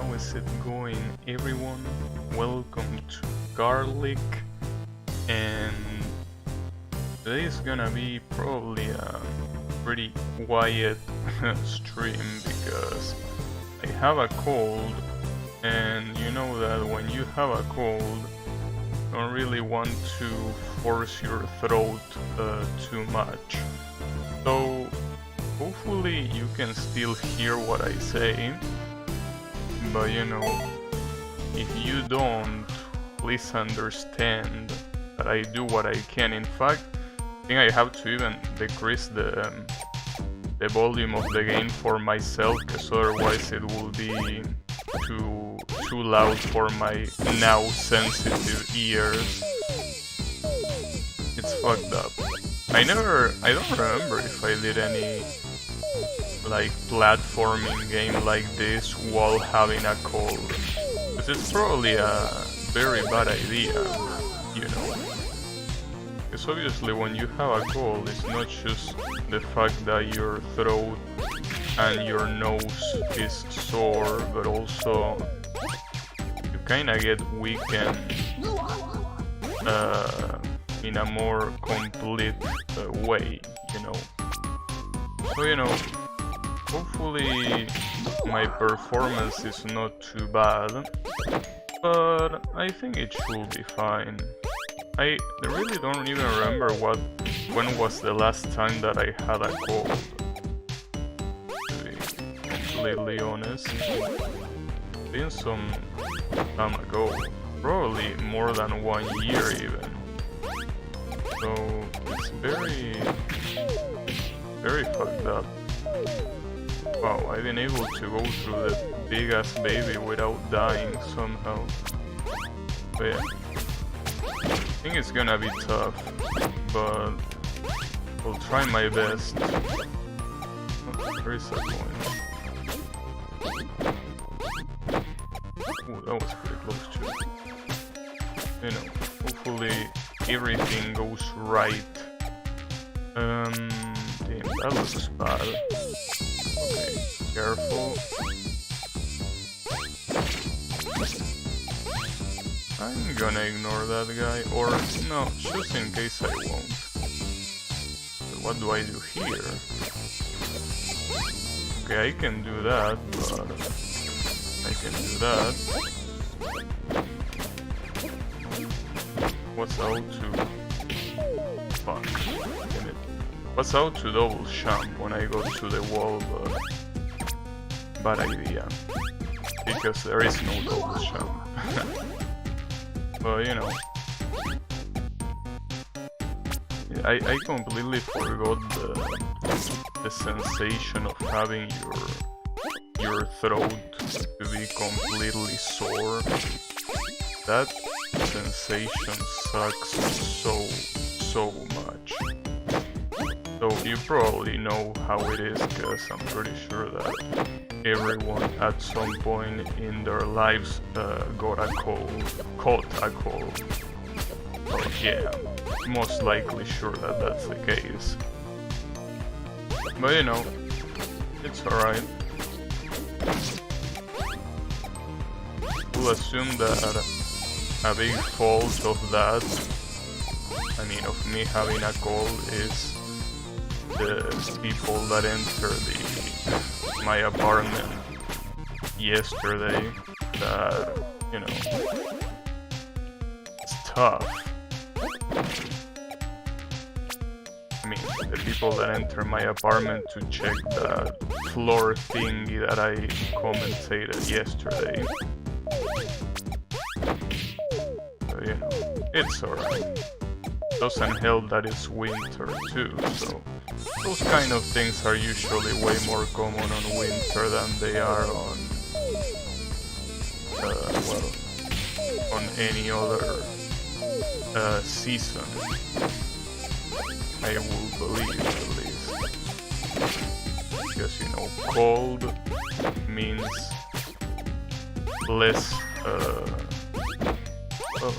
how is it going, everyone? Welcome to Garlic, and today is gonna be probably a pretty quiet stream because I have a cold, and you know that when you have a cold, you don't really want to force your throat too much. So hopefully you can still hear what I say, but you know, if you don't, please understand that I do what I can. In fact, I think I have to even decrease the volume of the game for myself, because otherwise it will be too loud for my now sensitive ears. It's fucked up. I don't remember if I did any like platforming game like this while having a cold, because it's probably a very bad idea, you know. Because obviously when you have a cold, it's not just the fact that your throat and your nose is sore, but also you kinda get weakened in a more complete way, you know. So, you know, hopefully my performance is not too bad, but I think it should be fine. I really don't even remember when was the last time that I had a cold, to be completely honest. It's been some time ago, probably more than 1 year even. So it's very fucked up. Wow, I've been able to go through the big ass baby without dying somehow. But yeah, I think it's gonna be tough, but I'll try my best. Oh, where is that going? Ooh, that was pretty close too. You know, hopefully everything goes right. Damn, that looks bad. Okay, careful. I'm gonna ignore that guy, or no, just in case I won't. But what do I do here? Okay, I can do that, but I can do that. What's out to... Fuck, damn it. What's out to double jump when I go to the wall, but... Bad idea. Because there is no double jump. But you know... I completely forgot the sensation of having your throat to be completely sore. That sensation sucks so much. So you probably know how it is, because I'm pretty sure that everyone at some point in their lives caught a cold. So yeah, most likely sure that that's the case. But you know, it's alright. We'll assume that a big fault of that, I mean of me having a cold, is the people that entered my apartment yesterday. That, you know, it's tough. I mean, the people that enter my apartment to check the floor thingy that I commentated yesterday. But, you know, it's alright. Doesn't help that it's winter too, so those kind of things are usually way more common on winter than they are on, well, on any other season. I will believe, at least. Because, you know, cold means less, well,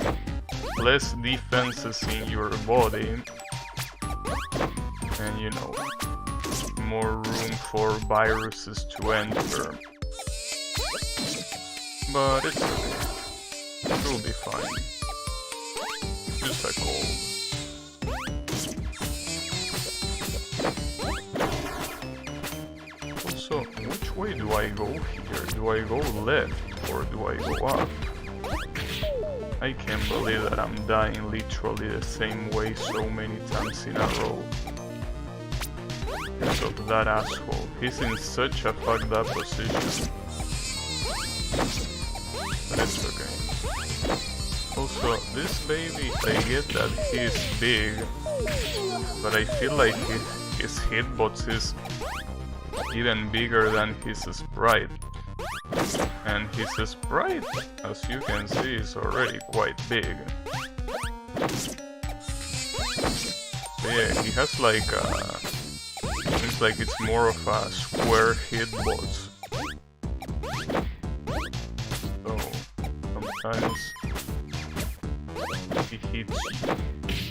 less defenses in your body, and you know, more room for viruses to enter. but it's okay. It will be fine. Just a cold. Also, which way do I go here? Do I go left or do I go up? I can't believe that I'm dying literally the same way so many times in a row. Because of that asshole. He's in such a fucked up position. But it's okay. Also, this baby, I get that he's big, but I feel like his hitbox is even bigger than his sprite. And his sprite, as you can see, is already quite big. But yeah, he has like a... seems like it's more of a square hitbox. So, sometimes he hits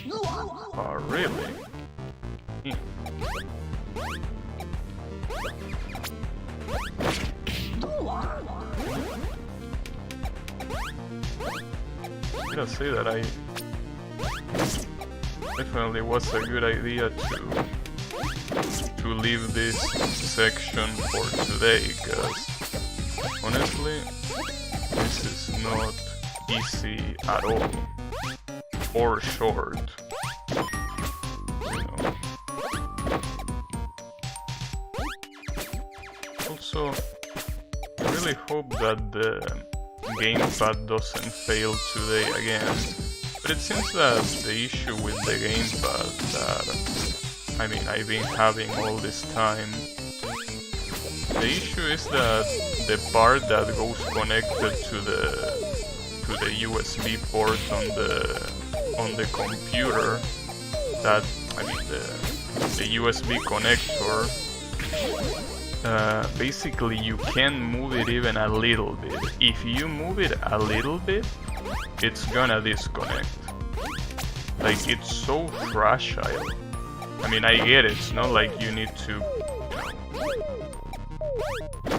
you. Oh, really? I gotta say that I definitely was a good idea to leave this section for today, because honestly this is not easy at all, or short, you know. Also, I really hope that the gamepad doesn't fail today again, but it seems that the issue with the gamepad that, I mean, I've been having all this time, the issue is that the part that goes connected to the USB port on the computer, that, I mean, the USB connector, basically you can move it even a little bit. If you move it a little bit, it's gonna disconnect. Like, it's so fragile. I mean, I get it, it's not like you need to,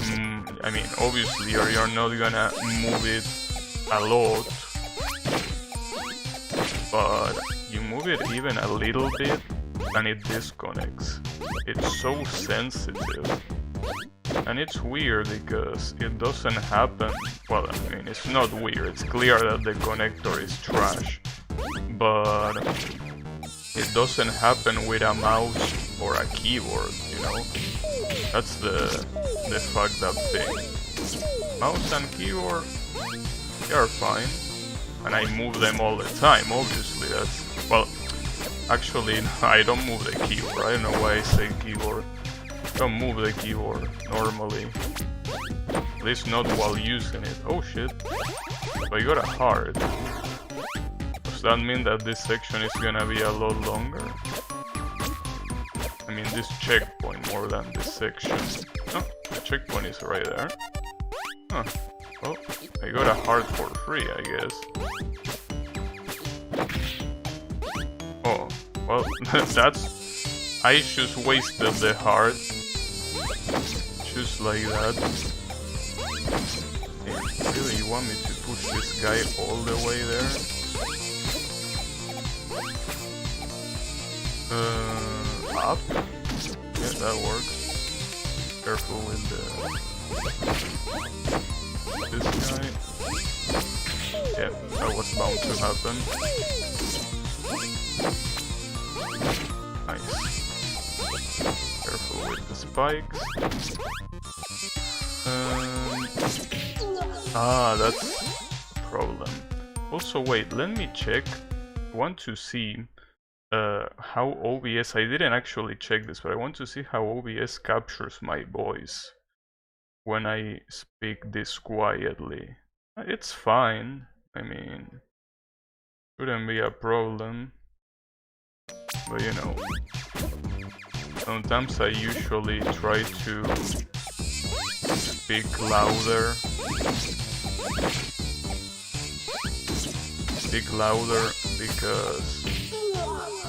you know, I mean, obviously you're not gonna move it a lot, but you move it even a little bit and it disconnects. It's so sensitive. And it's weird because it doesn't happen, well, I mean, it's not weird, it's clear that the connector is trash, but it doesn't happen with a mouse or a keyboard, you know? That's the fucked up thing. Mouse and keyboard, they are fine, and I move them all the time, obviously, that's, well, actually, I don't move the keyboard, I don't know why I say keyboard. Don't move the keyboard normally, at least not while using it. Oh shit, but I got a heart. Does that mean that this section is gonna be a lot longer? I mean, this checkpoint more than this section. Oh, the checkpoint is right there. Huh, well, I got a heart for free, I guess. Oh, well, that's... I just wasted the heart. Just like that. Hey, really, you want me to push this guy all the way there? Up? Yeah, that works. Careful with this guy. Yeah, that was bound to happen. Nice. Careful with the spikes. That's a problem. Also, wait, let me check. I want to see how OBS, I didn't actually check this, but I want to see how OBS captures my voice when I speak this quietly. It's fine, I mean, shouldn't be a problem, but you know, sometimes I usually try to speak louder. Because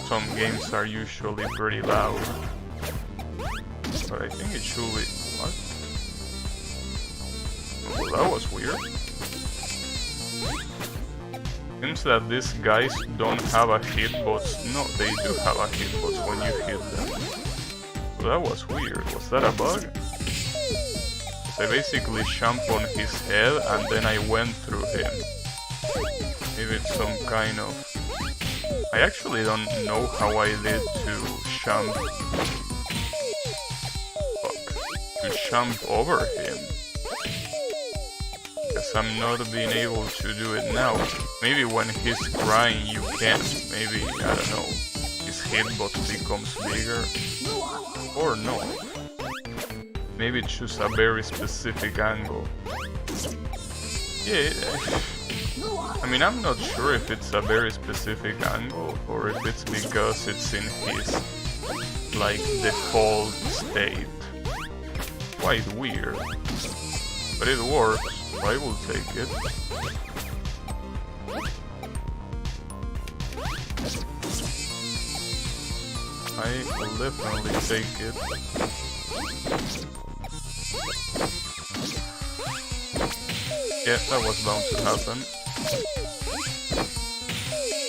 some games are usually pretty loud. But I think it should be... What? Well, that was weird. Seems that these guys don't have a hitbox. No, they do have a hitbox when you hit them. So that was weird. Was that a bug? I basically jumped on his head and then I went through him. Maybe it's some kind of... I actually don't know how I did to jump... to jump over him. Because I'm not being able to do it now. Maybe when he's crying you can. Maybe, I don't know, his hitbox becomes bigger. Or no. Maybe choose a very specific angle. Yeah, I mean, I'm not sure if it's a very specific angle or if it's because it's in his, like, default state. Quite weird. But it works, so I will take it. I will definitely take it. Yeah, that was bound to happen.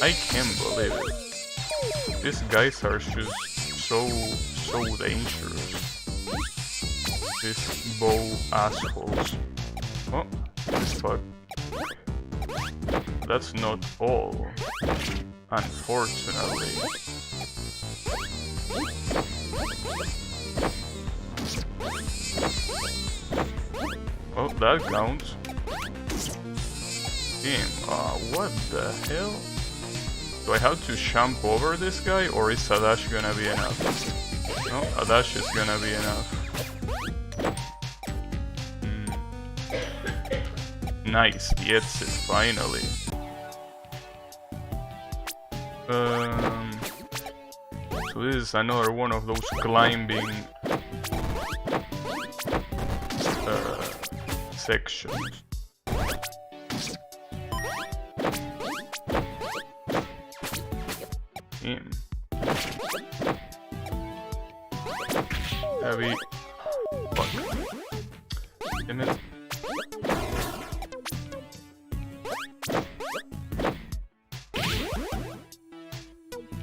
I can't believe it. These guys are just so dangerous. These bow assholes. Oh, fuck. That's not all, unfortunately. Oh, that counts. Damn, what the hell? Do I have to jump over this guy, or is a dash gonna be enough? No, a dash is gonna be enough. Nice, gets it, finally. So this is another one of those climbing sections. Damn. Heavy. Fuck. Damn it.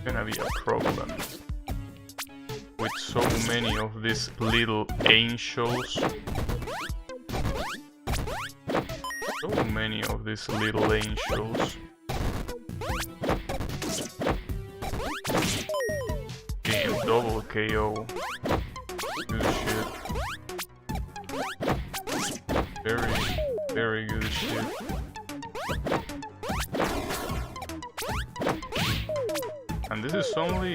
Gonna be a problem with so many of these little angels. So many of these little angels. Damn, double KO. Good shit. Very good shit. And this is only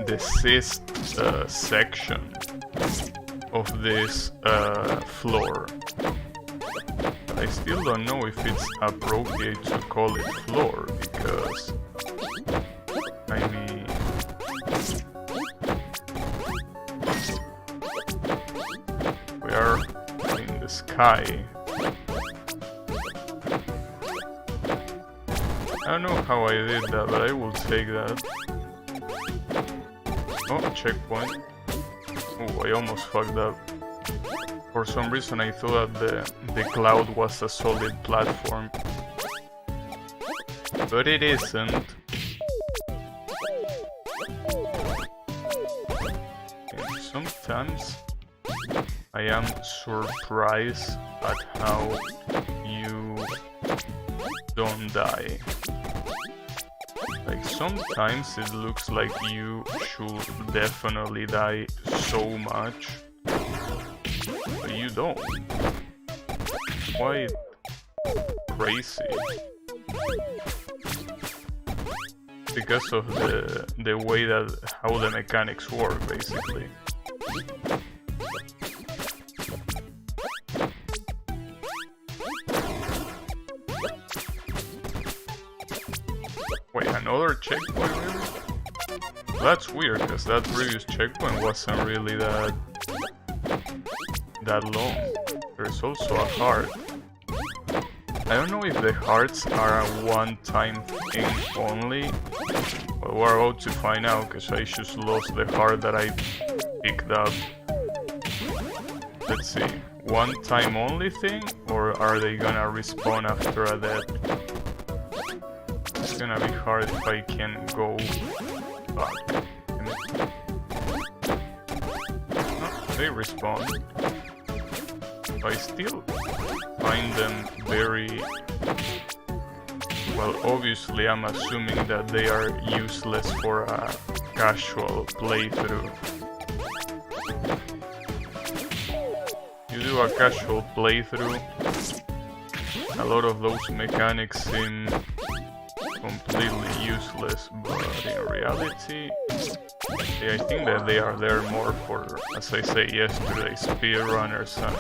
the 6th section of this floor. But I still don't know if it's appropriate to call it floor, because I mean, we are in the sky. I don't know how I did that, but I will take that. Oh, checkpoint. Oh, I almost fucked up. For some reason I thought that the cloud was a solid platform. But it isn't. And sometimes I am surprised at how you don't die. Like, sometimes it looks like you should definitely die so much, but you don't. Quite crazy. Because of the way that how the mechanics work, basically. Wait, another checkpoint, really? That's weird, because that previous checkpoint wasn't really that long. There's also a heart. I don't know if the hearts are a one-time thing only. Well, we're about to find out, because I just lost the heart that I picked up. Let's see. One-time only thing? Or are they gonna respawn after a death? gonna be hard if I can go back. Oh, they respawn. I still find them very... Well, obviously I'm assuming that they are useless for a casual playthrough. You do a casual playthrough, a lot of those mechanics seem completely useless, but in reality, I think that they are there more for, as I say yesterday, speedrunners and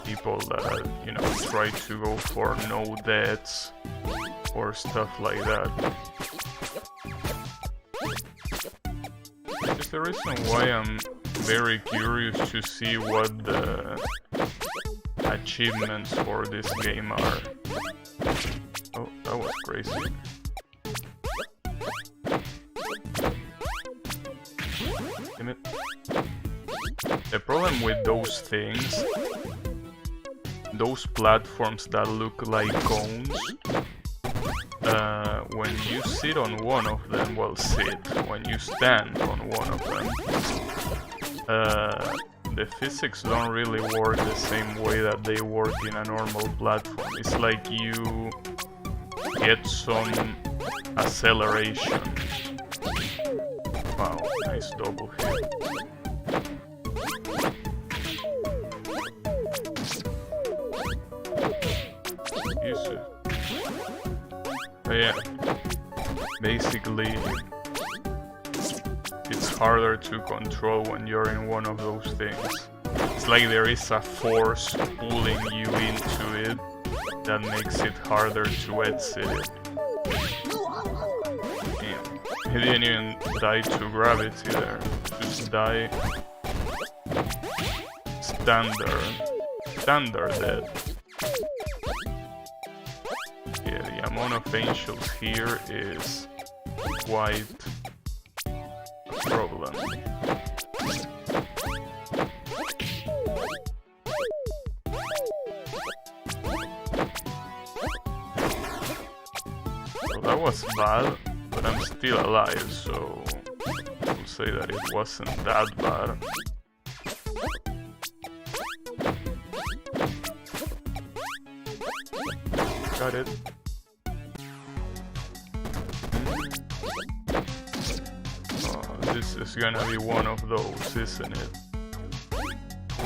people that, you know, try to go for no deaths or stuff like that. Which is the reason why I'm very curious to see what the achievements for this game are. Oh, that was crazy. Damn it. The problem with those things, those platforms that look like cones, when you sit on one of them, well, when you stand on one of them, the physics don't really work the same way that they work in a normal platform. It's like you get some acceleration. Wow, nice double hit. Jesus. But yeah, basically it's harder to control when you're in one of those things. It's like there is a force pulling you into it that makes it harder to exit it. Damn. He didn't even die to gravity there. Just die standard dead. Yeah, the amount of angels here is quite a problem. So that was bad, but I'm still alive, so I'll say that it wasn't that bad. Got it. This is gonna be one of those, isn't it?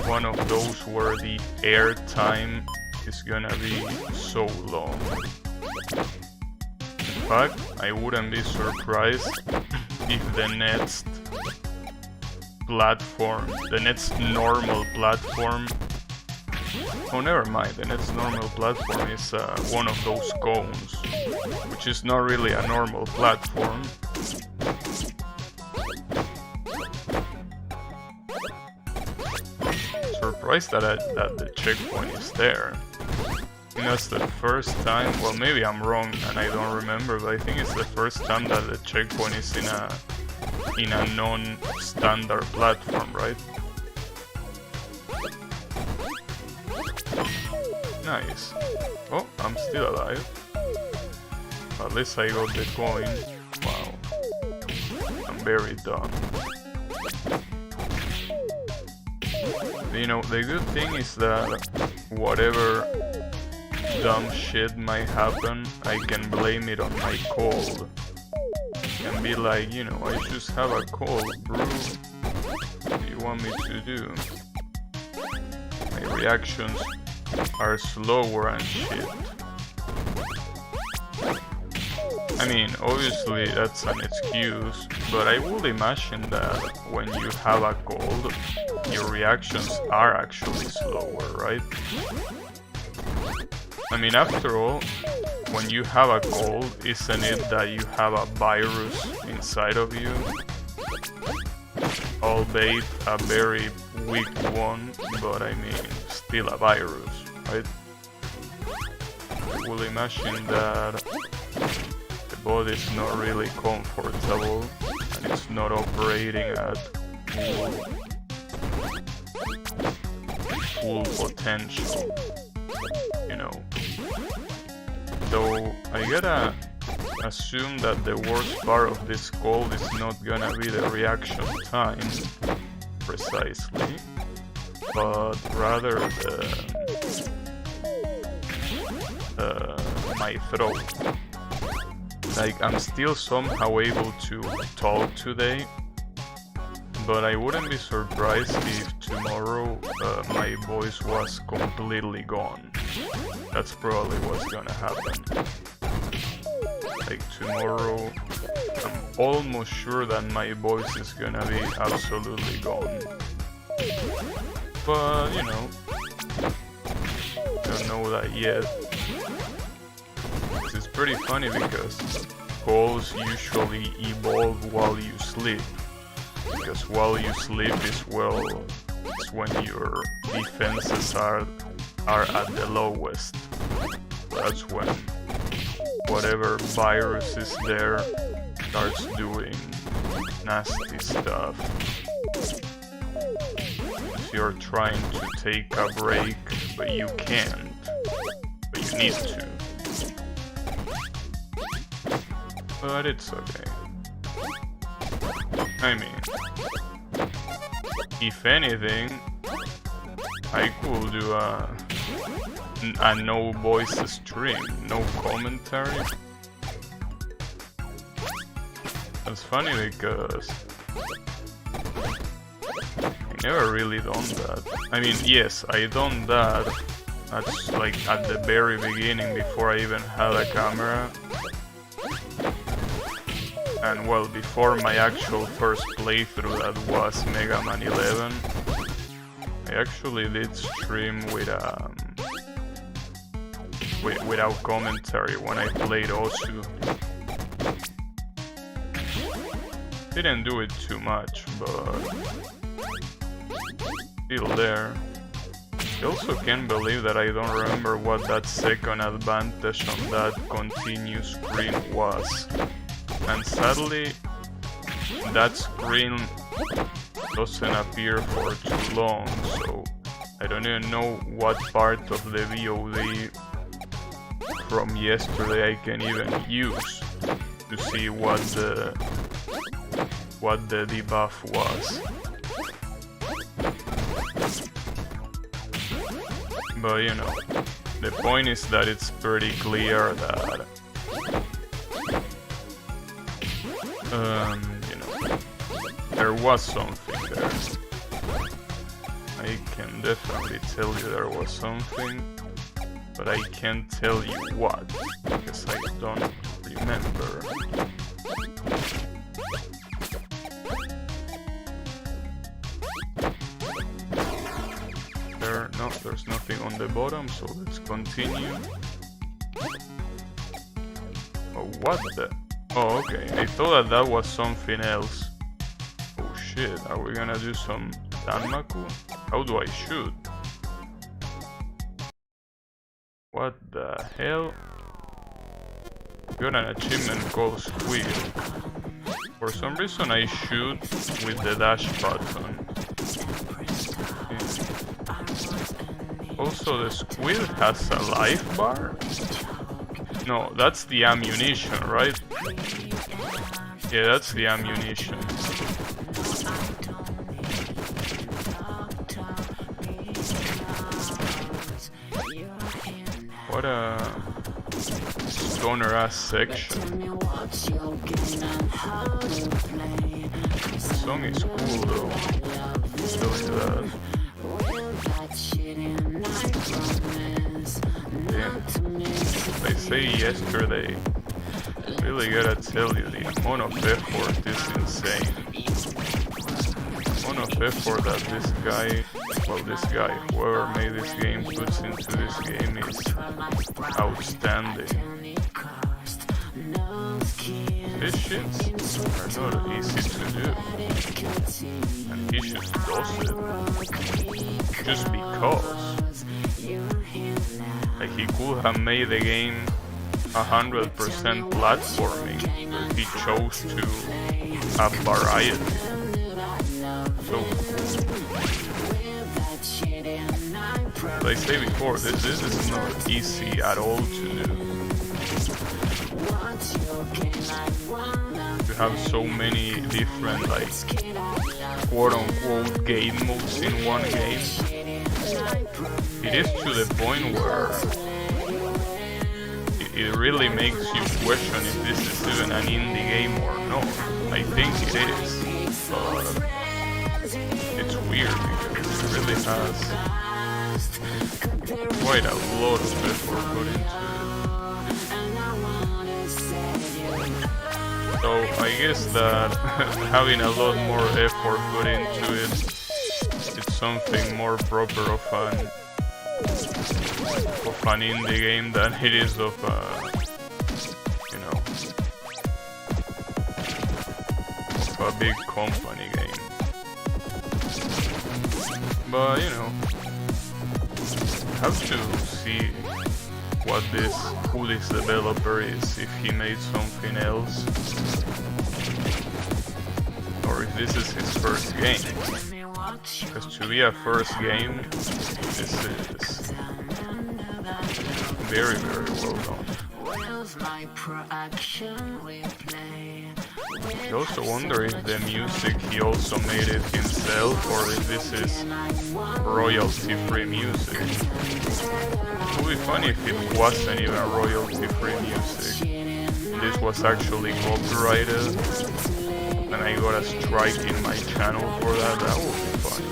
One of those where the air time is gonna be so long. In fact, I wouldn't be surprised if the next platform, the next normal platform... Oh, never mind, the next normal platform is one of those cones, which is not really a normal platform. Surprised that the checkpoint is there. I think that's the first time, well, maybe I'm wrong and I don't remember, but I think it's the first time that the checkpoint is in a non-standard platform, right? Nice. Oh, I'm still alive. At least I got the coin. Wow. I'm very dumb. You know, the good thing is that whatever dumb shit might happen, I can blame it on my cold. And be like, you know, I just have a cold, bro. What do you want me to do? My reactions are slower and shit. I mean, obviously that's an excuse, but I would imagine that when you have a cold, your reactions are actually slower, right? I mean, after all, when you have a cold, isn't it that you have a virus inside of you? Albeit a very weak one, but I mean, still a virus, right? I will imagine that the body is not really comfortable and it's not operating at full potential, you know. Though I assume that the worst part of this call is not gonna be the reaction time, precisely, but rather my throat. Like, I'm still somehow able to talk today, but I wouldn't be surprised if tomorrow my voice was completely gone. That's probably what's gonna happen. Like, tomorrow, I'm almost sure that my voice is gonna be absolutely gone. But, you know, don't know that yet. It's pretty funny because calls usually evolve while you sleep. Because while you sleep is, well, it's when your defenses are at the lowest. That's when whatever virus is there starts doing nasty stuff. If you're trying to take a break, but you can't, but you need to. But it's okay. I mean, if anything, I could do a no voice stream, no commentary. That's funny because I never really done that. I mean, yes, I done that. That's like at the very beginning before I even had a camera. And well, before my actual first playthrough, that was Mega Man 11, I actually did stream without commentary when I played Osu. Didn't do it too much, but still there. I also can't believe that I don't remember what that second advantage on that continue screen was. And sadly, that screen doesn't appear for too long, so I don't even know what part of the VOD from yesterday I can even use to see what the debuff was. But you know, the point is that it's pretty clear that you know, there was something there. I can definitely tell you there was something, but I can't tell you what, because I don't remember. No, there's nothing on the bottom, so let's continue. Oh, what the? Oh, okay. I thought that was something else. Oh shit, are we gonna do some Danmaku? How do I shoot? What the hell? Got an achievement called Squid. For some reason I shoot with the dash button. Also, the squid has a life bar? No, that's the ammunition, right? Yeah, that's the ammunition. What a stoner ass section. The song is cool though. I'll tell you that. Yeah. I say yesterday, really gotta tell you, the amount of effort is insane. The amount of effort that this guy, whoever made this game, puts into this game is outstanding. These shits are not easy to do, and he just does it, just because. Like, he could have made the game 100% platforming, but he chose to have variety. So cool. Like I say before, this is not easy at all to do. You have so many different, like, quote-unquote game modes in one game. It is to the point where it really makes you question if this is even an indie game or not. I think it is, but it's weird because it really has quite a lot of effort put into it. So I guess that having a lot more effort put into it, it's something more proper of an indie game than it is of a, you know, of a big company game. But you know, have to see who this developer is, if he made something else, or if this is his first game. Because to be a first game, this is very, very well done. I also wonder if the music he also made it himself, or if this is royalty-free music. It would be funny if it wasn't even royalty-free music. This was actually copyrighted, and I got a strike in my channel for that. That would be fun.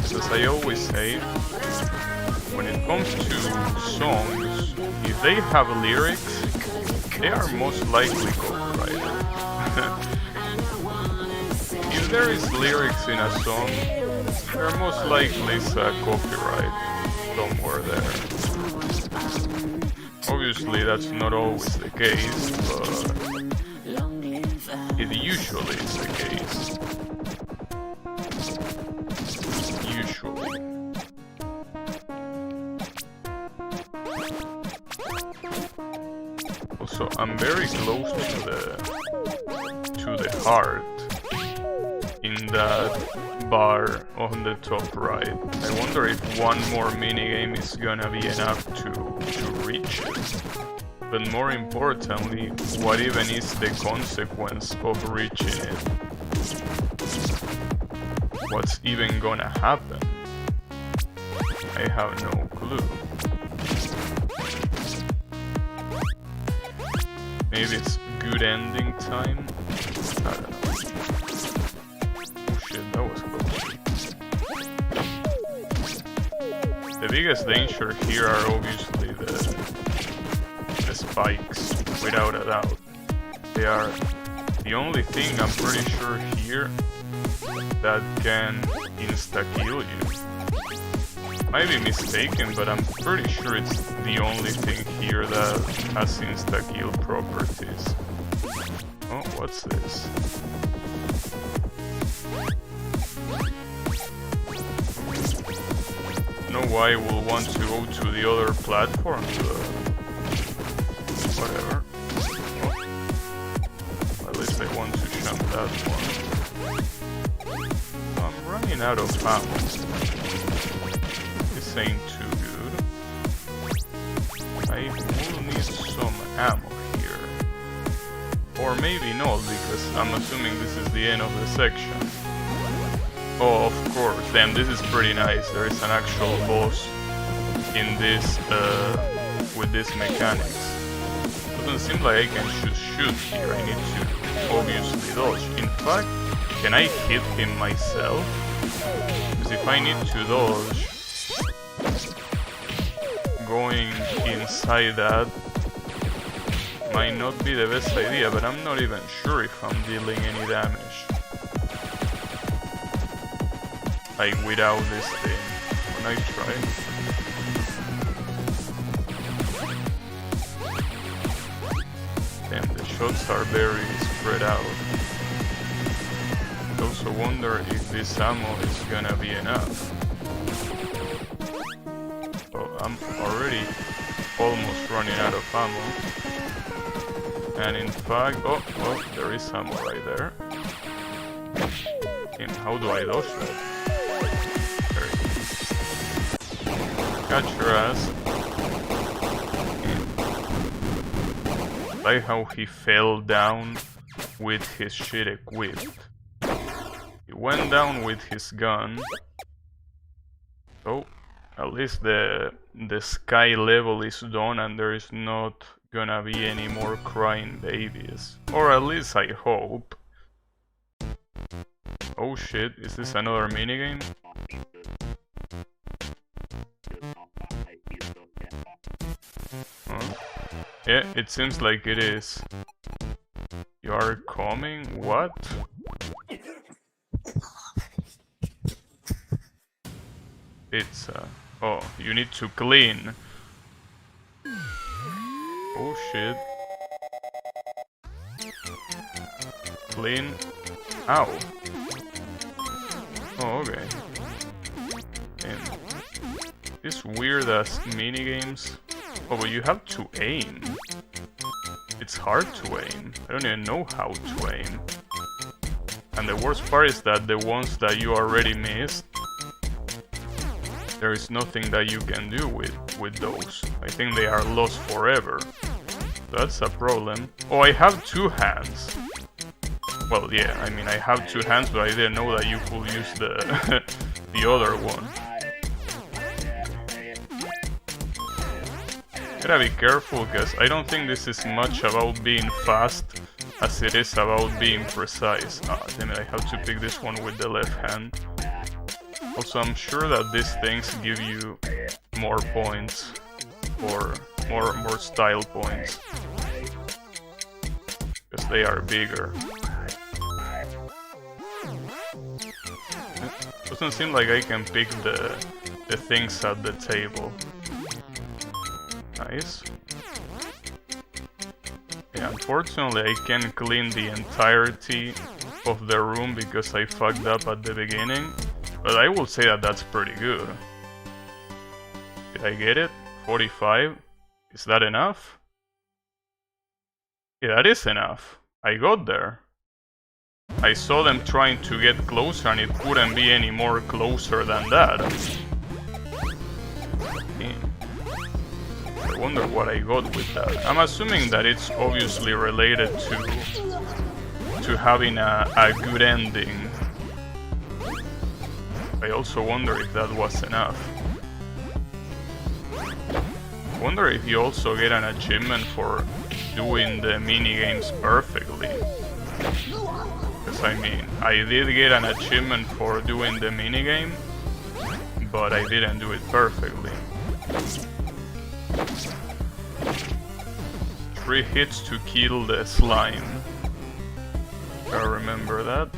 As I always say, when it comes to songs, if they have lyrics, they are most likely copyrighted. If there is lyrics in a song, there are most likely a copyright somewhere there. Obviously that's not always the case, but it usually is the case. Usually. Also, I'm very close to the heart in that bar on the top right. I wonder if one more minigame is gonna be enough to reach it. But more importantly, what even is the consequence of reaching it? What's even gonna happen? I have no clue. Maybe it's good ending time? I don't know. Oh shit, that was close. The biggest danger here are obviously the spikes, without a doubt. They are the only thing I'm pretty sure here that can insta-kill you. Might be mistaken, but I'm pretty sure it's the only thing here that has insta-kill properties. Oh, what's this? I don't know why we'll want to go to the other platform, whatever. Oh. At least I want to jump that one. I'm running out of ammo. This ain't too good. I will need some ammo here. Or maybe not, because I'm assuming this is the end of the section. Oh, of course. Damn, this is pretty nice. There is an actual boss in this, with this mechanics. Doesn't seem like I can shoot here. I need to obviously dodge. In fact, can I hit him myself? Because if I need to dodge, going inside that might not be the best idea, but I'm not even sure if I'm dealing any damage. Like without this thing. When I try. Damn, the shots are very spread out. I also wonder if this ammo is gonna be enough. Oh, I'm already almost running out of ammo. And in fact, oh, there is ammo right there. And how do I dodge that? There it is. Catch your ass. Like how he fell down with his shit equipped. He went down with his gun. So at least the sky level is done and there is not gonna be any more crying babies. Or at least I hope. Oh shit, is this another minigame? Huh? Yeah, it seems like it is. You are coming? What? It's oh, you need to clean. Oh shit. Clean. Ow. Oh, okay. And these weird ass minigames. Oh, but you have to aim. It's hard to aim. I don't even know how to aim. And the worst part is that the ones that you already missed, there is nothing that you can do with those. I think they are lost forever. That's a problem. Oh, I have two hands. Well, yeah, I mean, I have two hands, but I didn't know that you could use the the other one. Gotta be careful, because I don't think this is much about being fast as it is about being precise. Ah, damn it, I have to pick this one with the left hand. Also, I'm sure that these things give you more points, or more style points, because they are bigger. Doesn't seem like I can pick the things at the table. Nice. Yeah, unfortunately I can't clean the entirety of the room because I fucked up at the beginning, but I will say that that's pretty good. Did I get it? 45? Is that enough? Yeah, that is enough. I got there. I saw them trying to get closer and it couldn't be any more closer than that. Damn. I wonder what I got with that. I'm assuming that it's obviously related to having a good ending. I also wonder if that was enough. I wonder if you also get an achievement for doing the minigames perfectly. Because I mean, I did get an achievement for doing the minigame, but I didn't do it perfectly. 3 hits to kill the slime. I remember that.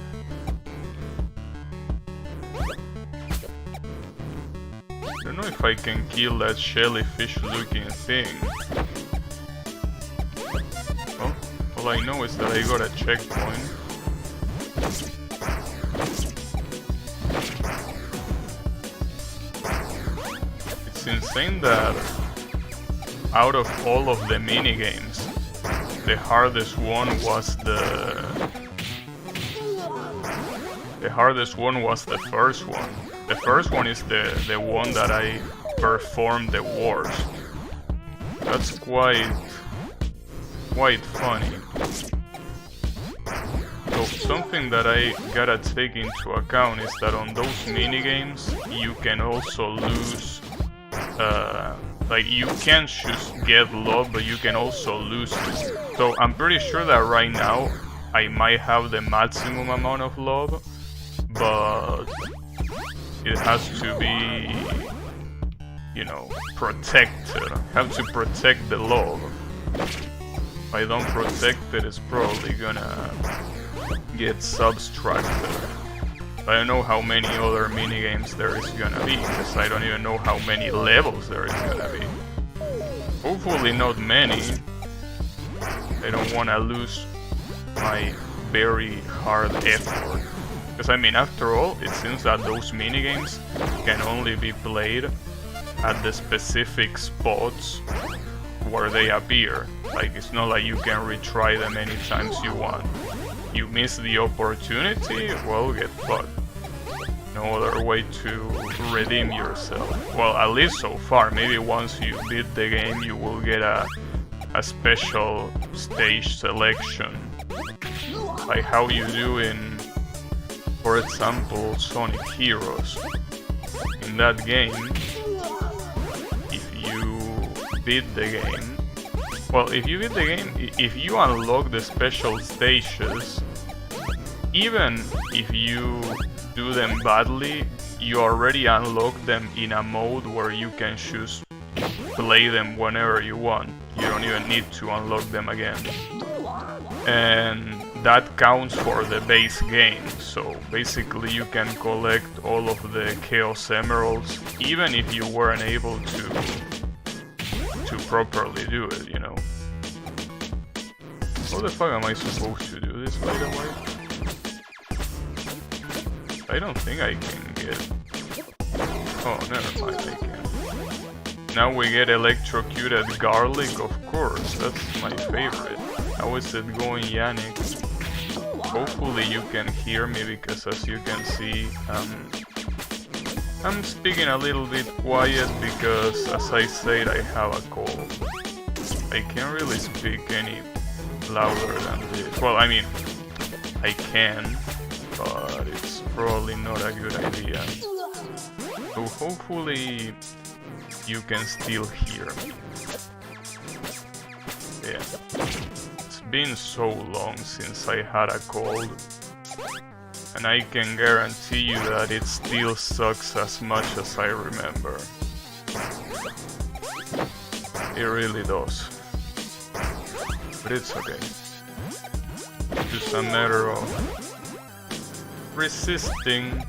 I don't know if I can kill that jellyfish looking thing. Well, all I know is that I got a checkpoint. It's insane that out of all of the minigames, the hardest one was the first one. The first one is the one that I performed the worst. That's quite funny. So something that I gotta take into account is that on those minigames you can also lose, like you can just get love, but you can also lose it. So I'm pretty sure that right now I might have the maximum amount of love, but it has to be, you know, protected. I have to protect the love. If I don't protect it, it's probably gonna get subtracted. I don't know how many other minigames there is gonna be, because I don't even know how many levels there is gonna be. Hopefully not many. I don't wanna lose my very hard effort. Because I mean, after all, it seems that those minigames can only be played at the specific spots where they appear. Like, it's not like you can retry them any times you want. You miss the opportunity, well, get fucked. No other way to redeem yourself. Well, at least so far. Maybe once you beat the game, you will get a a special stage selection, like how you do in, for example, Sonic Heroes. In that game, if you beat the game, well, if you beat the game, if you unlock the special stages, even if you do them badly, you already unlock them in a mode where you can choose play them whenever you want. You don't even need to unlock them again. And that counts for the base game, so basically you can collect all of the Chaos Emeralds, even if you weren't able to properly do it, you know. How the fuck am I supposed to do this, by the way? I don't think I can get... Oh, never mind, I can. Now we get electrocuted garlic, of course, that's my favorite. How is it going, Yannick? Hopefully you can hear me, because as you can see, I'm speaking a little bit quiet because, as I said, I have a cold. I can't really speak any louder than this. Well, I mean, I can, but it's probably not a good idea. So hopefully you can still hear me. Yeah. It's been so long since I had a cold, and I can guarantee you that it still sucks as much as I remember. It really does. But it's okay. It's just a matter of resisting.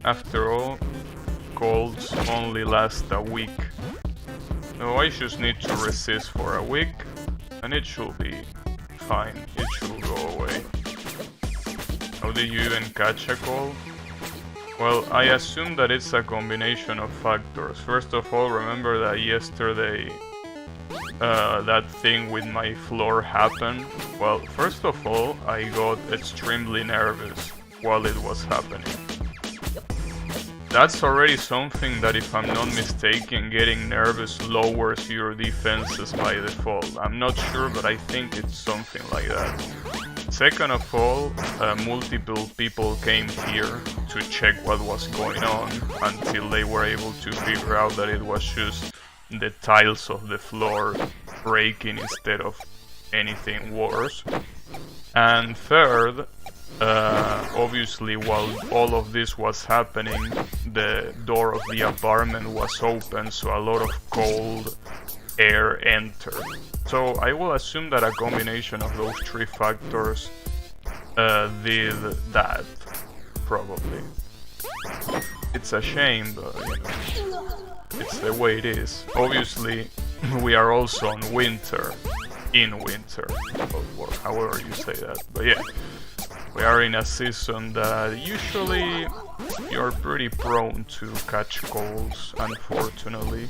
After all, colds only last a week. So I just need to resist for a week, and it should be fine. It should go away. How did you even catch a cold? Well, I assume that it's a combination of factors. First of all, remember that yesterday that thing with my floor happened? Well, first of all, I got extremely nervous while it was happening. That's already something that, if I'm not mistaken, getting nervous lowers your defenses by default. I'm not sure, but I think it's something like that. Second of all, multiple people came here to check what was going on until they were able to figure out that it was just the tiles of the floor breaking instead of anything worse. And third, obviously while all of this was happening, the door of the apartment was open, so a lot of cold air entered. So I will assume that a combination of those three factors did that, probably. It's a shame, but you know, it's the way it is. Obviously, we are also in winter, or however you say that, but yeah. We are in a season that usually you're pretty prone to catch colds, unfortunately.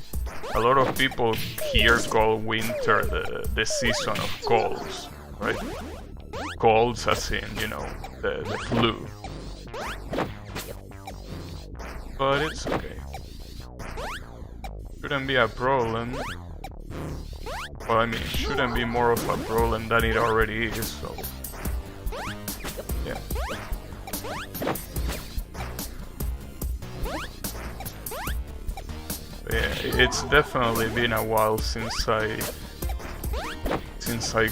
A lot of people here call winter the season of colds, right? Colds as in, you know, the flu. But it's okay. Shouldn't be a problem. Well, I mean, it shouldn't be more of a problem than it already is, so... yeah. Yeah, it's definitely been a while since I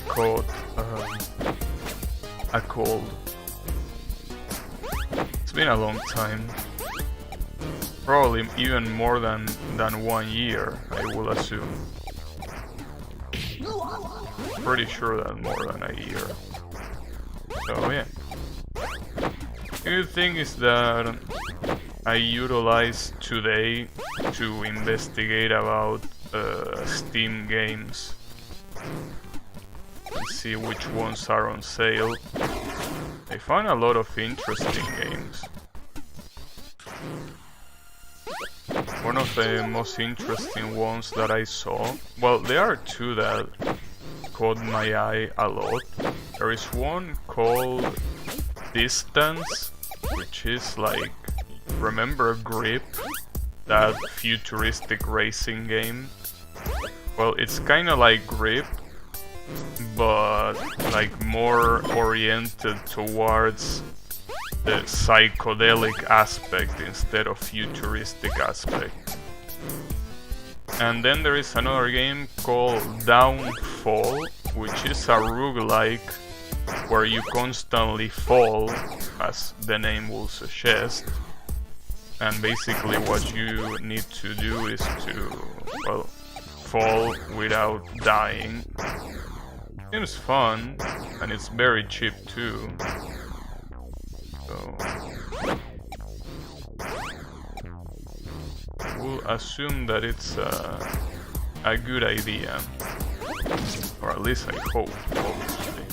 caught a cold. It's been a long time. Probably even more than 1 year, I will assume. Pretty sure that more than a year. So yeah. The good thing is that I utilized today to investigate about Steam games and see which ones are on sale. I found a lot of interesting games. One of the most interesting ones that I saw, well, there are two that caught my eye a lot. There is one called Distance, which is like, remember Grip, that futuristic racing game? well, it's kind of like Grip, but like more oriented towards the psychedelic aspect instead of futuristic aspect. And then there is another game called Downfall, which is a roguelike where you constantly fall, as the name will suggest. And basically what you need to do is to, well, fall without dying. Seems fun, and it's very cheap too. So we'll assume that it's a good idea, or at least I hope, obviously.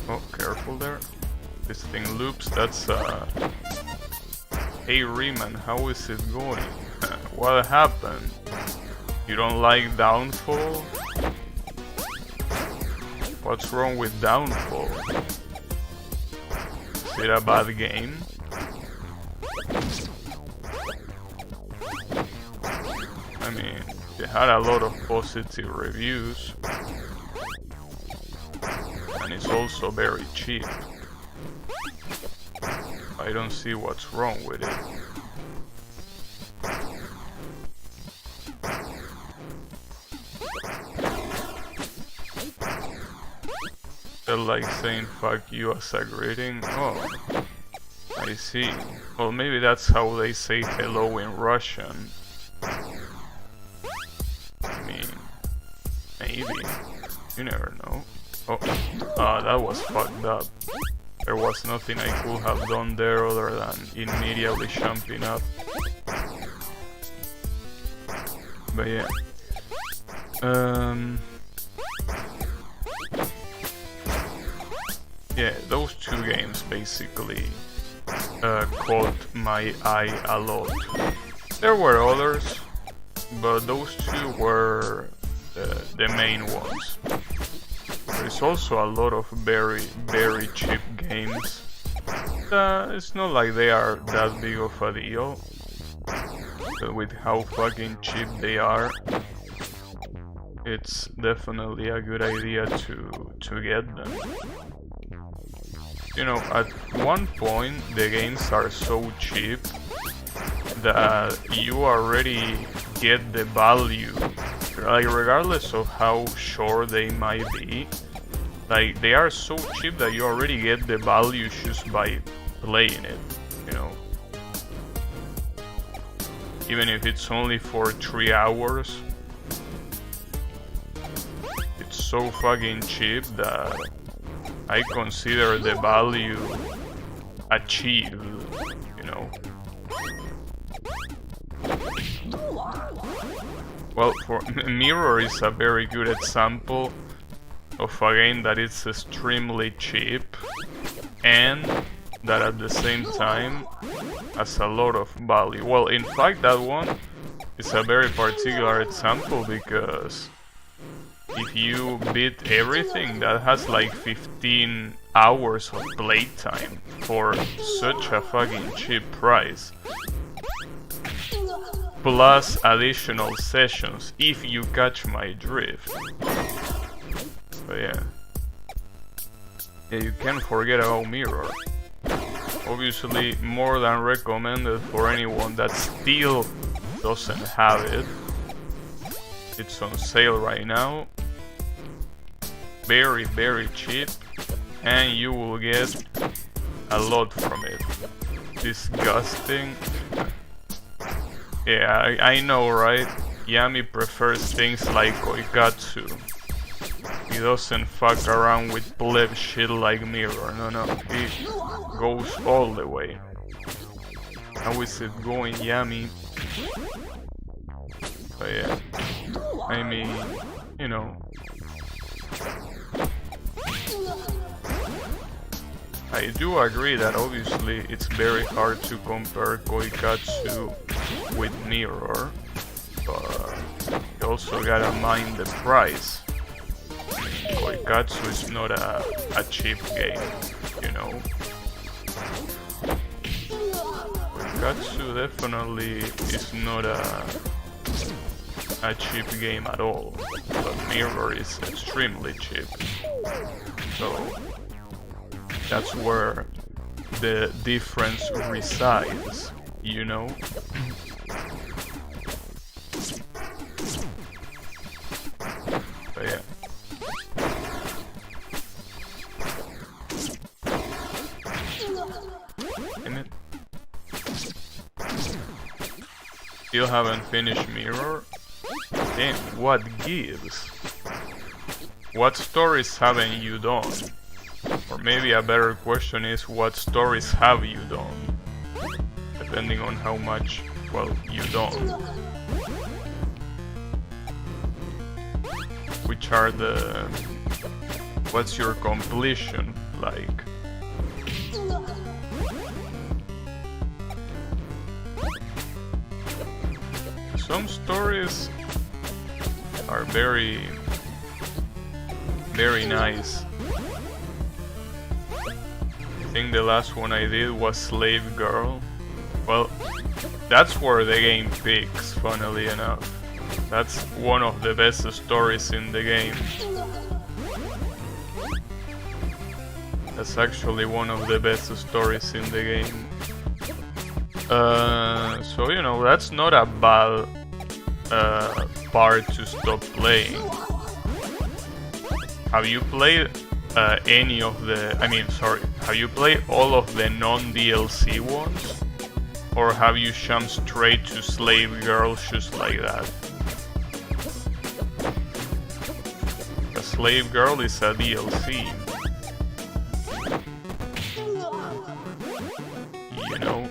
Oh, careful there. This thing loops, that's Hey Riemann, how is it going? What happened? You don't like Downfall? What's wrong with Downfall? Is it a bad game? I mean, it had a lot of positive reviews. And it's also very cheap. I don't see what's wrong with it. They're like saying fuck you as a greeting. Oh, I see. Well, maybe that's how they say hello in Russian. I mean, maybe. You never know. Oh, that was fucked up. There was nothing I could have done there other than immediately jumping up. But yeah. Yeah, those two games basically caught my eye a lot. There were others, but those two were the main ones. There's also a lot of very, very cheap games. It's not like they are that big of a deal, but with how fucking cheap they are, it's definitely a good idea to get them. You know, at one point the games are so cheap that you already get the value, like regardless of how short they might be. Like, they are so cheap that you already get the value just by playing it, you know. Even if it's only for 3 hours, it's so fucking cheap that I consider the value achieved, you know. Well, for Mirror is a very good example of a game that is extremely cheap and that at the same time has a lot of value. Well, in fact, that one is a very particular example because if you beat everything, that has like 15 hours of playtime for such a fucking cheap price. Plus additional sessions, if you catch my drift. But yeah, you can't forget about Mirror. Obviously, more than recommended for anyone that still doesn't have it. It's on sale right now. Very, very cheap, and you will get a lot from it. Disgusting. Yeah, I know, right? Yami prefers things like Koikatsu. He doesn't fuck around with pleb shit like Mirror. No, he goes all the way. How is it going, Yami? But yeah, I mean, you know, I do agree that obviously it's very hard to compare Koikatsu with Mirror, but you also gotta mind the price. Koikatsu is not a cheap game, you know. Koikatsu definitely is not a cheap game at all, but Mirror is extremely cheap. So that's where the difference resides, you know? But yeah. Still haven't finished Mirror? Damn, what gives? What stories haven't you done? Or maybe a better question is, what stories have you done? Depending on how much, well, you done. Which are the... What's your completion like? Some stories are very nice. I think the last one I did was Slave Girl. Well, that's where the game peaks, funnily enough. That's one of the best stories in the game. That's actually one of the best stories in the game. So you know, that's not a bad part to stop playing. Have you played any of the... have you played all of the non-DLC ones? Or have you jumped straight to Slave Girl just like that? The Slave Girl is a DLC. You know?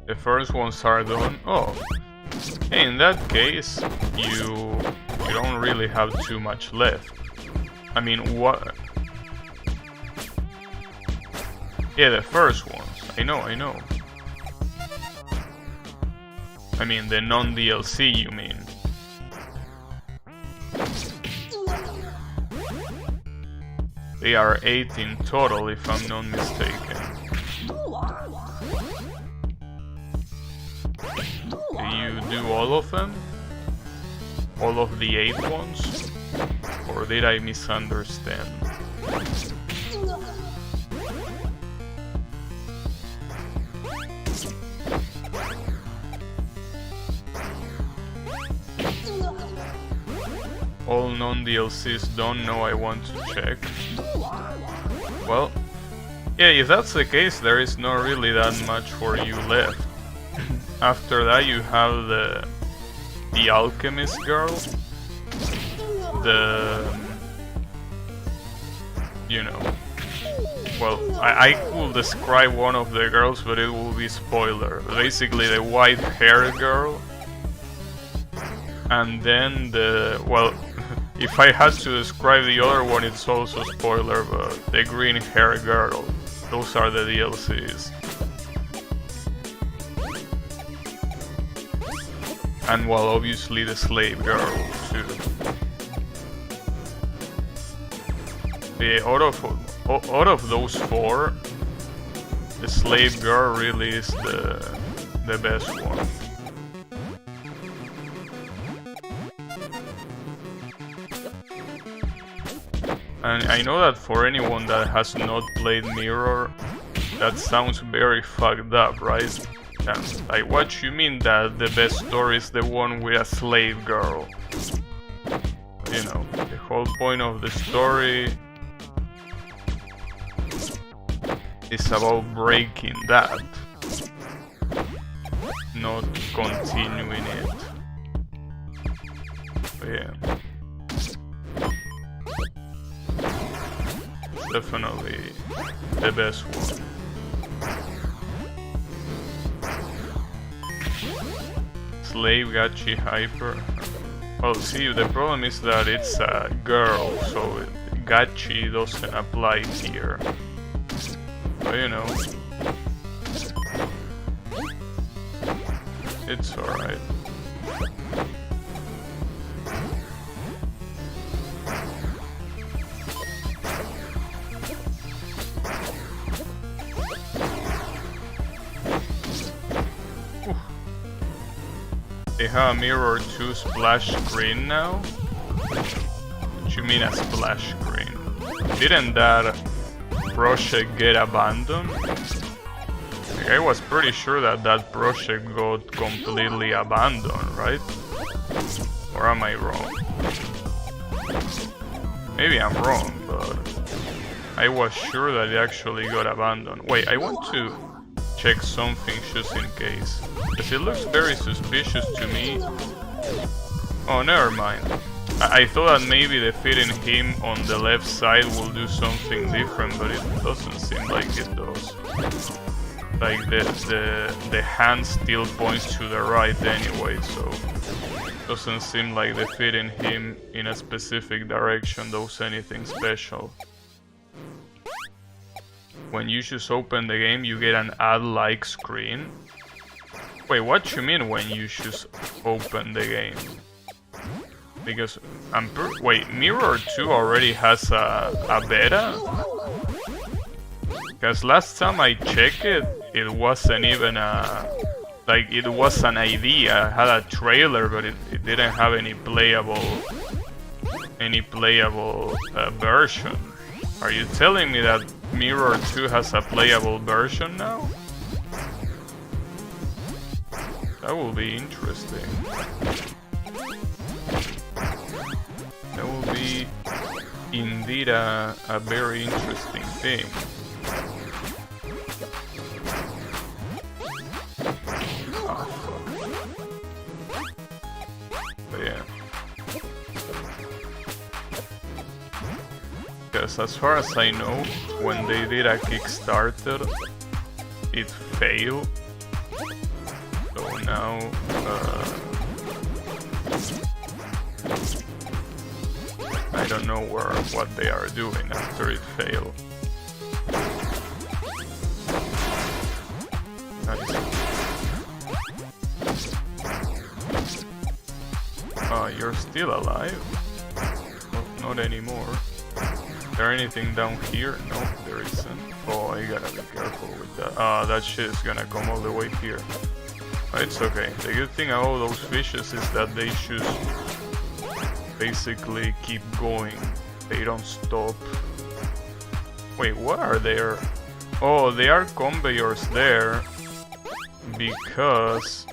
The first ones are done. Oh, in that case, you don't really have too much left. I mean, what? Yeah, the first ones. I know. I mean, the non-DLC, you mean? They are 8 in total, if I'm not mistaken. Do you do all of them? All of the 8 ones? Or did I misunderstand? All non-DLCs don't know, I want to check. Well, yeah, if that's the case, there is not really that much for you left. After that you have the alchemist girl, you know, well, I could describe one of the girls, but it will be spoiler. Basically the white hair girl, and then well, if I had to describe the other one, it's also spoiler, but the green hair girl. Those are the DLCs. And well, obviously the slave girl too. Yeah, out of those 4, the slave girl really is the best one. And I know that for anyone that has not played Mirror, that sounds very fucked up, right? And like, what you mean that the best story is the one with a slave girl? You know, the whole point of the story is about breaking that, not continuing it. But yeah. Definitely the best one. Slave Gachi Hyper. Well, see, the problem is that it's a girl, so Gachi doesn't apply here. But you know, it's alright. They have a Mirror 2 splash screen now? What you mean a splash screen? Didn't that project get abandoned? Like, I was pretty sure that that project got completely abandoned, right? Or am I wrong? Maybe I'm wrong, but I was sure that it actually got abandoned. Wait, I want to check something just in case, because it looks very suspicious to me. Oh, never mind. I thought that maybe the fitting him on the left side will do something different, but it doesn't seem like it does. Like the hand still points to the right anyway, so doesn't seem like the fitting him in a specific direction does anything special. When you just open the game, you get an ad-like screen. Wait, what you mean when you just open the game? Because wait, Mirror 2 already has a beta? Because last time I checked it, it wasn't even a... Like, it was an idea, it had a trailer, but it didn't have any playable version. Are you telling me that Mirror 2 has a playable version now? That will be interesting. That will be indeed a very interesting thing. Oh, fuck. But yeah. Because as far as I know, when they did a Kickstarter, it failed. So now, I don't know what they are doing after it failed. Nice. You're still alive? Not anymore. Is there anything down here? No, there isn't. Oh, I gotta be careful with that. That shit is gonna come all the way here. It's okay. The good thing about those fishes is that they just basically keep going. They don't stop. Wait, what are there? Oh, they are conveyors there because...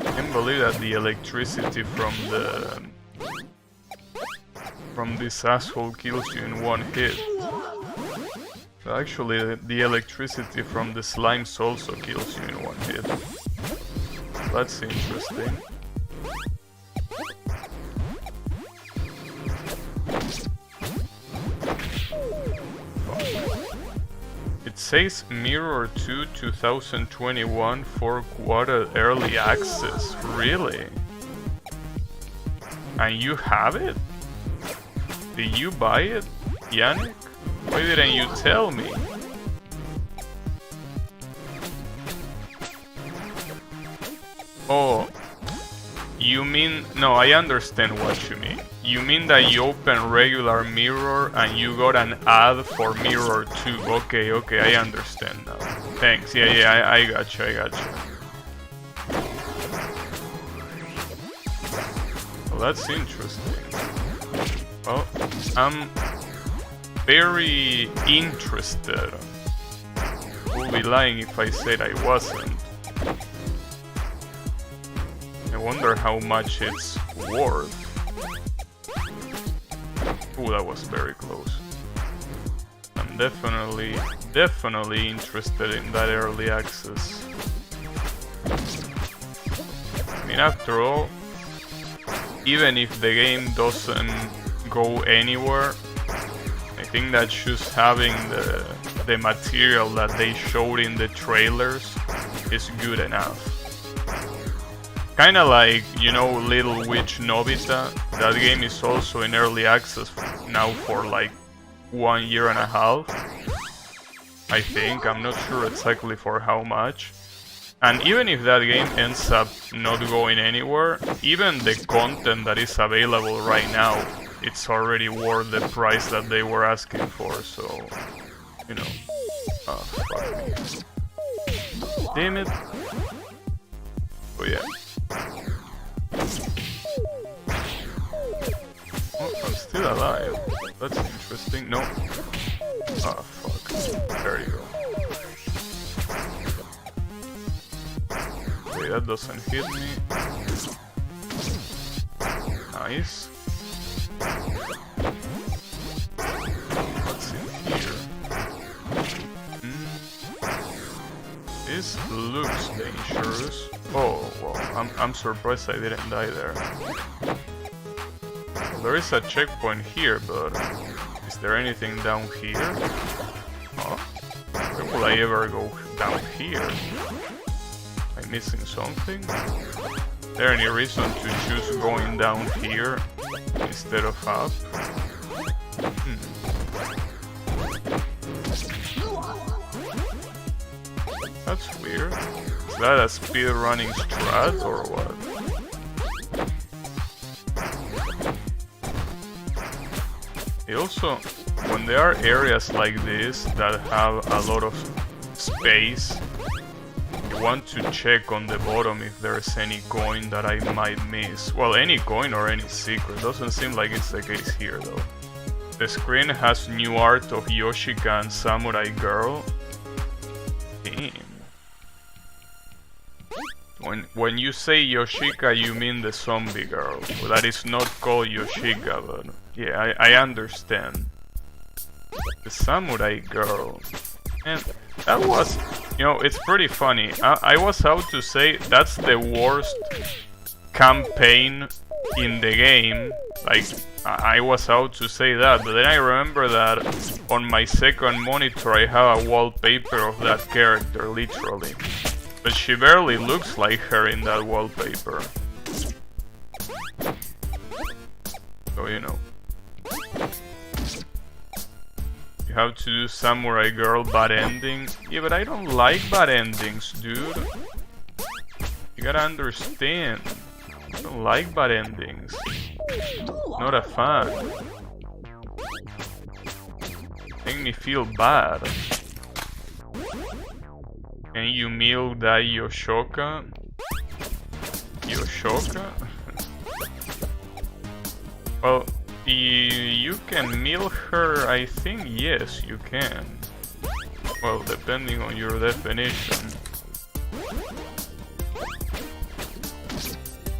I can't believe that the electricity from this asshole kills you in one hit. But actually, the electricity from the slimes also kills you in one hit. That's interesting. It says Mirror 2 2021 4-quarter early access. Really? And you have it? Did you buy it, Yannick? Why didn't you tell me? Oh, you mean... No, I understand what you mean. You mean that you open regular Mirror and you got an ad for Mirror 2. Okay, I understand now. Thanks. Yeah, I gotcha. Well, that's interesting. Well, I'm very interested. I would be lying if I said I wasn't. I wonder how much it's worth. Oh, that was very close. I'm definitely interested in that early access. I mean, after all, even if the game doesn't go anywhere, I think that just having the material that they showed in the trailers is good enough. Kinda like, you know, Little Witch Nobita. That game is also in early access now for like 1.5 years. I think, I'm not sure exactly for how much. And even if that game ends up not going anywhere, even the content that is available right now, it's already worth the price that they were asking for, so, you know, fuck me. Damn it. Oh yeah. Oh, I'm still alive. That's interesting. No. Ah, fuck. There you go. Okay, that doesn't hit me. Nice. What's in here? This looks dangerous. Oh, well, I'm surprised I didn't die there. Well, there is a checkpoint here, but is there anything down here? Oh, where will I ever go down here? Am I missing something? Is there any reason to choose going down here instead of up? That's weird. Is that a speedrunning strat or what? It also, when there are areas like this that have a lot of space, you want to check on the bottom if there's any coin that I might miss. Well, any coin or any secret. Doesn't seem like it's the case here though. The screen has new art of Yoshika and Samurai Girl. Damn. When you say Yoshika, you mean the zombie girl. Well, that is not called Yoshika, but yeah, I understand. The Samurai Girl. And that was, you know, it's pretty funny. I was out to say that's the worst campaign in the game. Like, I was out to say that, but then I remember that on my second monitor I have a wallpaper of that character, literally. But she barely looks like her in that wallpaper. So, you know. You have to do Samurai Girl bad ending. Yeah, but I don't like bad endings, dude. You gotta understand. I don't like bad endings. Not a fan. Make me feel bad. Can you milk that Yoshoka? Yoshoka? Well, you can milk her, I think yes, you can. Well, depending on your definition.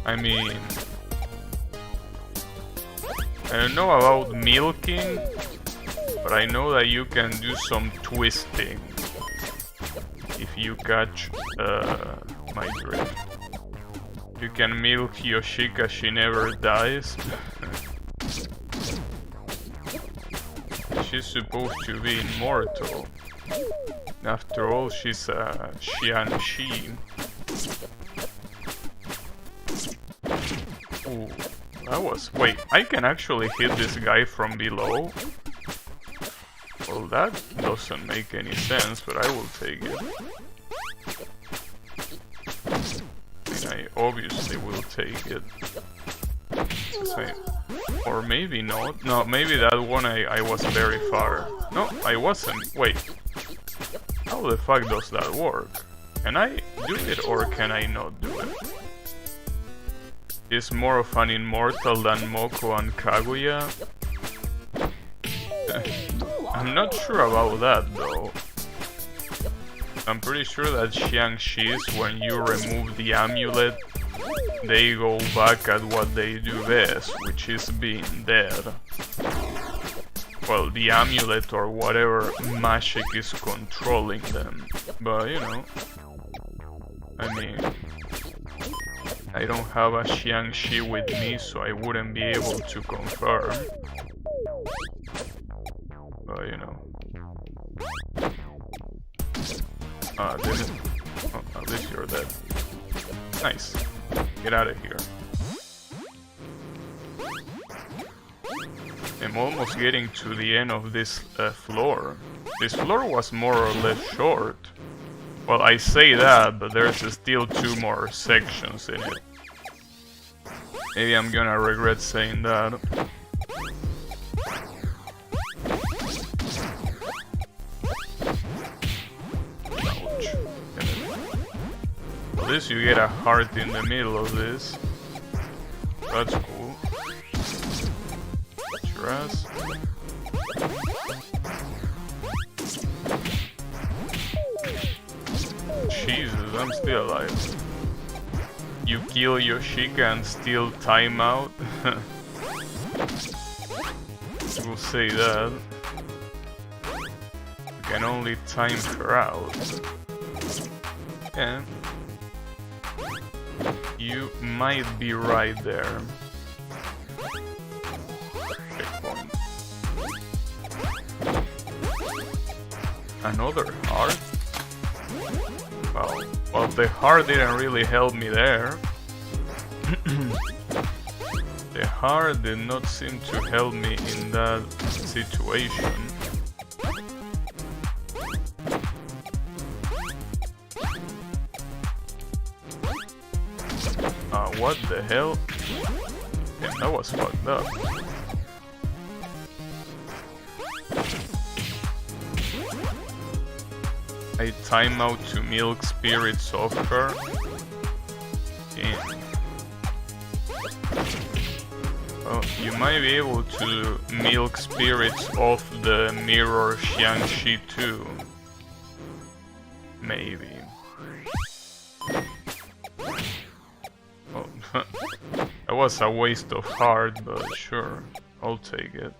I mean, I don't know about milking, but I know that you can do some twisting. If you catch my drift. You can milk Yoshika, she never dies. She's supposed to be immortal. After all, she's a Xianxi. Ooh, that was... Wait, I can actually hit this guy from below? Well, that doesn't make any sense, but I will take it. I obviously will take it. Or maybe not. No, maybe that one I was very far. No, I wasn't. Wait. How the fuck does that work? Can I do it or can I not do it? Is more of an immortal than Moko and Kaguya? I'm not sure about that though. I'm pretty sure that Xiangxis, when you remove the amulet, they go back at what they do best, which is being dead. Well, the amulet or whatever magic is controlling them. But, you know, I mean, I don't have a Xiangxi with me, so I wouldn't be able to confirm. But, you know. Damn it. Oh, at least you're dead. Nice. Get out of here. I'm almost getting to the end of this floor. This floor was more or less short. Well, I say that, but there's still 2 more sections in it. Maybe I'm gonna regret saying that. Ouch. you get a heart in the middle of this. That's cool. Your ass. Jesus, I'm still alive. You kill Yoshika and steal timeout? We'll say that. You can only time her out. Yeah. You might be right there. Checkpoint. Another heart? Well, the heart didn't really help me there. The heart did not seem to help me in that situation. What the hell? Damn, that was fucked up. I time out to milk spirits off her. Damn. Well, you might be able to milk spirits off the mirror Xiangxi too. Maybe. Oh, that was a waste of heart, but sure, I'll take it.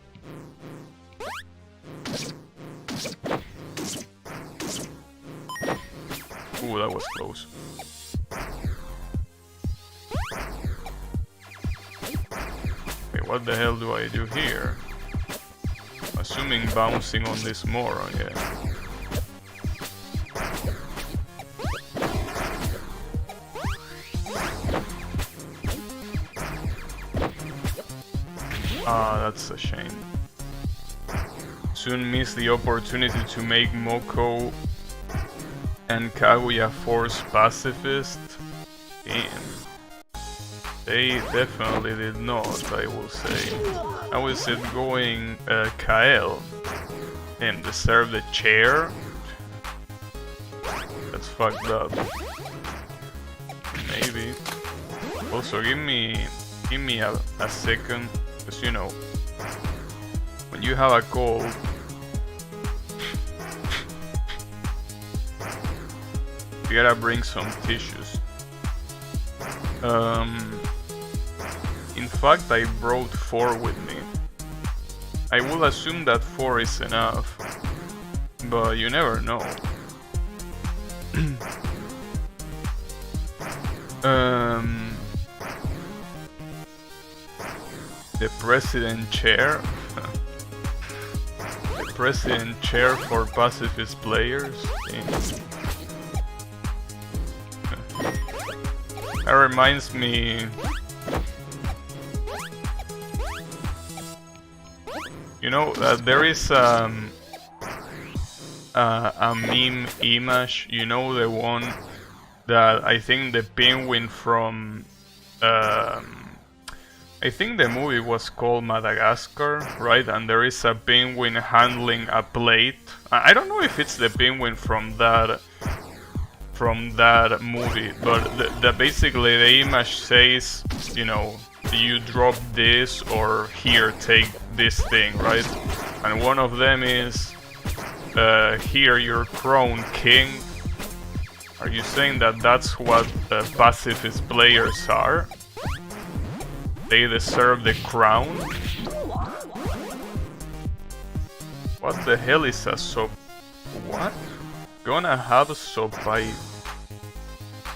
Ooh, that was close. Okay, what the hell do I do here? Assuming bouncing on this moron, yeah. Ah, that's a shame. Soon miss the opportunity to make Moko and Kaguya Force pacifist? Damn. They definitely did not, I will say. How is it going, Kael? Damn, deserve the chair? That's fucked up. Maybe. Also, give me a second, because you know, when you have a cold, you gotta bring some tissues. In fact, I brought 4 with me. I will assume that 4 is enough, but you never know. The president chair. The president chair for pacifist players. That reminds me. You know, there is a meme image. You know, the one that I think the penguin from. I think the movie was called Madagascar, right? And there is a penguin handling a plate. I don't know if it's the penguin from that movie, but basically the image says, you know, you drop this or here, take this thing, right? And one of them is, here, your crown, king. Are you saying that that's what pacifist players are? They deserve the crown? What the hell is a sop? What? Gonna have a sopai?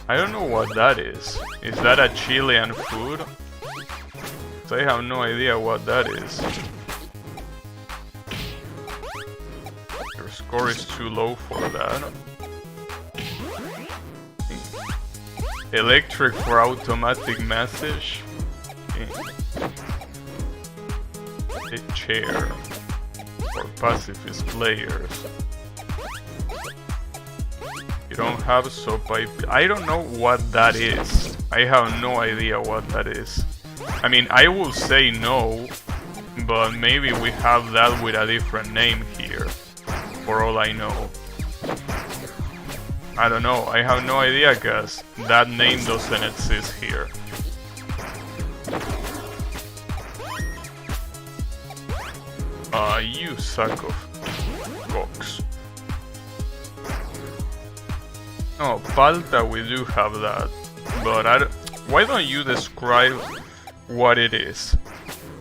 I don't know what that is. Is that a Chilean food? I have no idea what that is. Your score is too low for that. Electric for automatic message. A chair for pacifist players. You don't have soap. I don't know what that is. I have no idea what that is. I mean, I will say no, but maybe we have that with a different name here, for all I know. I don't know, I have no idea cause that name doesn't exist here. You suck of cocks. Oh, palta, we do have that, but why don't you describe what it is,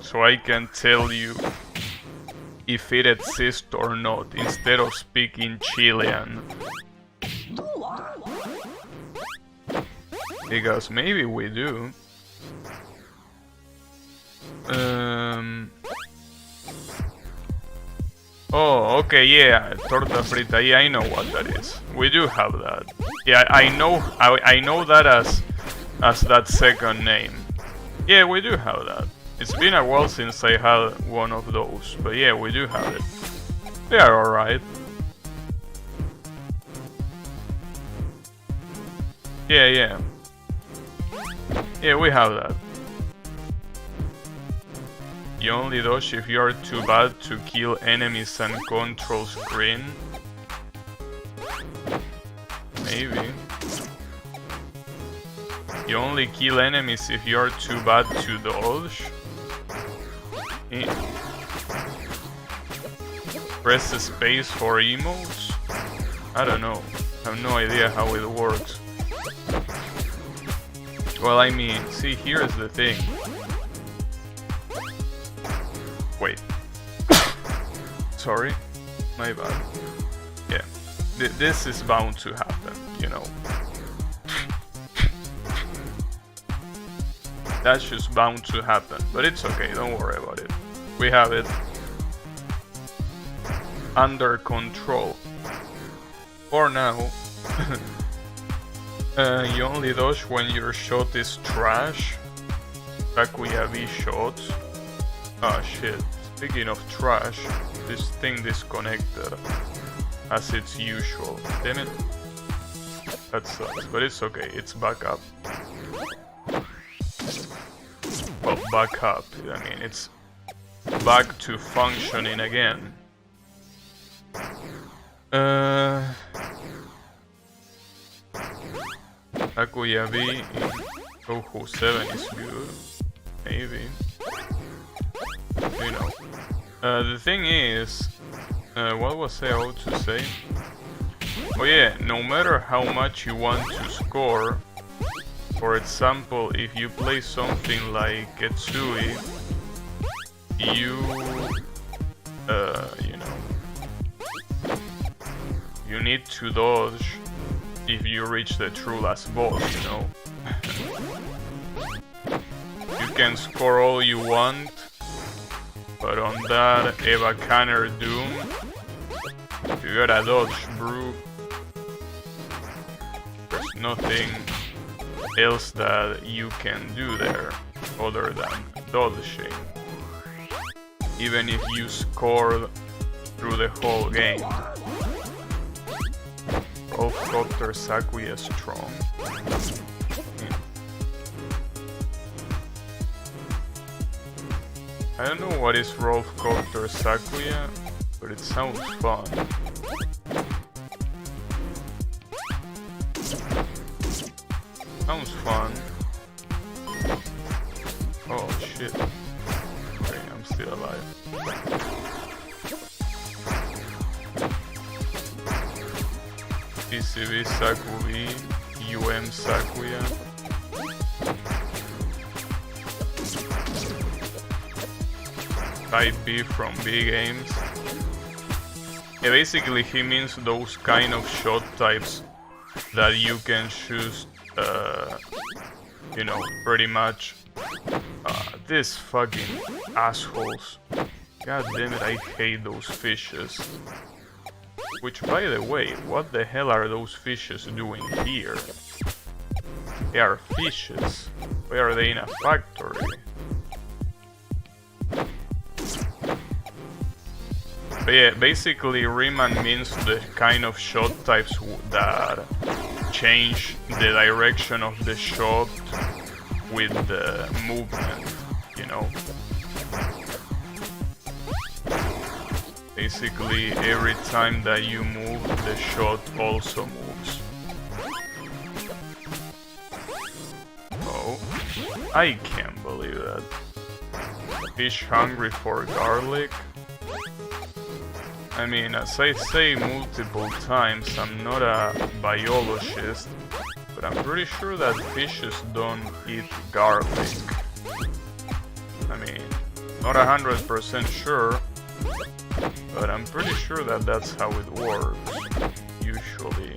so I can tell you if it exists or not, instead of speaking Chilean. Because maybe we do. Oh, okay, yeah, torta frita. Yeah, I know what that is. We do have that. Yeah, I know that as that second name. Yeah, we do have that. It's been a while since I had one of those, but yeah, we do have it. They are alright. Yeah. Yeah, we have that. You only dodge if you are too bad to kill enemies and control screen. Maybe. You only kill enemies if you are too bad to dodge. Press space for emotes? I don't know. I have no idea how it works. Well, I mean, see, here's the thing. Wait. Sorry. My bad. Yeah. This is bound to happen, you know. That's just bound to happen, but it's okay, don't worry about it. We have it under control. For now. You only dodge when your shot is trash. Takuyabi shots. Oh shit. Speaking of trash, this thing disconnected as it's usual. Damn it. That sucks, but it's okay, it's back up. Well, back up, I mean, it's back to functioning again. Takuyabi in Touhou 7 is good, maybe. You know. The thing is, what was I about to say? Oh yeah, no matter how much you want to score, for example, if you play something like Etsui, you know, you need to dodge if you reach the true last boss, you know. You can score all you want, but on that Eva Canner Doom, you gotta dodge, bro. There's nothing else that you can do there other than dodging, even if you scored through the whole game. Rolf Copter Sakuya strong. I don't know what is Rolf Copter Sakuya, but it sounds fun. Sounds fun. Oh shit. Okay, I'm still alive. PCB Sakubi, UM Sakuya. Type B from minigames. Yeah, basically he means those kind of shot types that you can choose, you know, pretty much. These fucking assholes. God damn it, I hate those fishes. Which, by the way, what the hell are those fishes doing here? They are fishes. Why are they in a factory? But yeah, basically Riemann means the kind of shot types that change the direction of the shot with the movement, you know. Basically every time that you move, the shot also moves. I can't believe that. Fish hungry for garlic? I mean, as I say multiple times, I'm not a biologist, but I'm pretty sure that fishes don't eat garlic. I mean, not 100% sure, but I'm pretty sure that that's how it works, usually.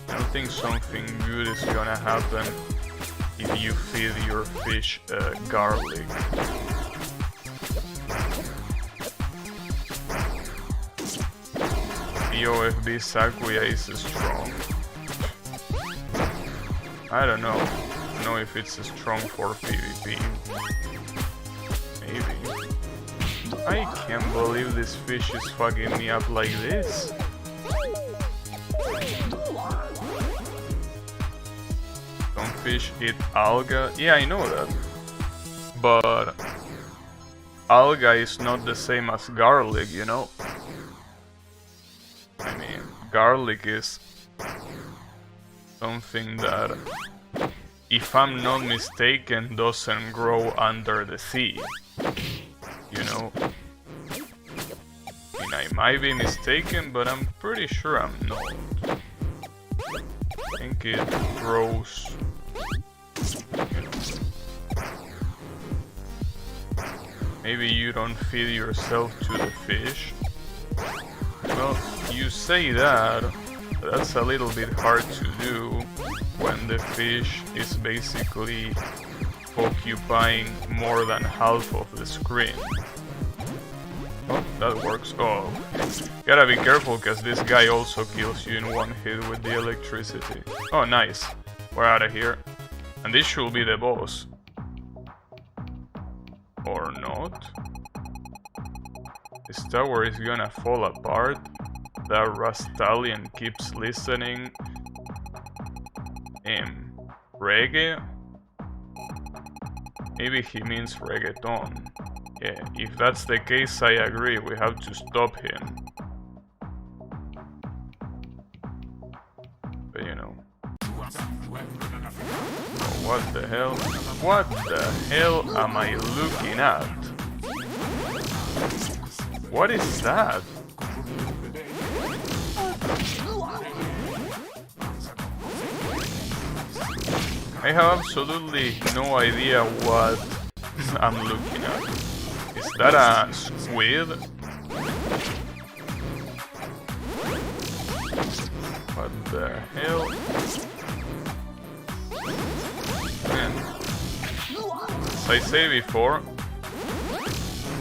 I don't think something good is gonna happen if you feed your fish garlic. POFB Sakuya is strong. I don't know. I don't know if it's strong for PvP. Maybe. I can't believe this fish is fucking me up like this. Some fish eat alga. Yeah, I know that. But alga is not the same as garlic, you know? I mean, garlic is something that, if I'm not mistaken, doesn't grow under the sea. You know? I mean, I might be mistaken, but I'm pretty sure I'm not. I think it grows, you know. Maybe you don't feed yourself to the fish. Well, you say that, but that's a little bit hard to do when the fish is basically occupying more than half of the screen. Oh, that works. Oh, gotta be careful, cause this guy also kills you in one hit with the electricity. Oh, nice. We're out of here. And this should be the boss. Or not? This tower is gonna fall apart. That Rastalian keeps listening. Reggae? Maybe he means reggaeton. Yeah, if that's the case, I agree, we have to stop him. But you know. Oh, what the hell? What the hell am I looking at? What is that? I have absolutely no idea what I'm looking at. Is that a squid? What the hell? Man. As I say before,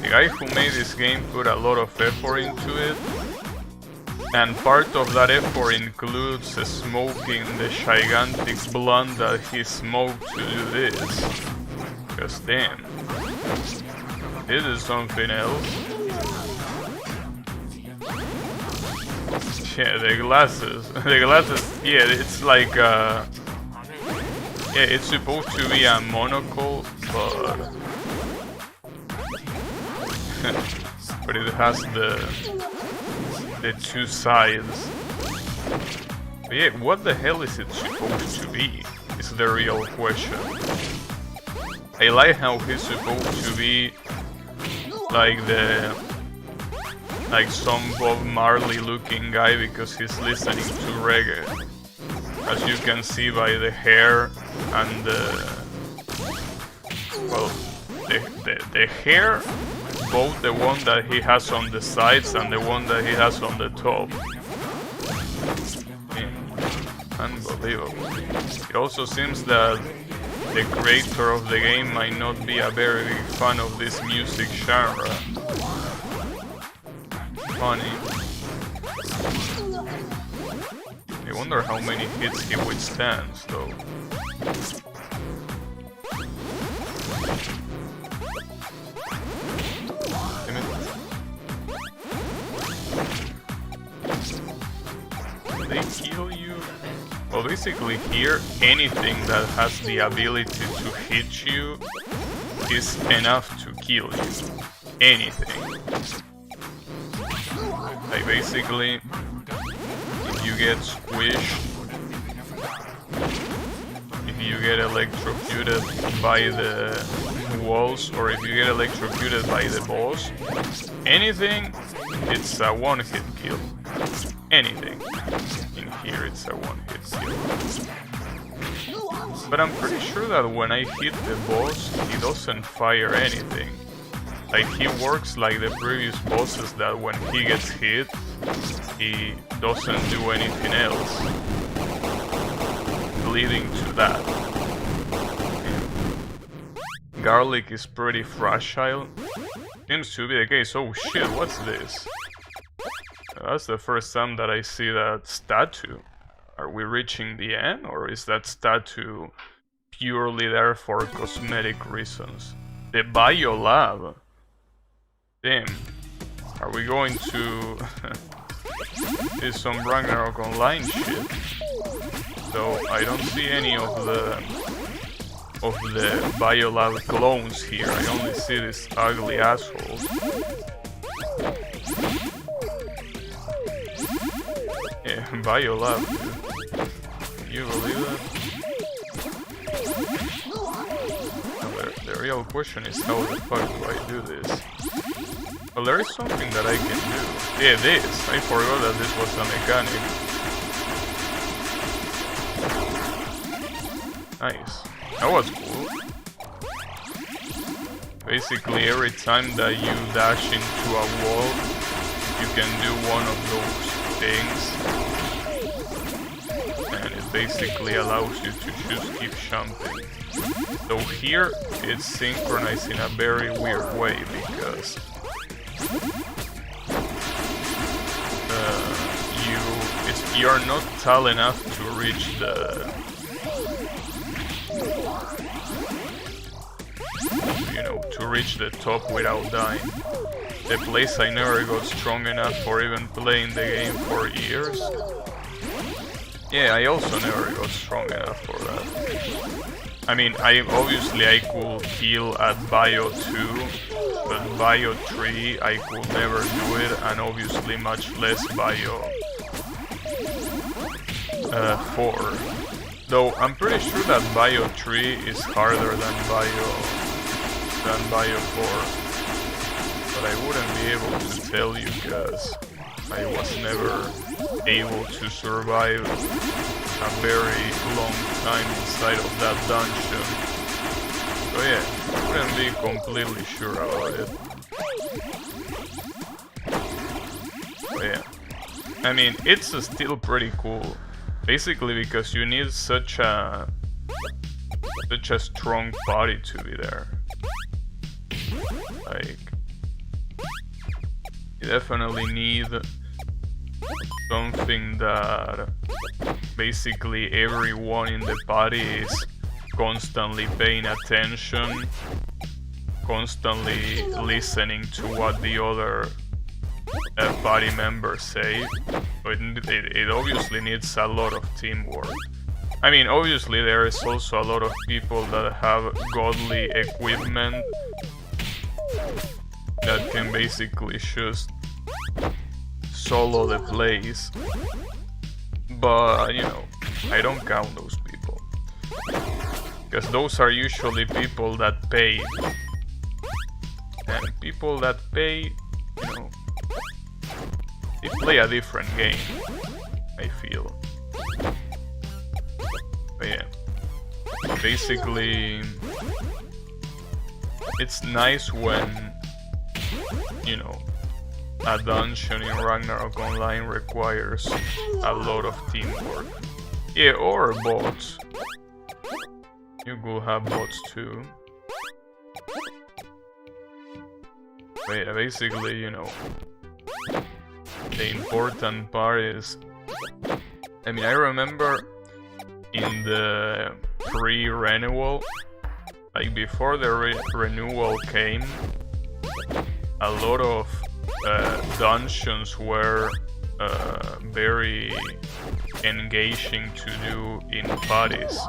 the guy who made this game put a lot of effort into it, and part of that effort includes smoking the gigantic blunt that he smoked to do this. Cause damn, this is something else. Yeah, the glasses, yeah, it's like yeah, it's supposed to be a monocle, but but it has the two sides. But yeah, what the hell is it supposed to be? Is the real question. I like how he's supposed to be like some Bob Marley looking guy because he's listening to reggae. As you can see by the hair and the hair, both the one that he has on the sides and the one that he has on the top. Unbelievable. It also seems that the creator of the game might not be a very big fan of this music genre. Funny. I wonder how many hits he withstands, though. They kill you? Well, basically here, anything that has the ability to hit you is enough to kill you. Anything. Like basically, if you get squished, if you get electrocuted by the walls or if you get electrocuted by the boss. Anything, it's a one-hit kill. Anything in here, it's a one-hit kill. But I'm pretty sure that when I hit the boss, he doesn't fire anything. Like, he works like the previous bosses that when he gets hit, he doesn't do anything else, leading to that. Garlic is pretty fragile. Seems to be the case. Oh shit, what's this? That's the first time that I see that statue. Are we reaching the end, or is that statue purely there for cosmetic reasons? The Biolab. Damn. Are we going to do some Ragnarok Online shit? So I don't see any of the Biolab clones here. I only see this ugly asshole. Yeah, Biolab, dude. Can you believe that? The real question is how the fuck do I do this? Well, there is something that I can do. Yeah, this. I forgot that this was a mechanic. Nice. That was cool. Basically, every time that you dash into a wall, you can do one of those things. And it basically allows you to just keep jumping. So here, it's synchronized in a very weird way because you're not tall enough to reach the top without dying. The place I never got strong enough for even playing the game for years. Yeah, I also never got strong enough for that. I mean, I could heal at Bio 2, but Bio 3 I could never do it, and obviously much less Bio 4. Though I'm pretty sure that Bio 3 is harder than Bio 4. But I wouldn't be able to tell you because I was never able to survive a very long time inside of that dungeon. So yeah, I wouldn't be completely sure about it. But yeah, I mean, it's still pretty cool. Basically because you need such a strong body to be there. Like, you definitely need something that basically everyone in the party is constantly paying attention, constantly listening to what the other party members say. So it obviously needs a lot of teamwork. I mean, obviously there is also a lot of people that have godly equipment that can basically just solo the place. But, you know, I don't count those people. Because those are usually people that pay. And people that pay, you know, they play a different game, I feel. But yeah, basically, it's nice when, you know, a dungeon in Ragnarok Online requires a lot of teamwork. Yeah, or bots. You could have bots too. But yeah, basically, you know, the important part is, I mean, I remember in the pre-renewal, like before the renewal came, a lot of dungeons were very engaging to do in parties.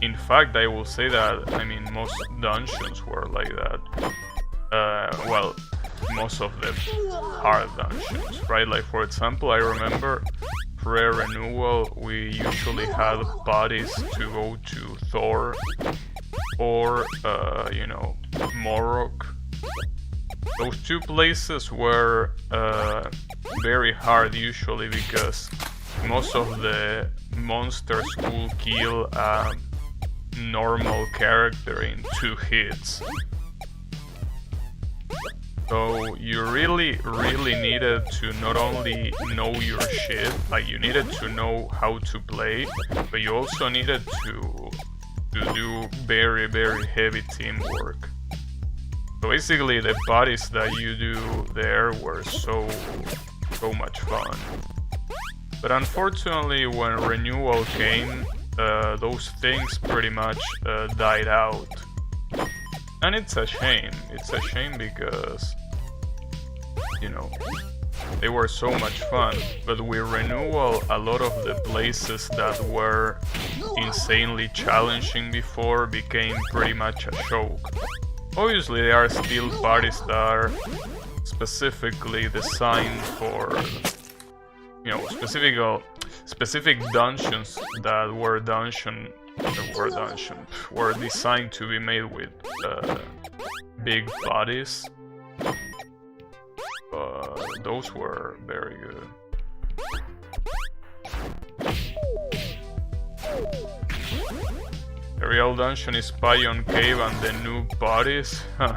In fact, I will say that, I mean, most dungeons were like that. Well, most of the hard dungeons, right? Like, for example, I remember pre-renewal, we usually had bodies to go to Thor or, you know, Morok. Those two places were very hard usually because most of the monsters could kill a normal character in 2 hits. So you really needed to not only know your shit, like you needed to know how to play, but you also needed to do very heavy teamwork. So basically the bodies that you do there were so much fun. But unfortunately when renewal came, those things pretty much died out. And it's a shame. It's a shame because, you know, they were so much fun. But with renewal, a lot of the places that were insanely challenging before became pretty much a joke. Obviously, there are still parties that are specifically designed for, you know, specific dungeons that were designed to be made with big bodies. But those were very good. The real dungeon is Pion Cave and the new bodies? Huh.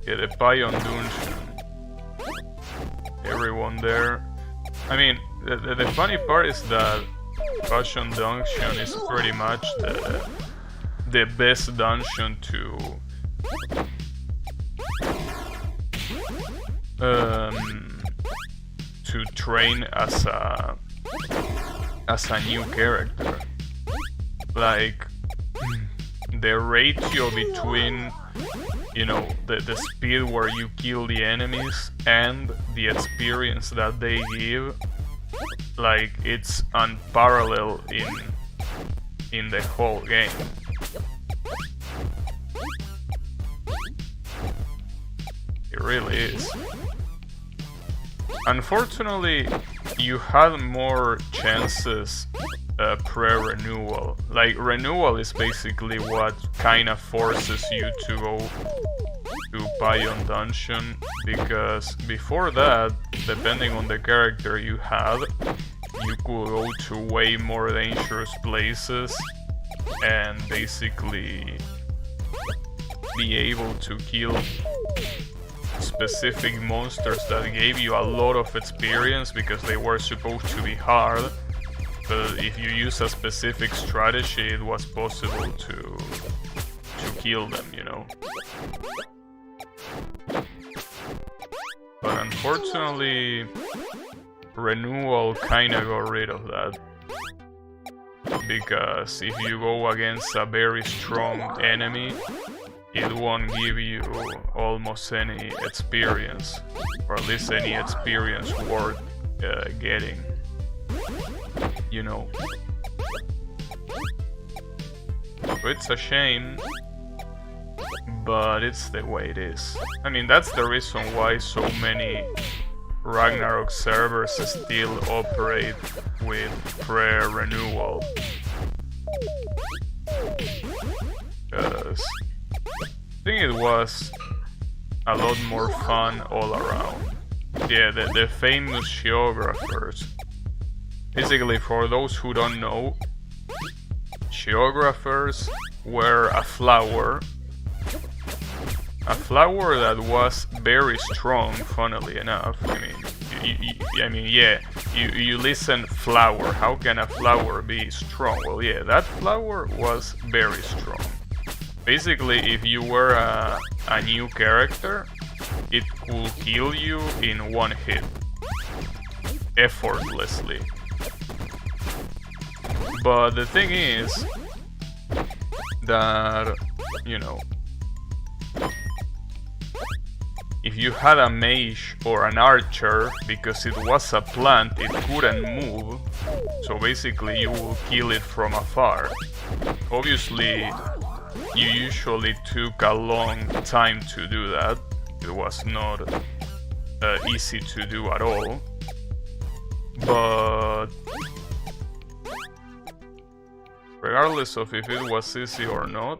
Yeah, the Pion dungeon. Everyone there. I mean, the funny part is that Passion Dungeon is pretty much the best dungeon to train as a new character. Like the ratio between, you know, the speed where you kill the enemies and the experience that they give, like it's unparalleled in the whole game. It really is. Unfortunately, you had more chances pre-renewal. Like, renewal is basically what kind of forces you to go to Pion Dungeon, because before that, depending on the character you had, you could go to way more dangerous places and basically be able to kill specific monsters that gave you a lot of experience because they were supposed to be hard. But if you use a specific strategy, it was possible to kill them, you know. But unfortunately, renewal kinda got rid of that. Because if you go against a very strong enemy, it won't give you almost any experience, or at least any experience worth getting, you know. So it's a shame, but it's the way it is. I mean, that's the reason why so many Ragnarok servers still operate with pre-renewal. Because I think it was a lot more fun all around. Yeah, the famous geographers. Basically, for those who don't know, geographers were a flower that was very strong, funnily enough. I mean, you listen, flower, how can a flower be strong? Well, yeah, that flower was very strong. Basically, if you were a new character, it could kill you in 1 hit, effortlessly. But the thing is that, you know, if you had a mage or an archer, because it was a plant, it couldn't move, so basically you will kill it from afar. Obviously, you usually took a long time to do that. It was not easy to do at all. But regardless of if it was easy or not,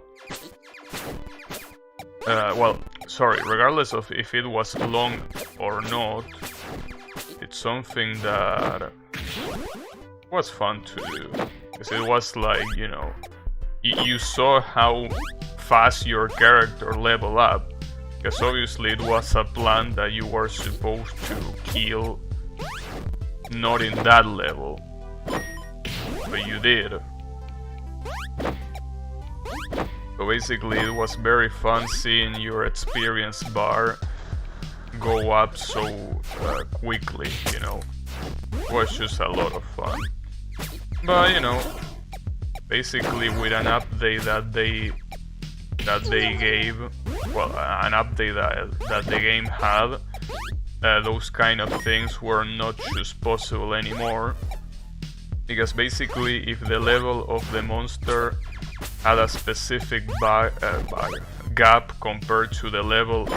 regardless of if it was long or not, it's something that was fun to do. Because it was like, you know, you saw how fast your character leveled up. Because obviously it was a plant that you were supposed to kill not in that level. But you did. So basically it was very fun seeing your experience bar go up so quickly, you know. It was just a lot of fun. But you know, basically with an update that they gave, well, an update that the game had, those kind of things were not just possible anymore. Because basically if the level of the monster had a specific gap compared to the level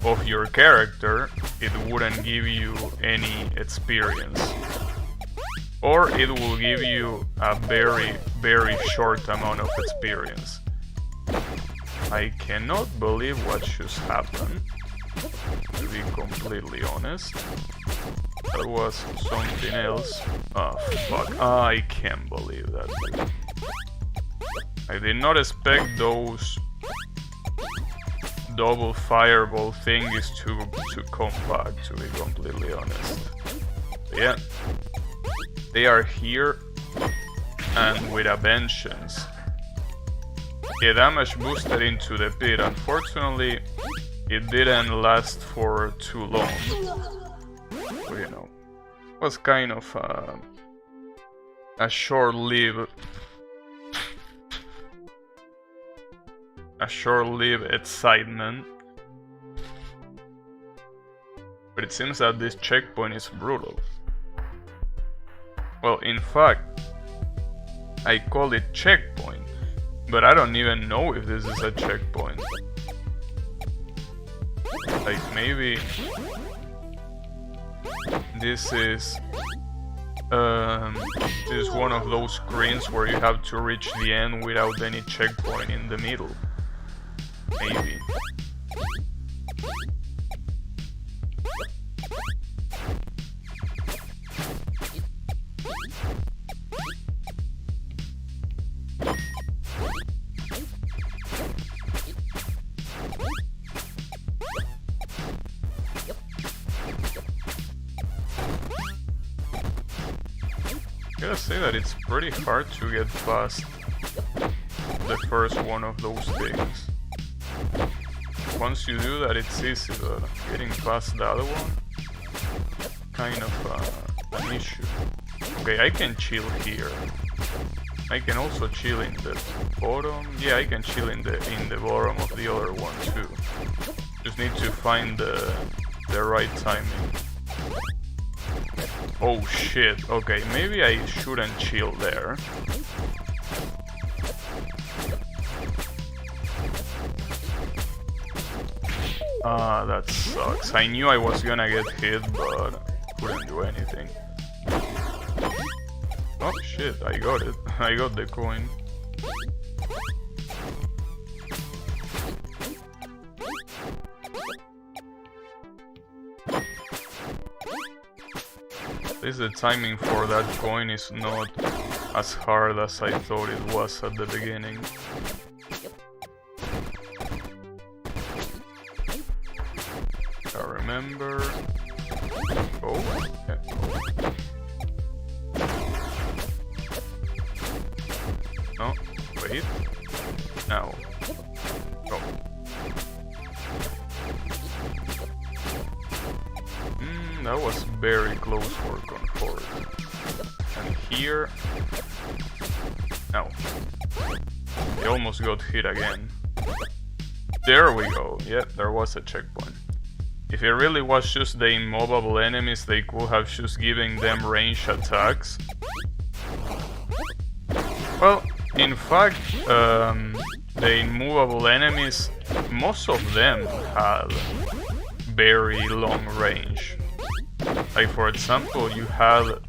of your character, it wouldn't give you any experience. Or it will give you a very, very short amount of experience. I cannot believe what just happened, to be completely honest. That was something else. Oh fuck, I can't believe that, dude. I did not expect those double fireball thingies to come back, to be completely honest. But yeah, they are here and with a vengeance. The damage boosted into the pit. Unfortunately, it didn't last for too long. But, you know, it was kind of a short-lived excitement. But it seems that this checkpoint is brutal. Well, in fact, I call it checkpoint, but I don't even know if this is a checkpoint. Like, maybe this is one of those screens where you have to reach the end without any checkpoint in the middle. Maybe. I gotta say that it's pretty hard to get past the first one of those things. Once you do that, it's easy, but getting past the other one, kind of an issue. Okay, I can chill here. I can also chill in the bottom. Yeah, I can chill in the bottom of the other one too. Just need to find the right timing. Oh shit, okay, maybe I shouldn't chill there. Ah, that sucks. I knew I was gonna get hit, but couldn't do anything. Oh shit, I got it. I got the coin. At least the timing for that coin is not as hard as I thought it was at the beginning. I remember... Oh, yeah. No, wait. Now. Go. That was very close for comfort. And here... No. They almost got hit again. There we go. Yeah, there was a checkpoint. If it really was just the immovable enemies, they could have just given them range attacks. Well, in fact, the immovable enemies, most of them had very long range. Like for example, you had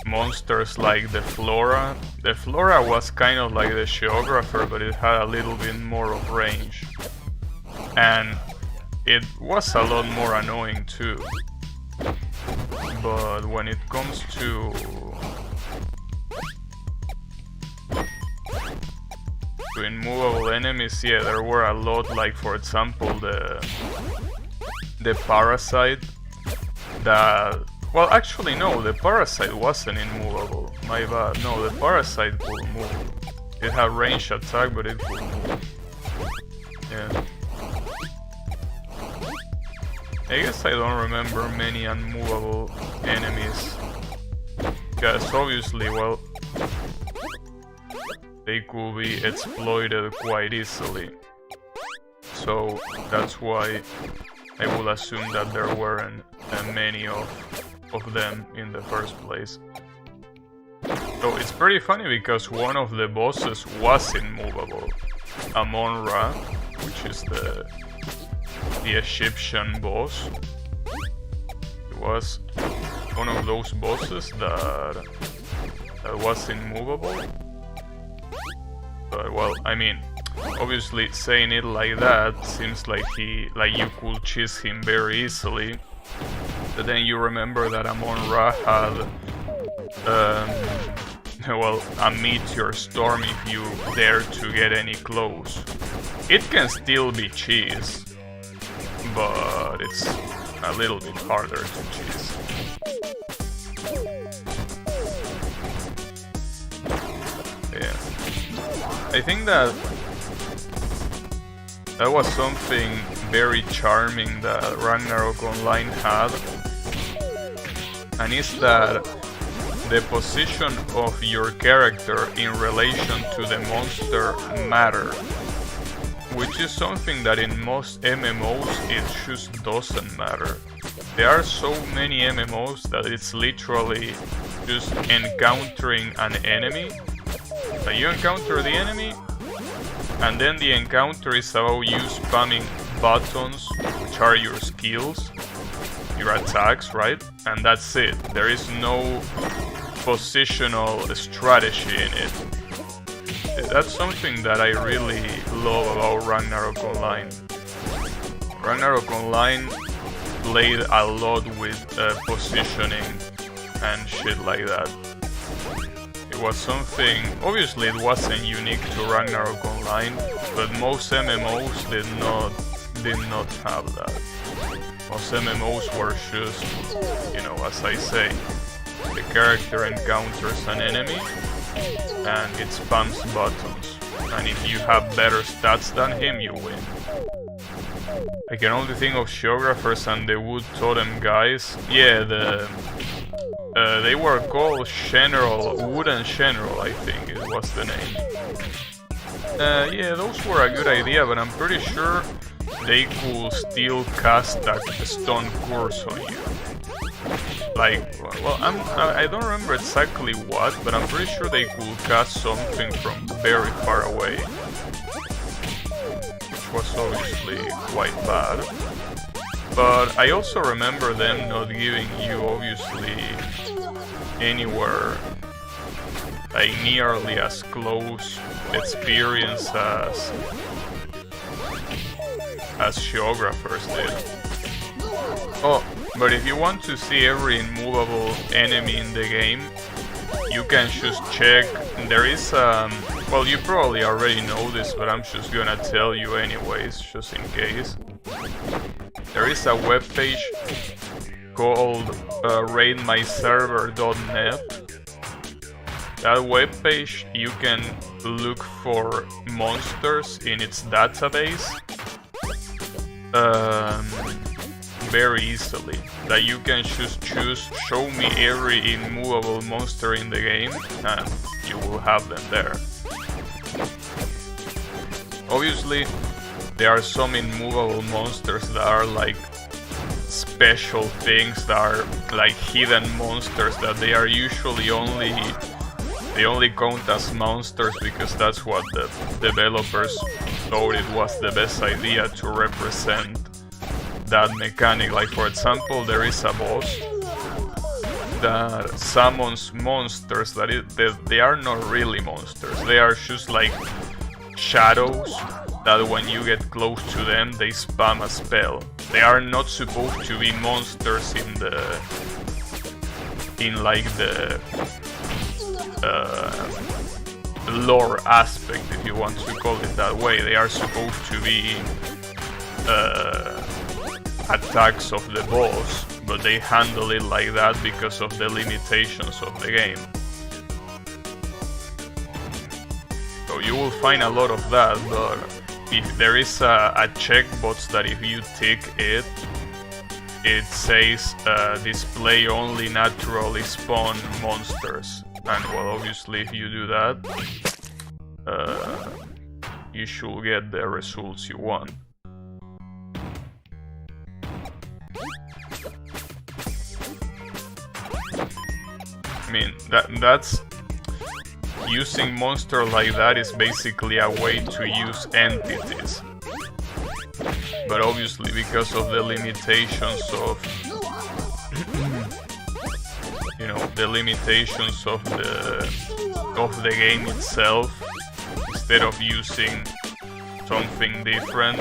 monsters like the Flora. The Flora was kind of like the Geographer, but it had a little bit more of range. And it was a lot more annoying too. But when it comes to immovable enemies, yeah, there were a lot, like for example the Parasite that, well actually no, the Parasite wasn't immovable, my bad. No, the Parasite could move. It had range attack, but it could move. Yeah. I guess I don't remember many unmovable enemies, because obviously, well, they could be exploited quite easily. So that's why I would assume that there weren't many of them in the first place. So it's pretty funny because one of the bosses was immovable. Amon-Ra, which is the Egyptian boss. It was one of those bosses that was immovable. But well, I mean, obviously saying it like that seems like you could cheese him very easily. But then you remember that Amon-Ra had well, a meteor storm if you dare to get any close. It can still be cheese, but it's a little bit harder to cheese. Yeah. I think that was something very charming that Ragnarok Online had, and it's that the position of your character in relation to the monster matter, which is something that in most MMOs it just doesn't matter. There are so many MMOs that it's literally just encountering an enemy. Like you encounter the enemy, and then the encounter is about you spamming buttons, which are your skills, your attacks, right? And that's it. There is no positional strategy in it. That's something that I really love about Ragnarok Online. Ragnarok Online played a lot with positioning and shit like that. It was something, obviously it wasn't unique to Ragnarok Online, but most MMOs did not have that. Most MMOs were just, you know, as I say, the character encounters an enemy and it spams buttons, and if you have better stats than him, you win. I can only think of Geographers and the Wood Totem guys. Yeah, they were called Wooden General, I think it was the name. Yeah, those were a good idea, but I'm pretty sure they could still cast that stun curse on you. Like, well, I don't remember exactly what, but I'm pretty sure they could cast something from very far away, which was obviously quite bad. But I also remember them not giving you, obviously, anywhere like nearly as close experience as Geographers did. Oh, but if you want to see every immovable enemy in the game, you can just check. There is well, you probably already know this, but I'm just gonna tell you anyways, just in case. There is a webpage called raidmyserver.net. That webpage, you can look for monsters in its database very easily. That you can just choose, show me every immovable monster in the game, and you will have them there. Obviously, there are some immovable monsters that are like special things, that are like hidden monsters, that they are usually they only count as monsters because that's what the developers thought it was the best idea to represent that mechanic. Like for example, there is a boss that summons monsters that they are not really monsters. They are just like shadows that when you get close to them, they spam a spell. They are not supposed to be monsters in like the lore aspect, if you want to call it that way. They are supposed to be attacks of the boss, but they handle it like that because of the limitations of the game. So you will find a lot of that, but if there is a checkbox that if you tick it, it says display only naturally spawn monsters. And well, obviously if you do that, you should get the results you want. I mean, that's using monster like that is basically a way to use entities. But obviously because of the limitations of you know, the limitations of the game itself, instead of using something different,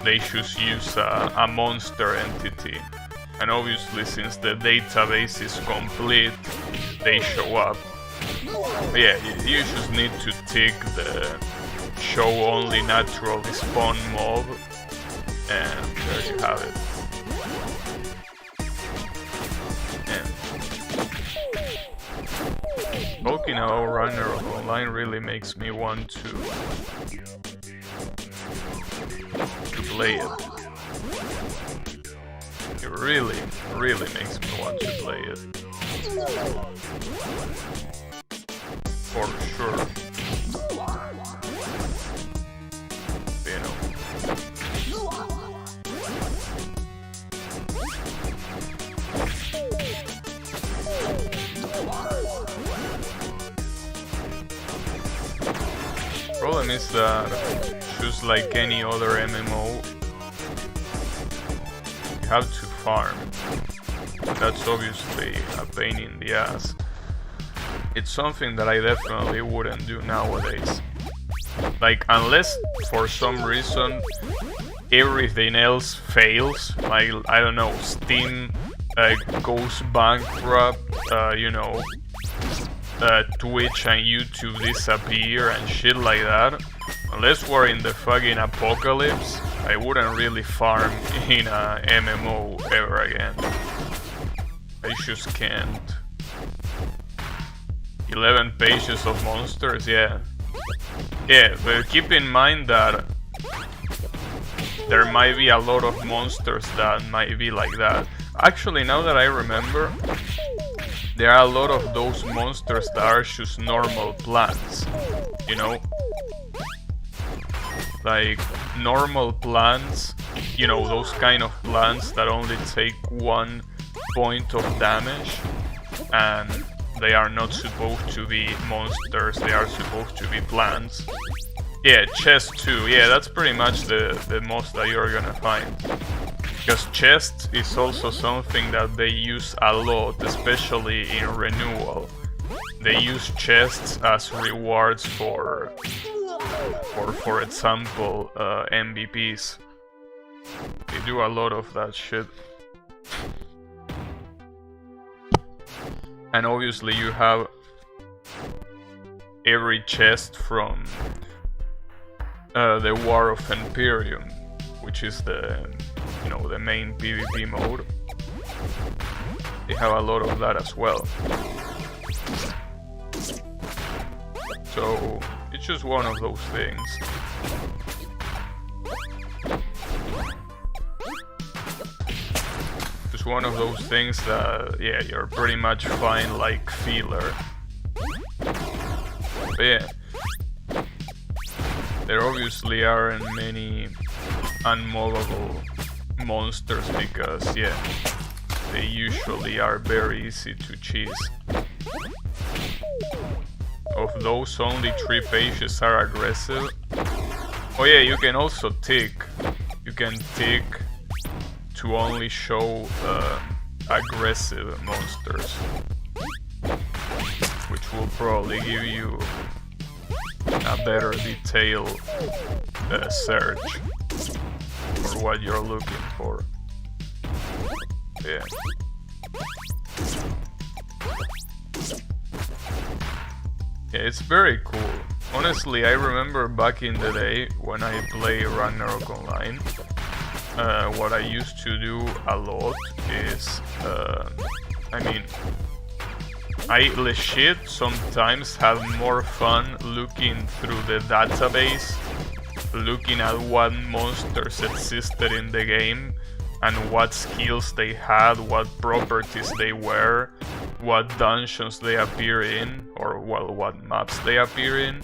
they just use a monster entity. And obviously since the database is complete, they show up. But yeah, you just need to tick the show only naturally spawn mob, and there you have it. And talking about Ragnarok Online really makes me want to play it. It really makes me want to play it. For sure. You know. Problem is that, just like any other MMO, you have to farm. That's obviously a pain in the ass. It's something that I definitely wouldn't do nowadays. Like, unless for some reason everything else fails, like, I don't know, Steam goes bankrupt, you know, Twitch and YouTube disappear and shit like that. Unless we're in the fucking apocalypse, I wouldn't really farm in a MMO ever again. I just can't. 11 pages of monsters, yeah. Yeah, but keep in mind that there might be a lot of monsters that might be like that. Actually, now that I remember, there are a lot of those monsters that are just normal plants, you know? Like, normal plants, you know, those kind of plants that only take 1 point of damage, and they are not supposed to be monsters, they are supposed to be plants. Yeah, chest too, yeah, that's pretty much the most that you're gonna find. Because chest is also something that they use a lot, especially in renewal. They use chests as rewards for example, MVPs. They do a lot of that shit. And obviously you have every chest from the War of Imperium, which is the, you know, the main PvP mode. They have a lot of that as well. So it's just one of those things. Just one of those things that, yeah, you're pretty much fine like filler. But yeah, there obviously aren't many unmovable monsters because, yeah, they usually are very easy to cheese. Of those, only 3 pages are aggressive. Oh yeah, you can also tick. You can tick to only show aggressive monsters, which will probably give you a better detailed search for what you're looking for. Yeah. Yeah, it's very cool. Honestly, I remember back in the day when I played Ragnarok Online, what I used to do a lot is, I legit sometimes have more fun looking through the database, looking at what monsters existed in the game, and what skills they had, what properties they were, what dungeons they appear in, or well, what maps they appear in.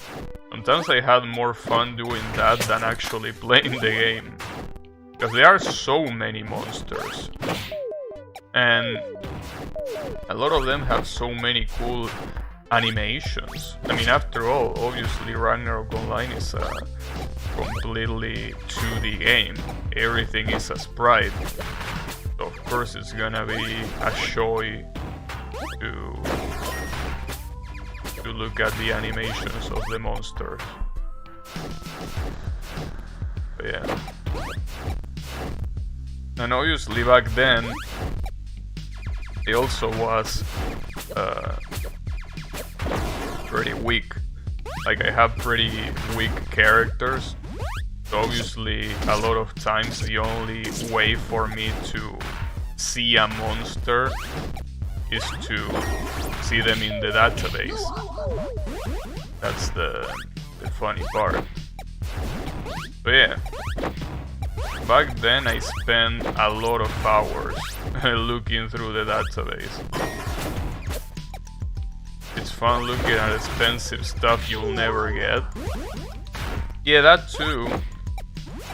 Sometimes I had more fun doing that than actually playing the game, because there are so many monsters, and a lot of them have so many cool animations. I mean, after all, obviously Ragnarok Online is a completely 2D game. Everything is a sprite. So of course it's gonna be a joy to look at the animations of the monsters. But yeah. And obviously back then it also was pretty weak. Like, I have pretty weak characters, so obviously a lot of times the only way for me to see a monster is to see them in the database. That's the funny part. But yeah, back then I spent a lot of hours looking through the database. It's fun looking at expensive stuff you'll never get. Yeah, that too.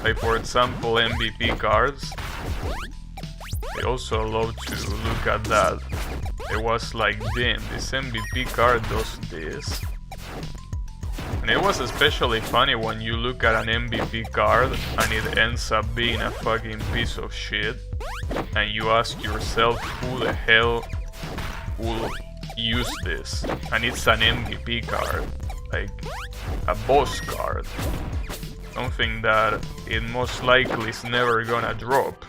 Like, for example, MVP cards. I also love to look at that. It was like, damn, this MVP card does this. And it was especially funny when you look at an MVP card and it ends up being a fucking piece of shit, and you ask yourself, who the hell will use this? And it's an MVP card, like a boss card, something that it most likely is never gonna drop,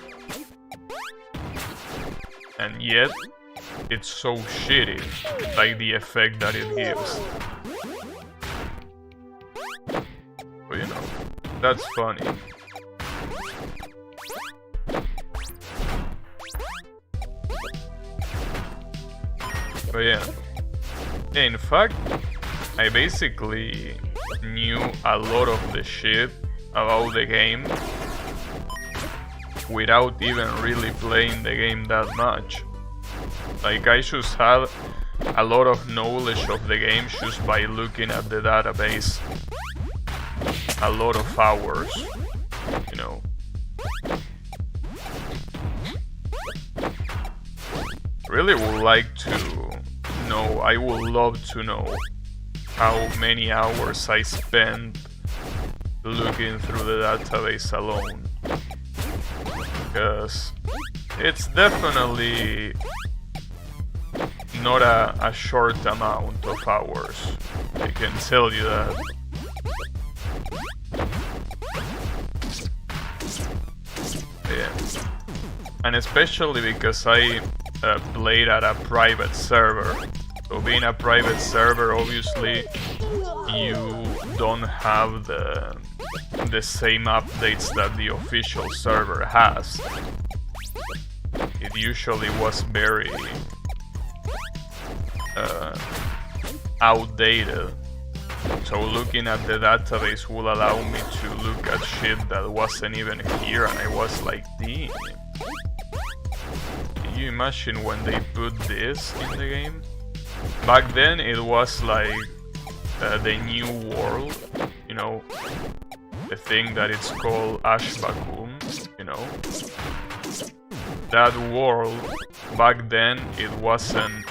and yet it's so shitty, like the effect that it gives. But you know, that's funny. But yeah, in fact, I basically knew a lot of the shit about the game without even really playing the game that much. Like, I just had a lot of knowledge of the game just by looking at the database a lot of hours, you know. Really would like to know, I would love to know how many hours I spent looking through the database alone, because it's definitely not a short amount of hours, I can tell you that. Yeah. And especially because I played at a private server. So being a private server, obviously you don't have the same updates that the official server has. It usually was very outdated. So looking at the database will allow me to look at shit that wasn't even here, and I was like, damn. Can you imagine when they put this in the game? Back then it was like the new world, you know, the thing that it's called Ashbakum, you know. That world, back then it wasn't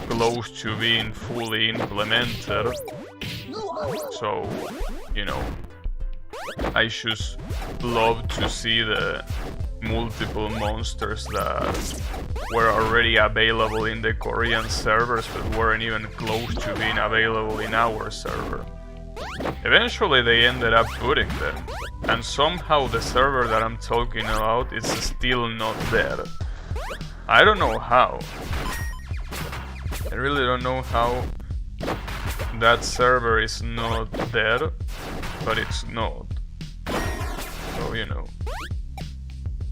close to being fully implemented. So, you know, I just love to see the multiple monsters that were already available in the Korean servers but weren't even close to being available in our server. Eventually they ended up putting them, and somehow the server that I'm talking about is still not dead. I don't know how. I really don't know how that server is not dead, but it's not. So, you know,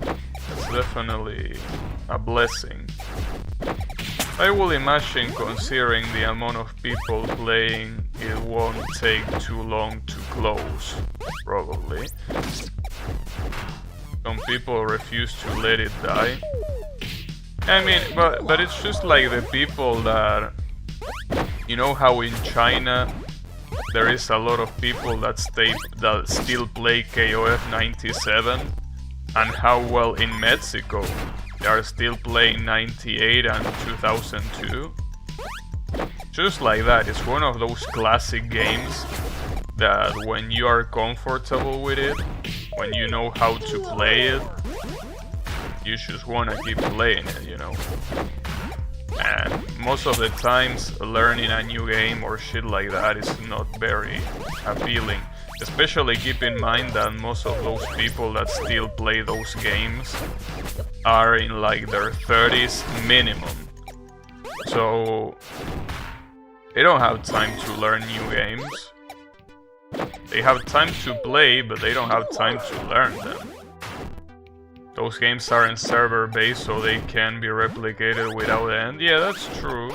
it's definitely a blessing. I will imagine, considering the amount of people playing, it won't take too long to close, probably. Some people refuse to let it die. I mean, but it's just like the people that, you know how in China there is a lot of people that still play KOF 97, and how well in Mexico they are still playing 98 and 2002. Just like that, it's one of those classic games that when you are comfortable with it, when you know how to play it, you just wanna keep playing it, you know. And most of the times learning a new game or shit like that is not very appealing. Especially keep in mind that most of those people that still play those games are in like their 30s minimum. So they don't have time to learn new games. They have time to play, but they don't have time to learn them. Those games aren't server based, so they can be replicated without end. Yeah, that's true.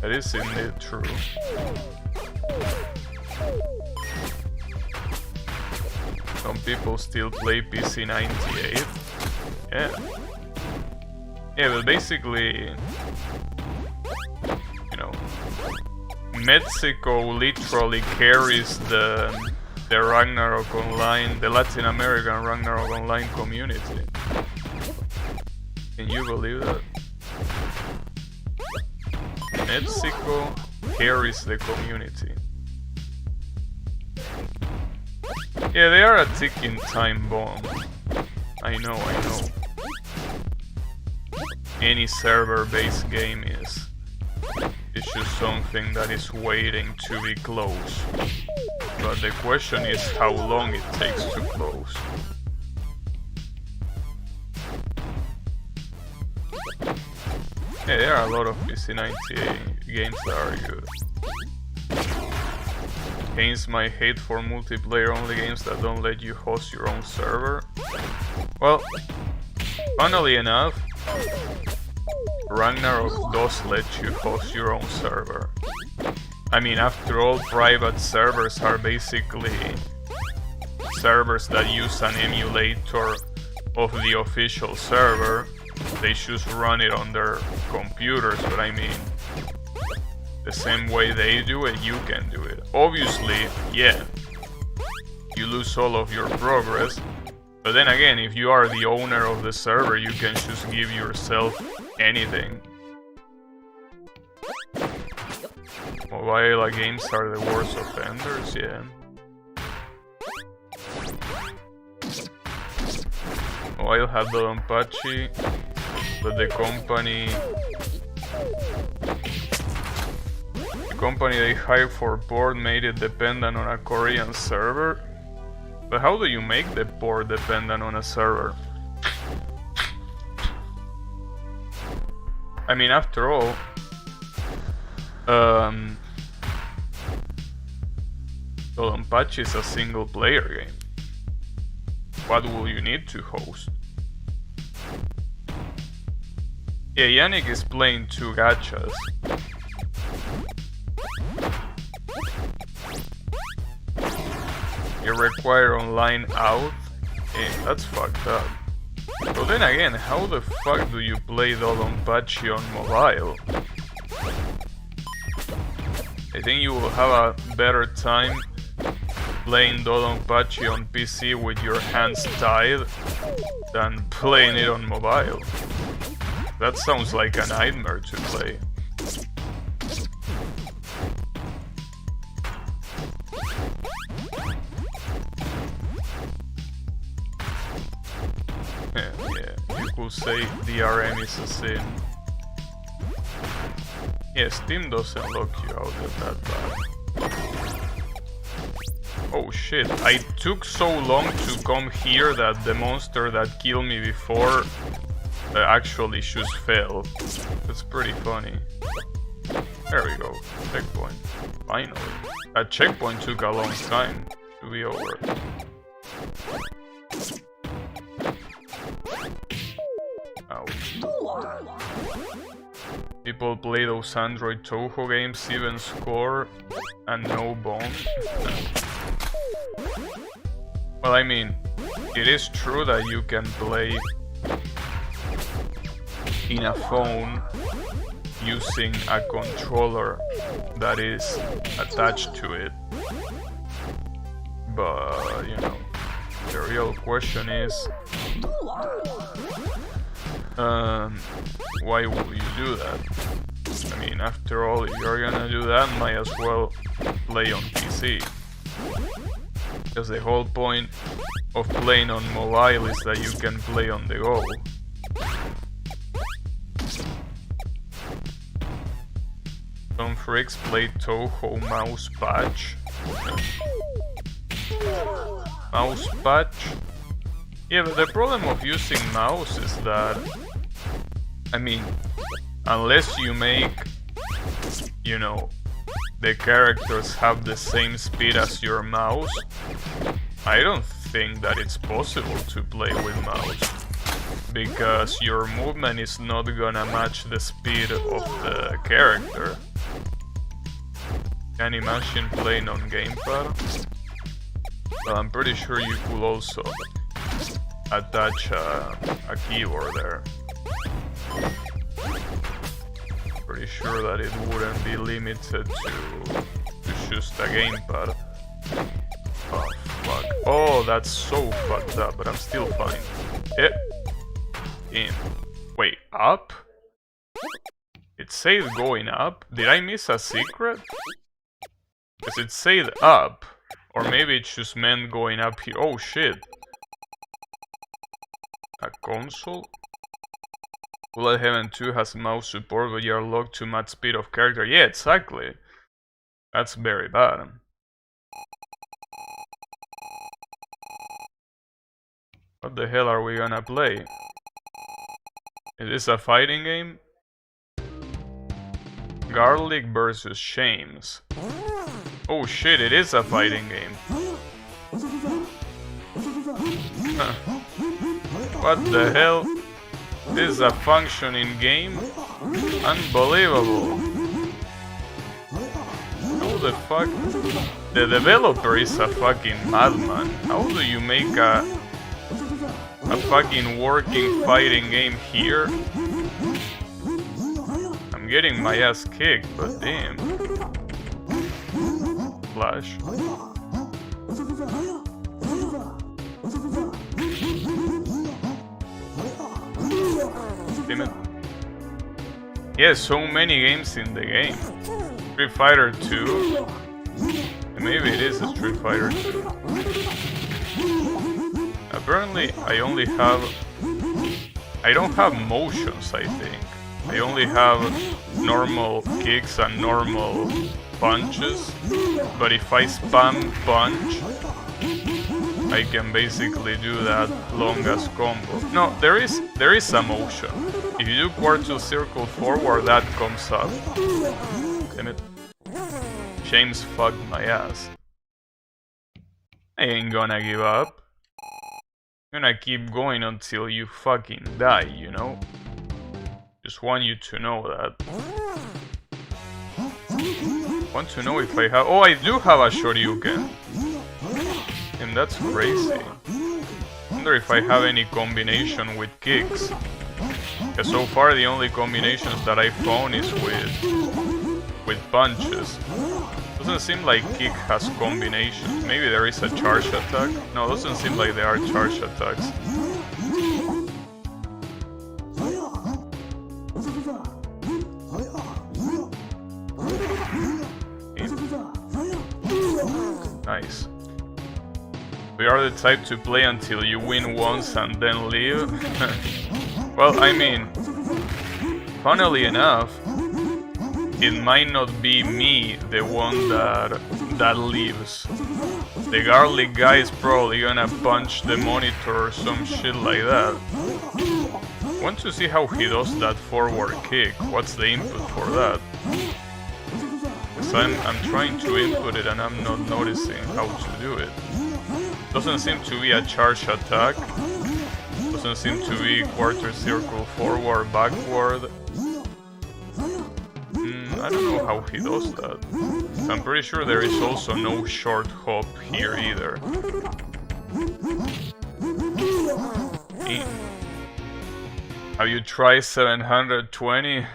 That is indeed true. Some people still play PC 98. Yeah. Yeah, but basically, you know, Mexico literally carries the Ragnarok Online, the Latin American Ragnarok Online community. Can you believe that? Mexico carries the community. Yeah, they are a ticking time bomb. I know. Any server-based game is. It's just something that is waiting to be closed. But the question is how long it takes to close. Yeah, there are a lot of PC 98 games that are good. Hence my hate for multiplayer only games that don't let you host your own server. Well, funnily enough, Ragnarok does let you host your own server. I mean, after all, private servers are basically servers that use an emulator of the official server. They just run it on their computers, but I mean, the same way they do it, you can do it. Obviously, yeah, you lose all of your progress, but then again, if you are the owner of the server, you can just give yourself anything. Mobile games are the worst offenders, yeah. Mobile had Dodonpachi, but the company they hired for port made it dependent on a Korean server. But how do you make the port dependent on a server? I mean, after all, Dodonpachi is a single player game. What will you need to host? Yeah, Yannick is playing 2 gachas. You require online out? Yeah, that's fucked up. But then again, how the fuck do you play Dodonpachi on mobile? I think you will have a better time playing Dodonpachi on PC with your hands tied than playing it on mobile. That sounds like a nightmare to play. could say DRM is a sin. Yeah, Steam doesn't lock you out that bad. Oh shit, I took so long to come here that the monster that killed me before actually just fell. That's pretty funny. There we go, checkpoint. Finally. That checkpoint took a long time to be over. Ouch. People play those Android Toho games, even score, and no bone. Well, I mean, it is true that you can play in a phone using a controller that is attached to it. But, you know, the real question is, why would you do that? I mean, after all, if you're gonna do that, might as well play on PC. Because the whole point of playing on mobile is that you can play on the go. Some freaks play Toho mouse patch. Mouse patch? Yeah, but the problem of using mouse is that, I mean, unless you make, you know, the characters have the same speed as your mouse, I don't think that it's possible to play with mouse. Because your movement is not gonna match the speed of the character. Can you imagine playing on gamepad? But I'm pretty sure you could also attach a keyboard there. Pretty sure that it wouldn't be limited to just a gamepad. Oh fuck. Oh, that's so fucked up, but I'm still fine. Yeah. In. Wait, up? It said going up? Did I miss a secret? Because it said up. Or maybe it just meant going up here. Oh shit. A console? Bullet Heaven 2 has mouse support, but you're locked to match speed of character. Yeah, exactly. That's very bad. What the hell are we gonna play? Is this a fighting game? Garlic versus Shames. Oh shit, it is a fighting game. Huh. What the hell? This is a functioning game? Unbelievable. How the fuck? The developer is a fucking madman. How do you make a fucking working fighting game here? I'm getting my ass kicked, but damn. Flash. Damn it. Yeah, so many games in the game. Street Fighter 2. Maybe it is a Street Fighter 2. Apparently, I don't have motions, I think. I only have normal kicks and normal punches. But if I spam punch, I can basically do that long as combo. No, there is a motion. If you do quarter circle forward, that comes up. Damn it. James fucked my ass. I ain't gonna give up. I'm gonna keep going until you fucking die, you know? Just want you to know that. Want to know if I have... Oh, I do have a Shoryuken! And that's crazy. Wonder if I have any combination with kicks. Because so far the only combinations that I found is with punches. Doesn't seem like kick has combinations. Maybe there is a charge attack? No, doesn't seem like there are charge attacks. Nice. We are the type to play until you win once and then leave. Well, I mean, funnily enough, it might not be me, the one that leaves. The garlic guy is probably gonna punch the monitor or some shit like that. Want to see how he does that forward kick? What's the input for that? Because I'm trying to input it and I'm not noticing how to do it. Doesn't seem to be a charge attack. Doesn't seem to be quarter circle forward, backward. I don't know how he does that. I'm pretty sure there is also no short hop here either. Have you tried 720?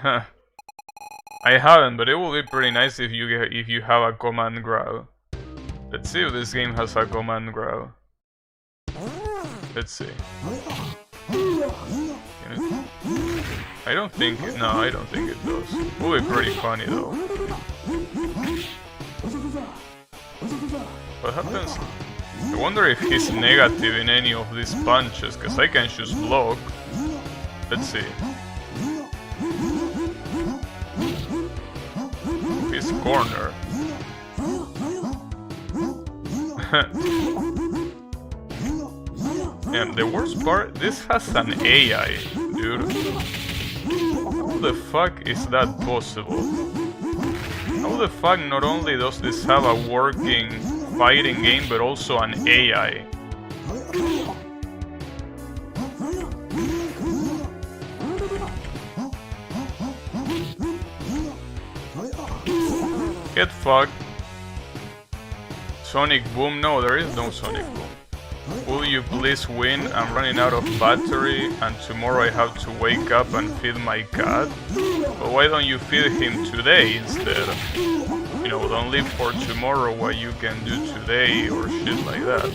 I haven't, but it will be pretty nice if you have a command grab. Let's see if this game has a command grab. Let's see. I don't think it, no, I don't think it does. It will be pretty funny though. What happens? I wonder if he's negative in any of these punches, cause I can just block. Let's see. His corner. And the worst part, this has an AI, dude. How the fuck is that possible? How the fuck not only does this have a working fighting game, but also an AI? Get fucked. Sonic Boom? No, there is no Sonic Boom. Will you please win? I'm running out of battery and tomorrow I have to wake up and feed my cat. But why don't you feed him today instead? You know, don't live for tomorrow what you can do today or shit like that.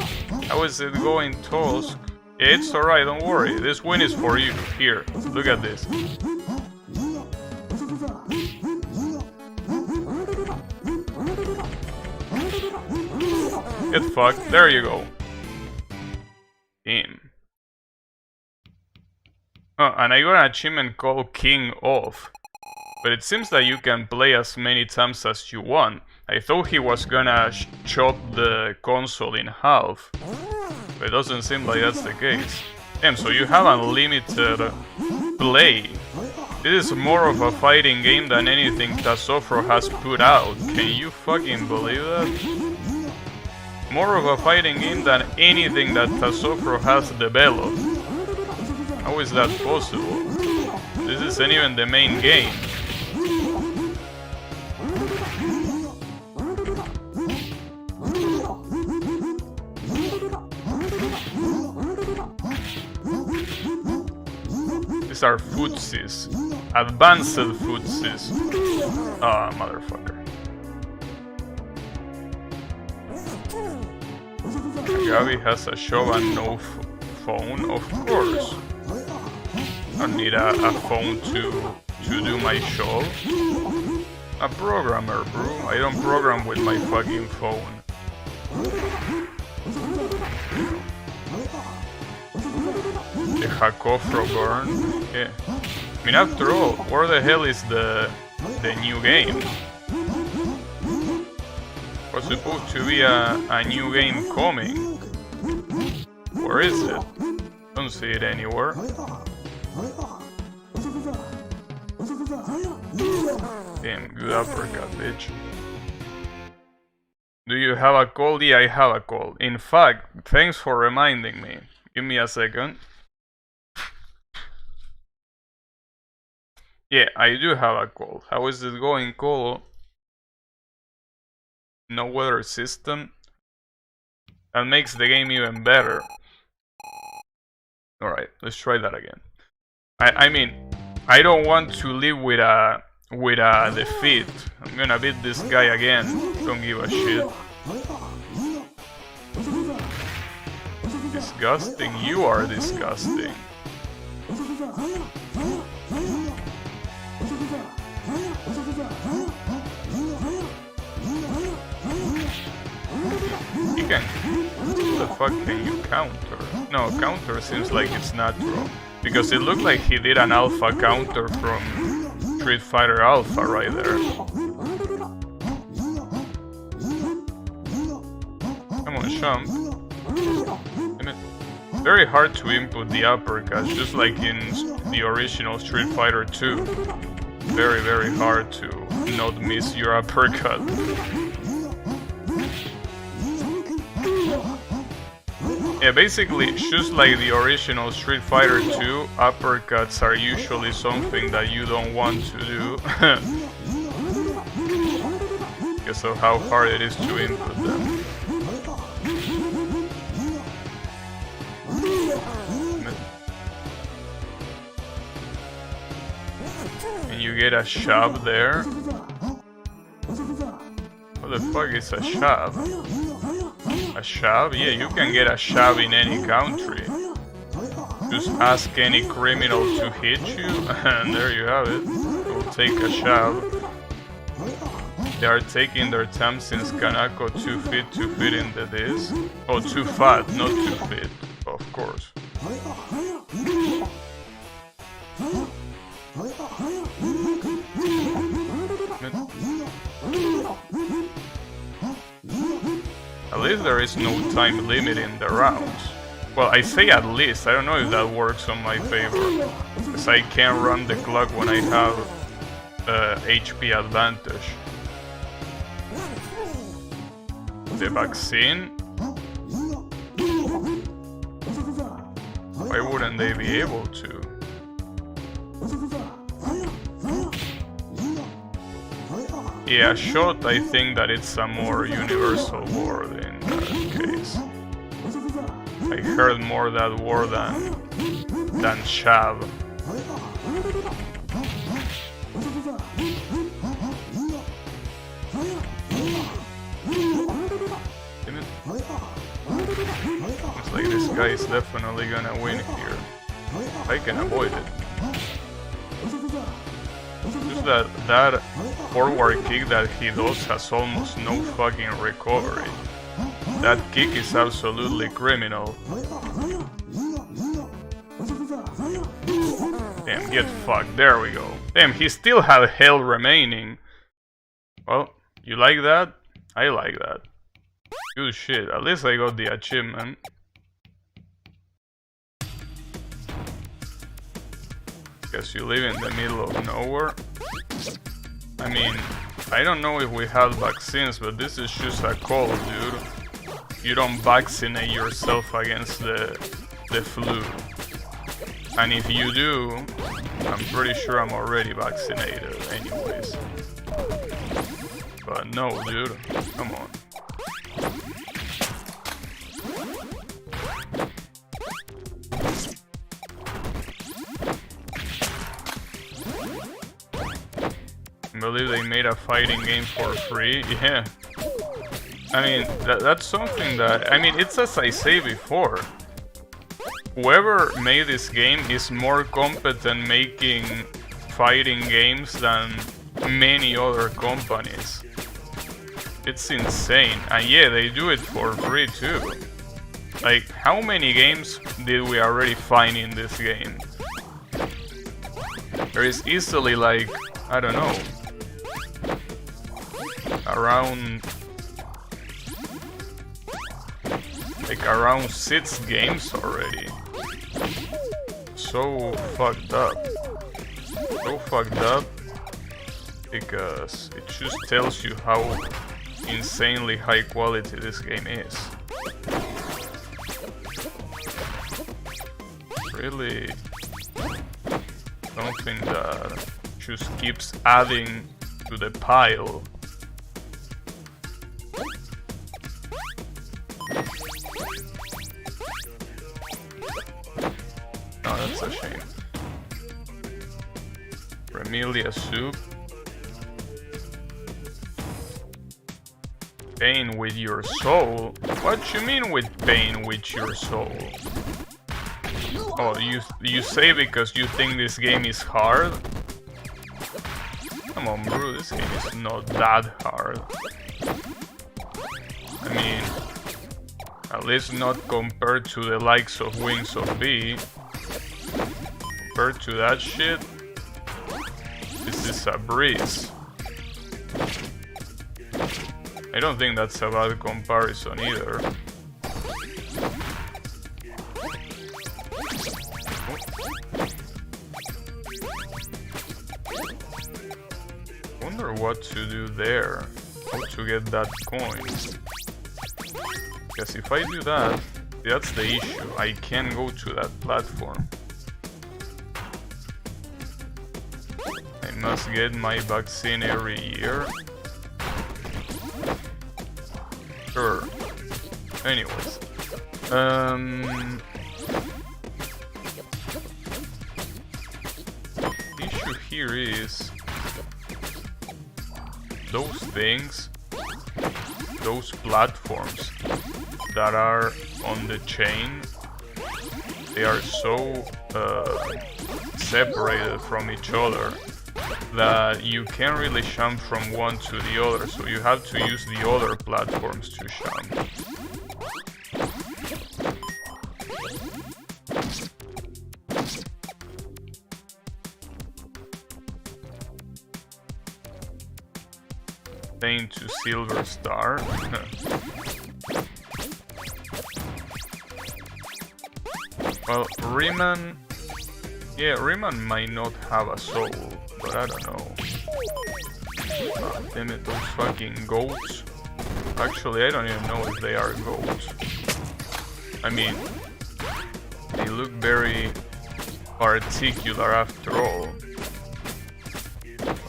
How is it going, Tusk? Yeah, it's alright, don't worry. This win is for you. Here, look at this. Get fucked. There you go. Him. Oh, and I got an achievement called King Off. But it seems that you can play as many times as you want. I thought he was gonna chop the console in half. But it doesn't seem like that's the case. Damn, so you have unlimited play. This is more of a fighting game than anything Tasofro has put out. Can you fucking believe that? More of a fighting game than anything that Tasofro has developed. How is that possible? This isn't even the main game. These are footsies. Advanced footsies. Ah, motherfucker. Gabi has a show and no phone, of course. I need a phone to do my show. A programmer, bro. I don't program with my fucking phone. The Hakofro burn. Yeah. I mean, after all, where the hell is the new game? Was supposed to be a new game coming. Where is it? Don't see it anywhere. Damn, good uppercut, bitch. Do you have a cold? Yeah, I have a cold. In fact, thanks for reminding me. Give me a second. Yeah, I do have a cold. How is it going, Colo? No weather system? That makes the game even better. Alright, let's try that again. I mean, I don't want to live with a defeat. I'm gonna beat this guy again. Don't give a shit. Disgusting. You are disgusting. You can... Who the fuck can you counter? No, counter seems like it's natural. Because it looked like he did an alpha counter from Street Fighter Alpha right there. Come on, jump. Damn it. Very hard to input the uppercuts, just like in the original Street Fighter 2. Very, very hard to not miss your uppercut. Yeah, basically, just like the original Street Fighter 2, uppercuts are usually something that you don't want to do. Because of how hard it is to input them. And you get a shove there. What the fuck is a shove? A shove? Yeah, you can get a shove in any country. Just ask any criminal to hit you, and there you have it. We'll take a shove. They are taking their time since Kanako too fit to fit into this. Oh, too fat, not too fit, of course. At least there is no time limit in the rounds. Well, I say at least, I don't know if that works on my favor. Because I can't run the clock when I have HP advantage. The vaccine? Why wouldn't they be able to? Yeah, shot, I think that it's a more universal word in that case. I heard more that word than shove. Looks like this guy is definitely gonna win here. I can avoid it. Just that forward kick that he does has almost no fucking recovery. That kick is absolutely criminal. Damn, get fucked. There we go. Damn, he still had health remaining. Well, you like that? I like that. Good shit. At least I got the achievement. Guess you live in the middle of nowhere. I mean, I don't know if we have vaccines, but this is just a call, dude. You don't vaccinate yourself against the flu. And if you do, I'm pretty sure I'm already vaccinated anyways. But no, dude. Come on. I believe they made a fighting game for free. Yeah. I mean, that's something that... I mean, it's as I say before. Whoever made this game is more competent making fighting games than many other companies. It's insane. And yeah, they do it for free too. Like, how many games did we already find in this game? There is easily like, I don't know, around 6 games already. So fucked up. So fucked up because it just tells you how insanely high quality this game is. Really something that just keeps adding to the pile. Oh, that's a shame. Remilia soup. Pain with your soul? What you mean with pain with your soul? Oh, you say because you think this game is hard? Come on, bro, this game is not that hard. I mean, at least not compared to the likes of Wings of B. compared to that shit, this is a breeze. I don't think that's a bad comparison either. Wonder what to do there, how to get that coin. Because if I do that, that's the issue, I can't go to that platform. I must get my vaccine every year. Sure. Anyways. The issue here is those things, those platforms that are on the chain, they are so separated from each other that you can't really jump from one to the other, so you have to use the other platforms to jump. Pain to Silver Star. Well, Riemann... Yeah, Riemann might not have a soul, but I don't know. Damn it, those fucking goats. Actually, I don't even know if they are goats. I mean, they look very particular after all.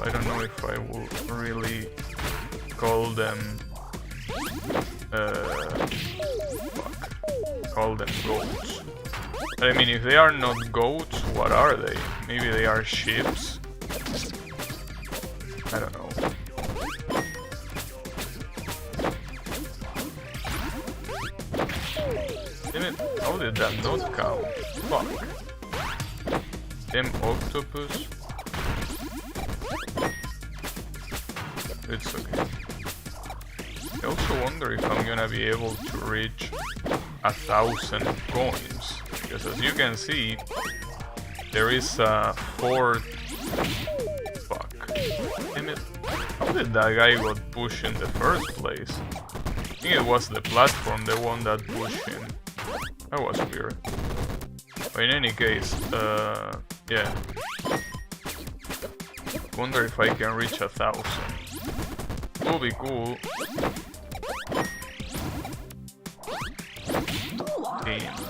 I don't know if I will really call them... call them goats. I mean, if they are not goats, what are they? Maybe they are ships? I don't know. Damn it, how did that not count? Fuck. Damn octopus. It's okay. I also wonder if I'm gonna be able to reach 1,000 coins. Because as you can see, there is a fourth... Fuck. Damn it. How did that guy got pushed in the first place? I think it was the platform, the one that pushed him. That was weird. But in any case, yeah. Wonder if I can reach 1,000. Will be cool.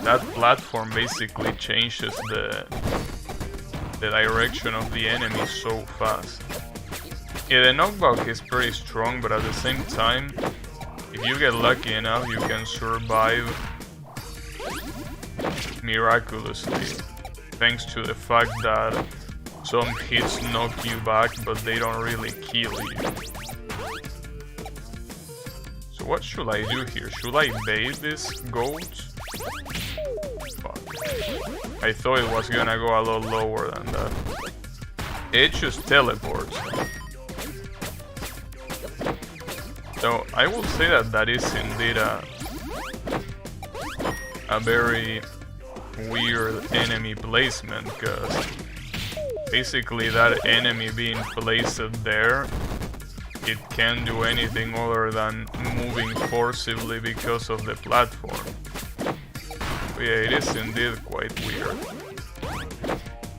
That platform basically changes the direction of the enemy so fast. Yeah, the knockback is pretty strong, but at the same time, if you get lucky enough, you can survive miraculously, thanks to the fact that some hits knock you back, but they don't really kill you. So what should I do here? Should I bait this goat? Fuck. I thought it was gonna go a lot lower than that. It just teleports. So I will say that that is indeed a very weird enemy placement, because basically that enemy being placed there, it can't do anything other than moving forcibly because of the platform. But yeah, it is indeed quite weird.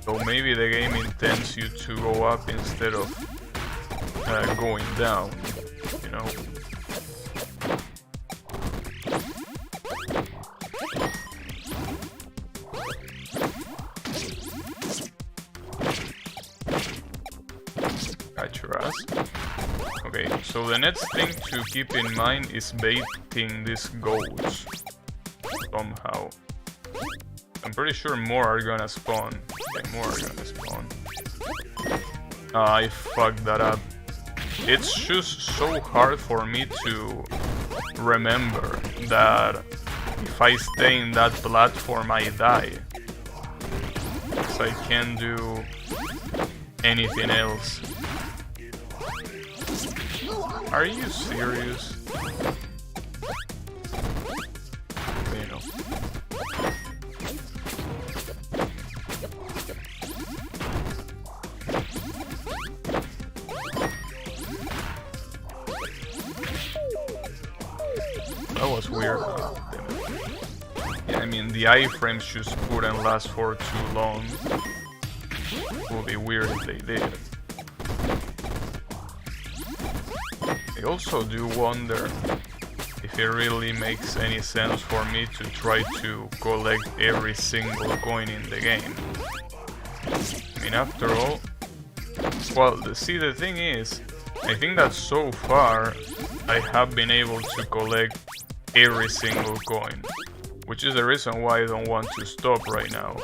So maybe the game intends you to go up instead of going down, you know? Catch your ass. Okay, so the next thing to keep in mind is baiting these goats somehow. I'm pretty sure more are gonna spawn. Okay, more are gonna spawn. I fucked that up. It's just so hard for me to remember that if I stay in that platform I die. So I can't do anything else. Are you serious? that was weird. Yeah, I mean, the iframes just couldn't last for too long. It would be weird if they did. I also do wonder if it really makes any sense for me to try to collect every single coin in the game. I mean, after all, well, see, the thing is, I think that so far I have been able to collect every single coin, which is the reason why I don't want to stop right now.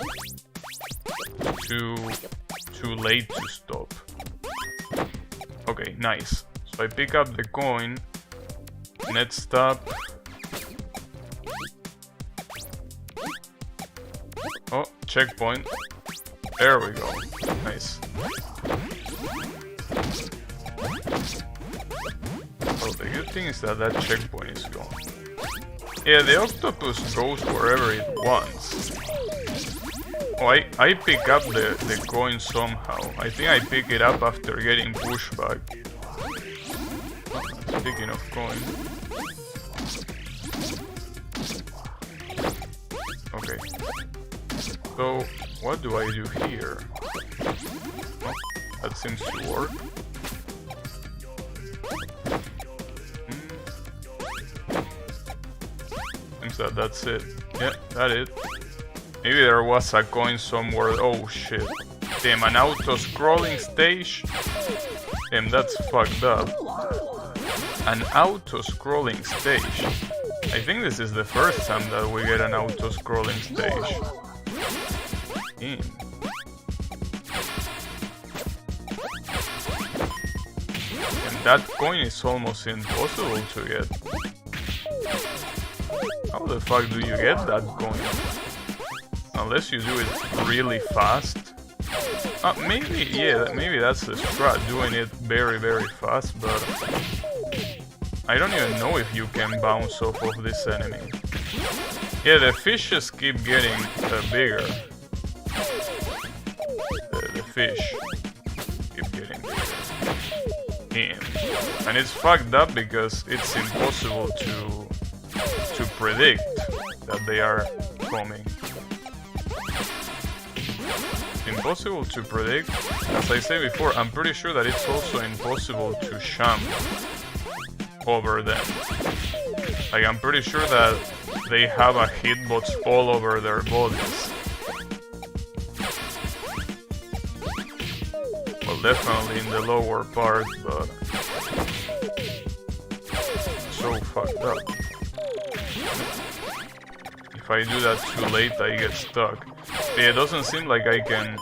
Too late to stop. Okay, nice. So I pick up the coin. Next stop. Oh, checkpoint. There we go. Nice. So the good thing is that that checkpoint is gone. Yeah, the octopus goes wherever it wants. Oh, I pick up the coin somehow. I think I pick it up after getting pushback. Oh, speaking of coin. Okay. So, what do I do here? Oh, that seems to work. Seems that that's it. Yeah, that's it. Maybe there was a coin somewhere. Oh shit. Damn, an auto-scrolling stage? Damn, that's fucked up. An auto-scrolling stage. I think this is the first time that we get an auto-scrolling stage. Damn. And that coin is almost impossible to get. How the fuck do you get that coin? Unless you do it really fast. Maybe, yeah, maybe that's the strat, doing it very, very fast, but I don't even know if you can bounce off of this enemy. Yeah, the fishes keep getting bigger. The fish keep getting bigger. Damn. And it's fucked up because it's impossible to predict that they are coming. Impossible to predict. As I said before, I'm pretty sure that it's also impossible to jump over them. Like, I'm pretty sure that they have a hitbox all over their bodies. Well, definitely in the lower part, but so fucked up. If I do that too late, I get stuck. Yeah, it doesn't seem like I can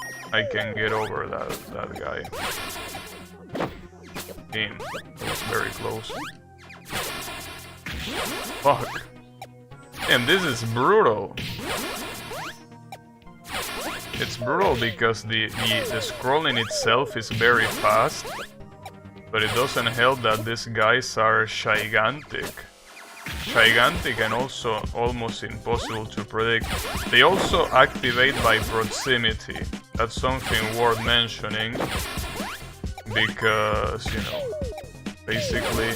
get over that guy. Damn, that was very close. Fuck. And this is brutal. It's brutal because the scrolling itself is very fast, but it doesn't help that these guys are gigantic. Gigantic and also almost impossible to predict. They also activate by proximity. That's something worth mentioning because, you know, basically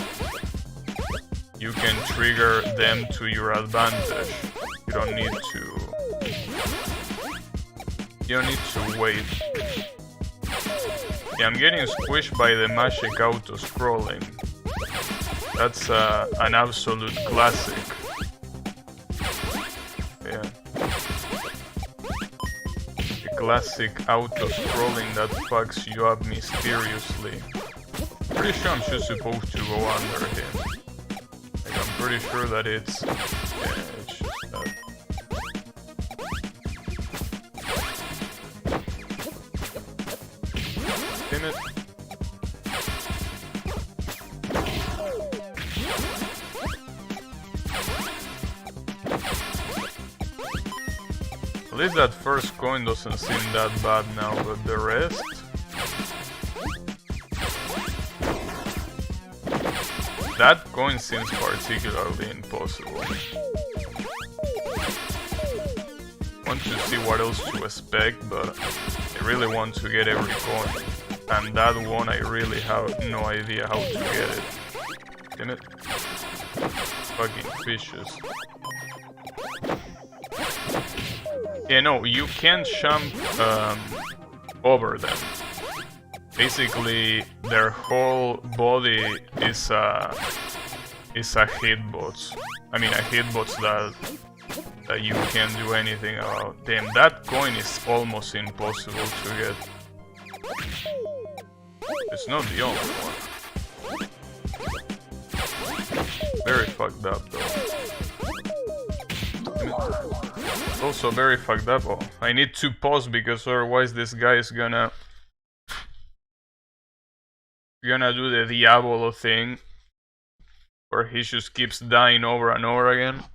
you can trigger them to your advantage. You don't need to wait. Yeah, I'm getting squished by the magic auto-scrolling. That's an absolute classic. Yeah. A classic auto-scrolling that fucks you up mysteriously. Pretty sure I'm just supposed to go under him. Like, I'm pretty sure that it's... Yeah, it's just that. Damn it. At least that first coin doesn't seem that bad now, but the rest... That coin seems particularly impossible. Want to see what else to expect, but I really want to get every coin. And that one I really have no idea how to get it. Damn it. fucking fishes. Yeah, no, you can't jump over them. Basically, their whole body is a hitbox. I mean, a hitbox that you can't do anything about. Damn, that coin is almost impossible to get. It's not the only one. Very fucked up though. Also very fucked up. Oh, I need to pause because otherwise this guy is gonna do the Diablo thing where he just keeps dying over and over again.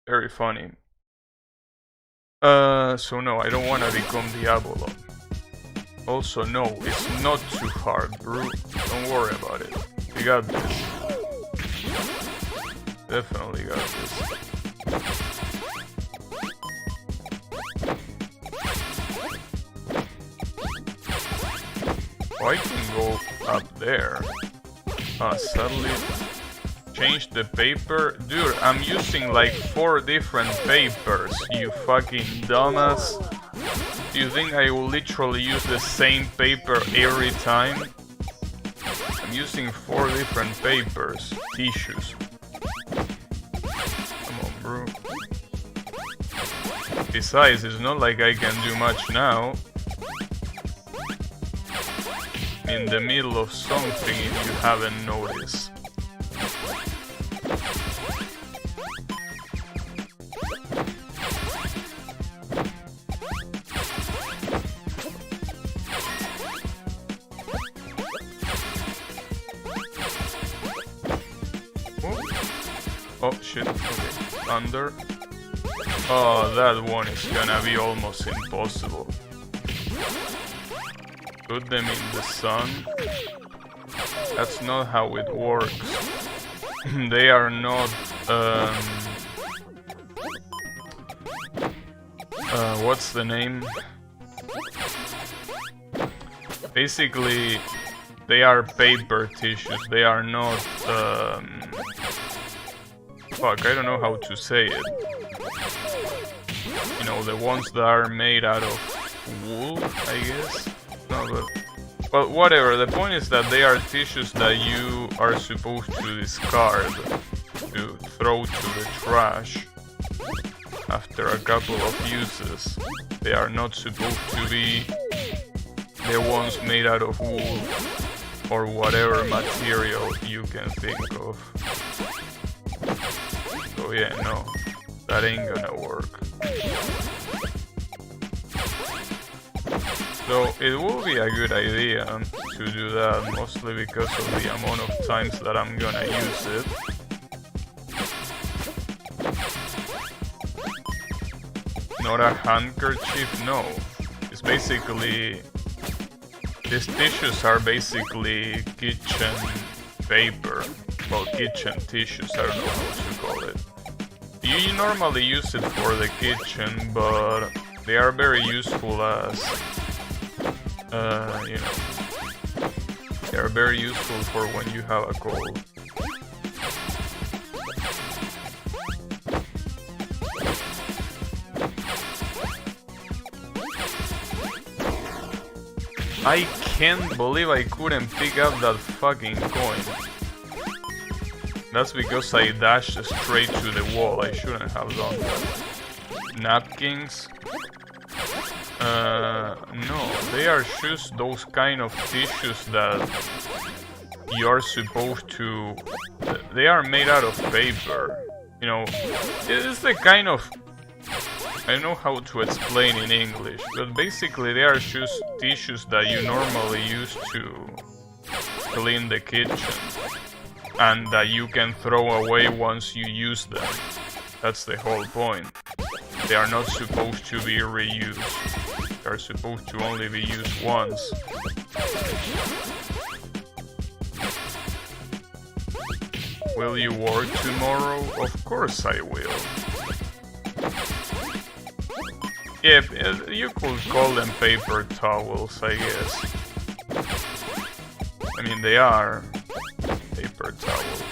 Very funny. So no, I don't wanna become Diablo. Also no, it's not too hard, bro. Don't worry about it. We got this. Definitely got this. Oh, I can go up there. Sadly, change the paper. Dude, I'm using like 4 different papers, you fucking dumbass. Do you think I will literally use the same paper every time? I'm using 4 different papers, tissues. Come on, bro. Besides, it's not like I can do much now. In the middle of something if you haven't noticed. Oh shit, okay. Thunder. Oh, that one is gonna be almost impossible. Put them in the sun. That's not how it works. They are not what's the name? Basically they are paper tissues. They are not fuck, I don't know how to say it. You know, the ones that are made out of wool, I guess. No, but well, whatever. The point is that they are tissues that you are supposed to discard, to throw to the trash after a couple of uses. They are not supposed to be the ones made out of wool or whatever material you can think of. So yeah, no, that ain't gonna work. So it will be a good idea to do that, mostly because of the amount of times that I'm gonna use it. Not a handkerchief, no. It's basically... These tissues are basically kitchen paper. Well, kitchen tissues, I don't know how to call it. You normally use it for the kitchen, but they are very useful as... you know, they are very useful for when you have a cold. I can't believe I couldn't pick up that fucking coin. That's because I dashed straight to the wall. I shouldn't have done that. Napkins. No, they are just those kind of tissues that you are supposed to... They are made out of paper. You know, it's the kind of... I don't know how to explain in English, but basically they are just tissues that you normally use to clean the kitchen. And that you can throw away once you use them. That's the whole point. They are not supposed to be reused. They are supposed to only be used once. Will you work tomorrow? Of course I will. Yeah, you could call them paper towels, I guess. I mean, they are paper towels.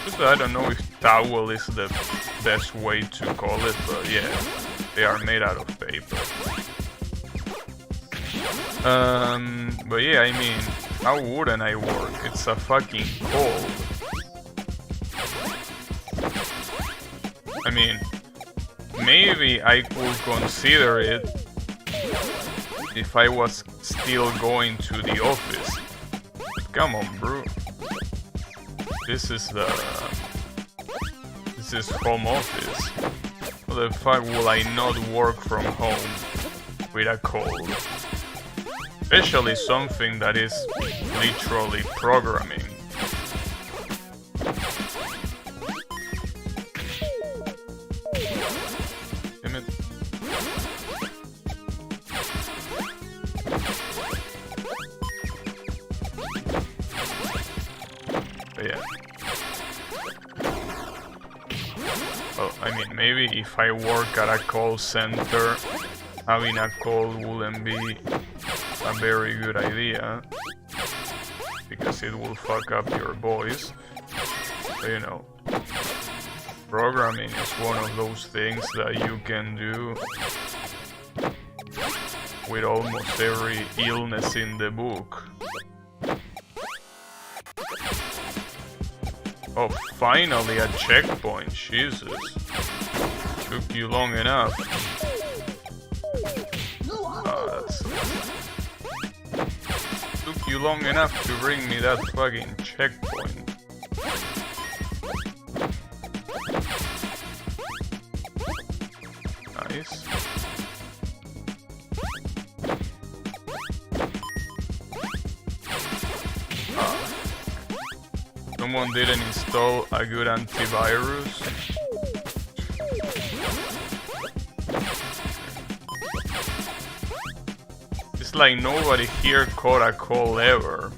Just I don't know if towel is the best way to call it, but yeah, they are made out of paper. But yeah, I mean, how wouldn't I work? It's a fucking cold. I mean, maybe I could consider it if I was still going to the office. But come on, bro. This is home office. How the fuck will I not work from home with a cold? Especially something that is literally programming. Damn it. But yeah. Well, I mean, maybe if I work at a call center, having a cold wouldn't be a very good idea, because it will fuck up your voice. But you know, programming is one of those things that you can do with almost every illness in the book. Oh, finally a checkpoint, Jesus. Took you long enough. Took you long enough to bring me that fucking checkpoint. Nice. Someone didn't install a good antivirus. It's like nobody here caught a call ever.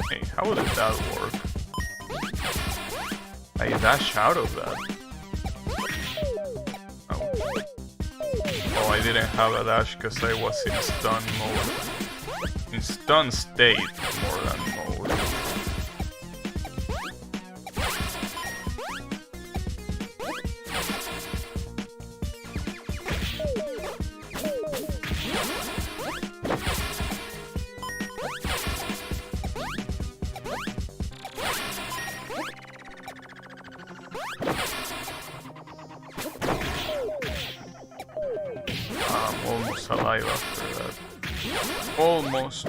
Hey, how did that work? I dash out of that. Oh, I didn't have a dash because I was in stun mode. In stun state more than mode. I'm almost alive after that. Almost.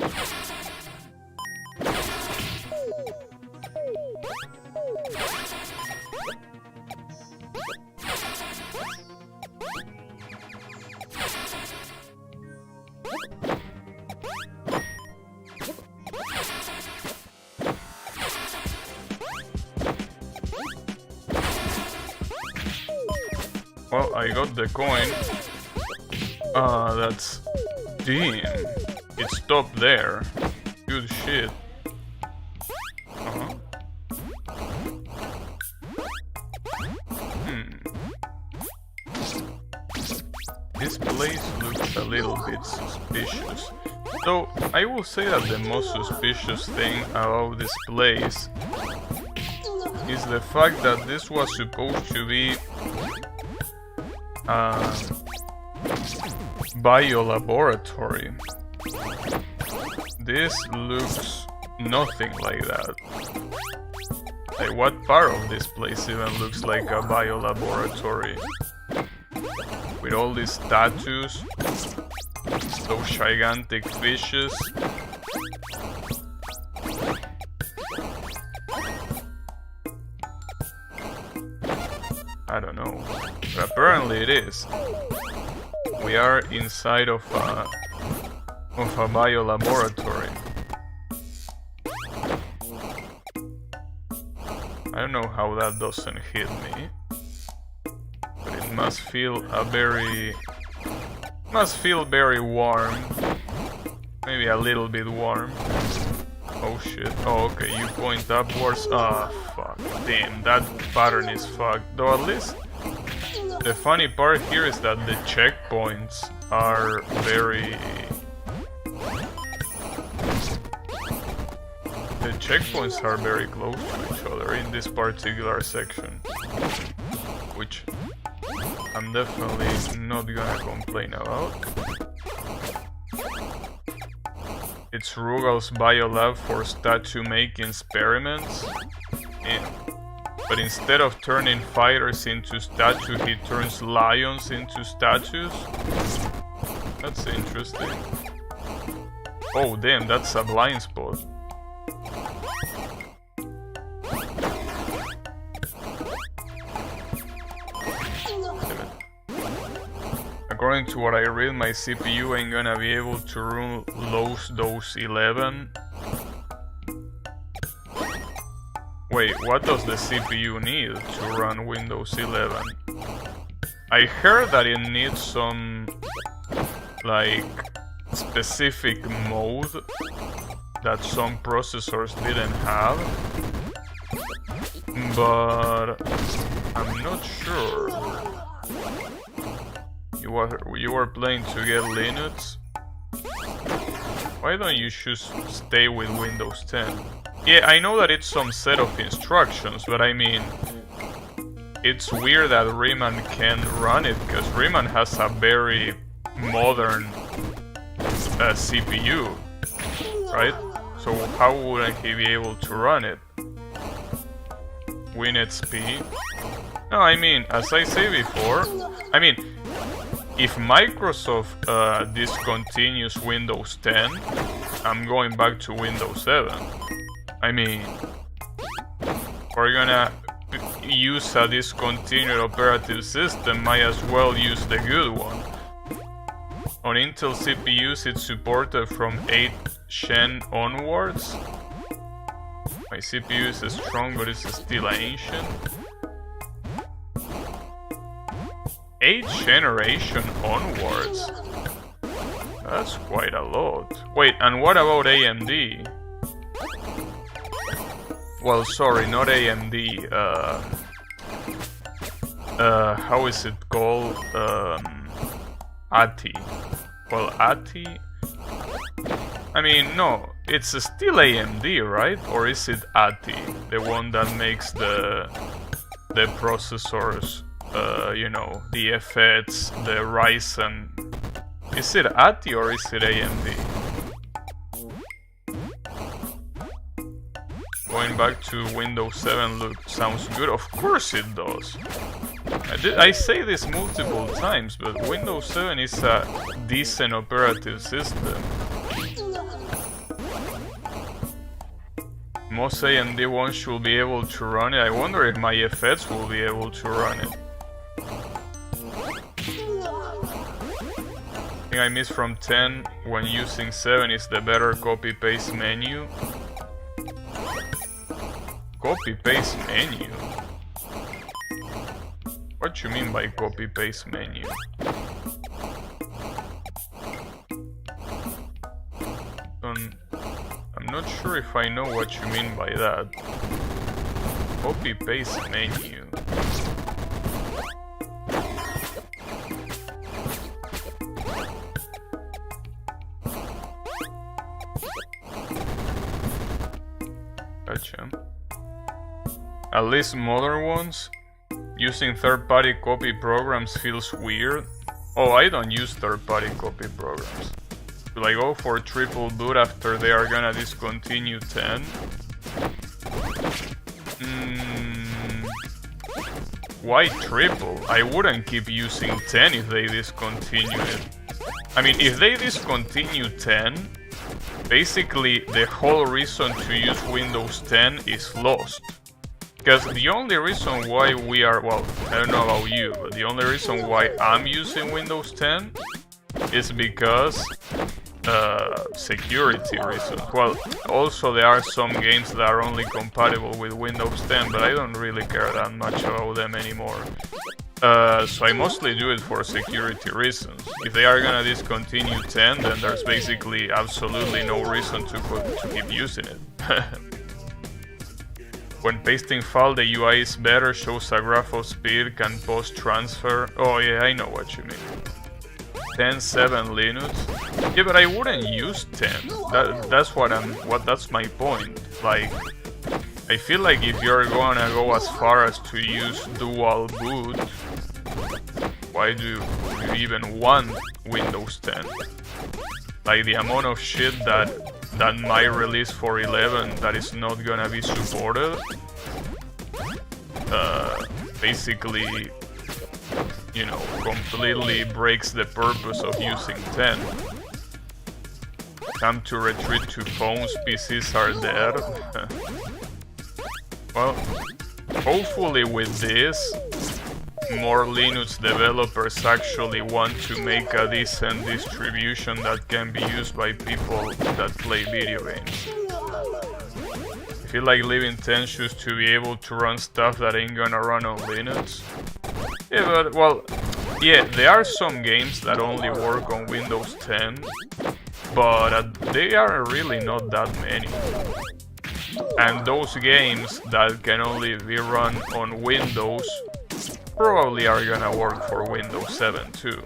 Well, I got the coin. That's... Damn. It stopped there. Good shit. This place looks a little bit suspicious. So, I will say that the most suspicious thing about this place is the fact that this was supposed to be biolaboratory. This looks nothing like that. Like, what part of this place even looks like a biolaboratory? With all these statues, those gigantic fishes. I don't know, but apparently it is. We are inside of a biolaboratory. I don't know how that doesn't hit me, but it must feel very warm. Maybe a little bit warm. Oh shit. Oh, okay, you point upwards. Ah, fuck. Damn, that pattern is fucked. Though at least The funny part here is that the checkpoints are very... The checkpoints are very close to each other in this particular section, which I'm definitely not gonna complain about. It's Rugal's biolab for statue making experiments. But instead of turning fighters into statues, he turns lions into statues. That's interesting. Oh damn, that's a blind spot. According to what I read, my CPU ain't gonna be able to run those 11. Wait, what does the CPU need to run Windows 11? I heard that it needs some, like, specific mode that some processors didn't have, but I'm not sure. You were playing to get Linux? Why don't you just stay with Windows 10? Yeah, I know that it's some set of instructions, but I mean, it's weird that Riemann can run it, because Riemann has a very modern CPU, right? So how wouldn't he be able to run it? WinXP? No, I mean, as I say before, I mean, if Microsoft discontinues Windows 10, I'm going back to Windows 7. I mean, we're gonna use a discontinued operative system, might as well use the good one. On Intel CPUs, it's supported from 8th Gen onwards. My CPU is strong, but it's still ancient. 8th generation onwards. That's quite a lot. Wait, and what about AMD? Well, sorry, not AMD. How is it called? ATI. Well, ATI. I mean, no, it's still AMD, right? Or is it ATI, the one that makes the processors? You know, the FX, the Ryzen. Is it ATI or is it AMD? Going back to Windows 7 sounds good. Of course it does. I say this multiple times, but Windows 7 is a decent operative system. Most AMD ones should be able to run it. I wonder if my FX will be able to run it. Thing I miss from 10 when using 7 is the better copy-paste menu. Copy-paste menu? What you mean by copy-paste menu? I'm not sure if I know what you mean by that. Copy-paste menu. Gotcha. At least modern ones. Using third-party copy programs feels weird. Oh, I don't use third-party copy programs. Will I go for triple boot after they are gonna discontinue 10? Why triple? I wouldn't keep using 10 if they discontinue it. I mean, if they discontinue 10, basically the whole reason to use Windows 10 is lost. Because the only reason why we are, well, I don't know about you, but the only reason why I'm using Windows 10 is because security reasons. Well, also there are some games that are only compatible with Windows 10, but I don't really care that much about them anymore. So I mostly do it for security reasons. If they are gonna discontinue 10, then there's basically absolutely no reason to keep using it. When pasting file, the UI is better, shows a graph of speed, can post transfer. Oh yeah, I know what you mean. 10.7 Linux. Yeah, but I wouldn't use 10. That's my point. Like, I feel like if you're gonna go as far as to use dual boot, why do you even want Windows 10? Like, the amount of shit that might release for 11 that is not gonna be supported, basically, you know, completely breaks the purpose of using 10. Time to retreat to phones, PCs are dead. Well, hopefully with this, more Linux developers actually want to make a decent distribution that can be used by people that play video games. I feel like leaving 10 shoes to be able to run stuff that ain't gonna run on Linux. Yeah, but, well, yeah, there are some games that only work on Windows 10, but they are really not that many. And those games that can only be run on Windows probably are gonna work for Windows 7 too.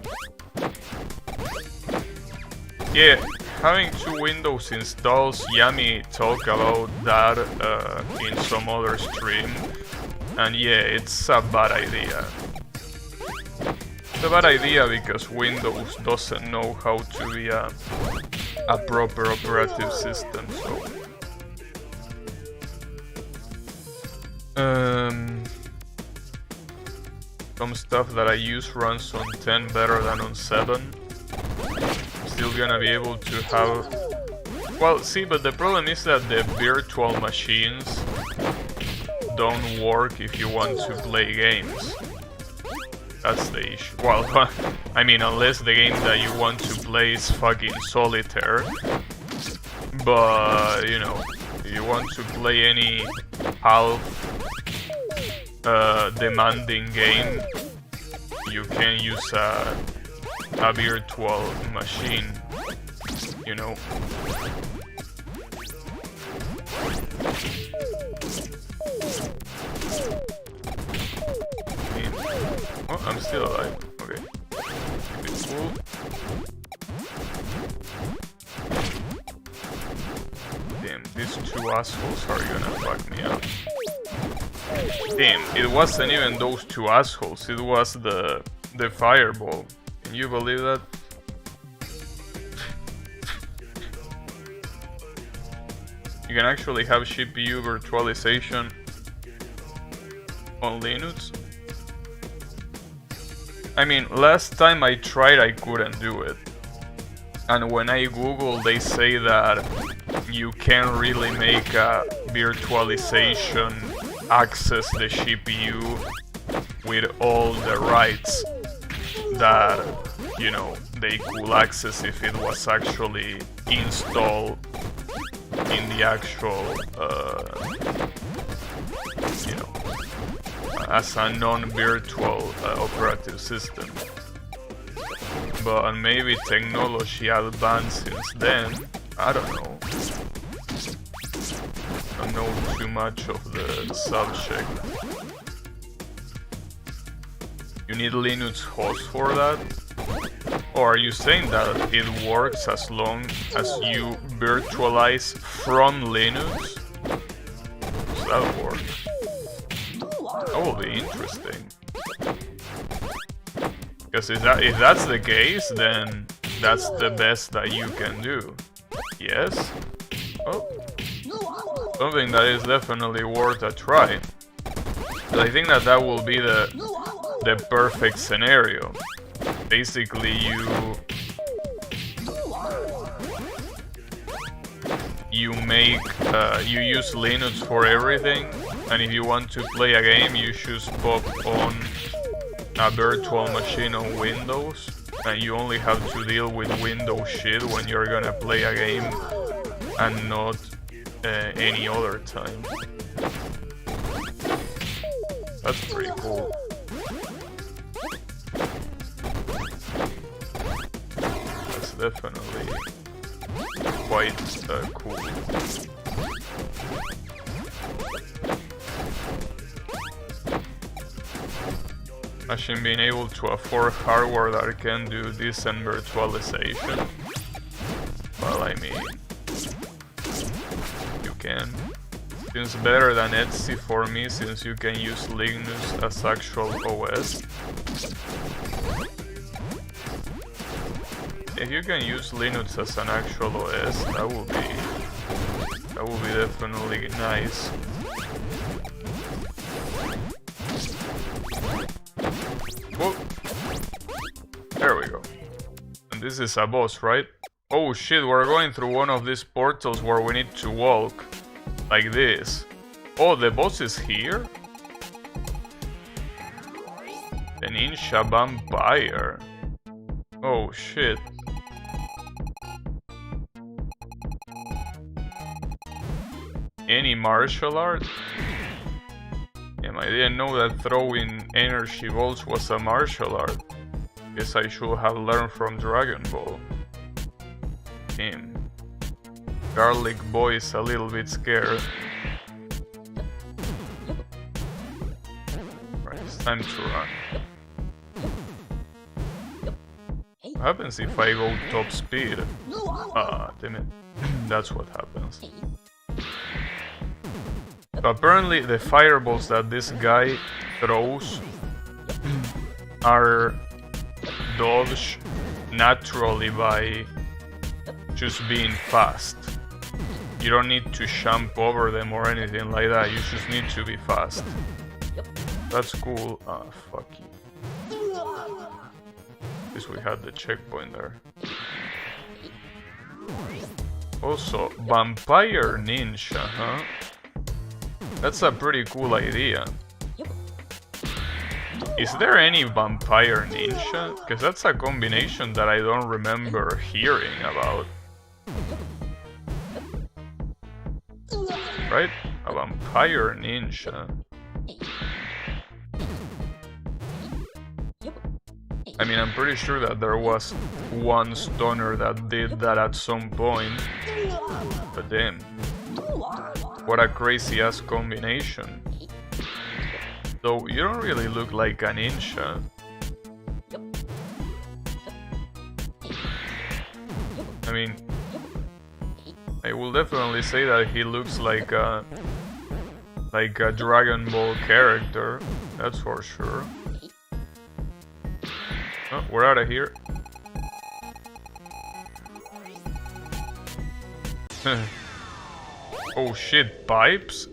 Yeah, having 2 Windows installs, Yami talked about that in some other stream, and yeah, it's a bad idea. It's a bad idea because Windows doesn't know how to be a proper operative system, so... Some stuff that I use runs on 10 better than on 7. I'm still gonna be able to have... Well, see, but the problem is that the virtual machines don't work if you want to play games. That's the issue. Well, I mean, unless the game that you want to play is fucking solitaire. But, you know, if you want to play any half demanding game, you can use a virtual machine, you know. Oh, I'm still alive. Okay. It's cool. Damn, these 2 assholes are gonna fuck me up. Damn, it wasn't even those 2 assholes, it was the fireball. Can you believe that? You can actually have CPU virtualization on Linux. I mean, last time I tried I couldn't do it. And when I Google, they say that you can't really make a virtualization access the CPU with all the rights that, you know, they could access if it was actually installed in the actual, you know, as a non-virtual operative system. But maybe technology advanced since then, I don't know. I don't know too much of the subject. You need Linux host for that? Or are you saying that it works as long as you virtualize from Linux? Does that work? That will be interesting. Because if that's the case, then that's the best that you can do. Yes? Oh. Something that is definitely worth a try. But I think that will be the perfect scenario. Basically, you make you use Linux for everything, and if you want to play a game, you just pop on a virtual machine on Windows, and you only have to deal with Windows shit when you're gonna play a game, and not any other time. That's pretty cool. That's definitely quite cool. Imagine being able to afford hardware that can do decent virtualization. Well, I mean, you can. Seems better than Etsy for me, since you can use Linux as actual OS. If you can use Linux as an actual OS, that would be definitely nice. Whoa. There we go. And this is a boss, right? Oh shit, we're going through one of these portals where we need to walk. Like this. Oh, the boss is here? The ninja vampire. Oh shit. Any martial art? Damn, I didn't know that throwing energy balls was a martial art. Guess I should have learned from Dragon Ball. Damn. Garlic boy is a little bit scared. Right, it's time to run. What happens if I go top speed? Ah, damn it. That's what happens. So apparently the fireballs that this guy throws are dodged naturally by just being fast. You don't need to jump over them or anything like that, you just need to be fast. That's cool. Ah, fuck you. At least we had the checkpoint there. Also, vampire ninja, huh? That's a pretty cool idea. Is there any vampire ninja? Because that's a combination that I don't remember hearing about. Right? A vampire ninja. I mean, I'm pretty sure that there was one stoner that did that at some point. But damn. What a crazy ass combination. Though you don't really look like a ninja. I mean, I will definitely say that he looks like a Dragon Ball character, that's for sure. Oh, we're out of here. Oh shit, pipes?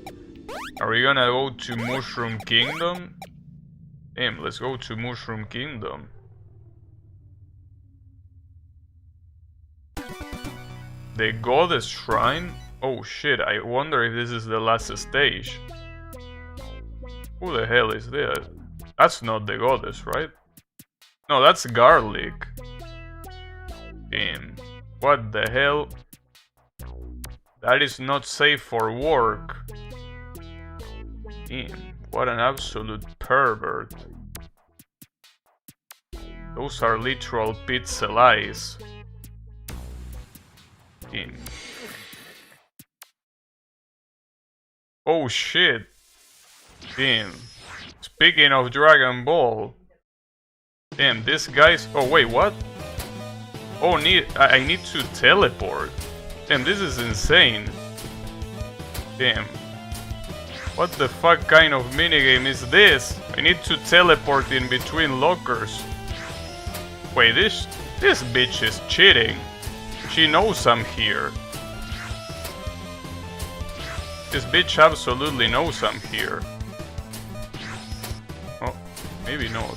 Are we gonna go to Mushroom Kingdom? Damn, let's go to Mushroom Kingdom. The Goddess Shrine? Oh shit, I wonder if this is the last stage. Who the hell is this? That's not the Goddess, right? No, that's Garlic. Damn. What the hell? That is not safe for work. Damn, what an absolute pervert. Those are literal pixel eyes. Damn. Oh shit. Damn. Speaking of Dragon Ball. Damn, this guy's... Oh wait, what? Oh, I need to teleport. Damn, this is insane. Damn. What the fuck kind of minigame is this? I need to teleport in between lockers. Wait, this bitch is cheating. She knows I'm here. This bitch absolutely knows I'm here. Oh, maybe not.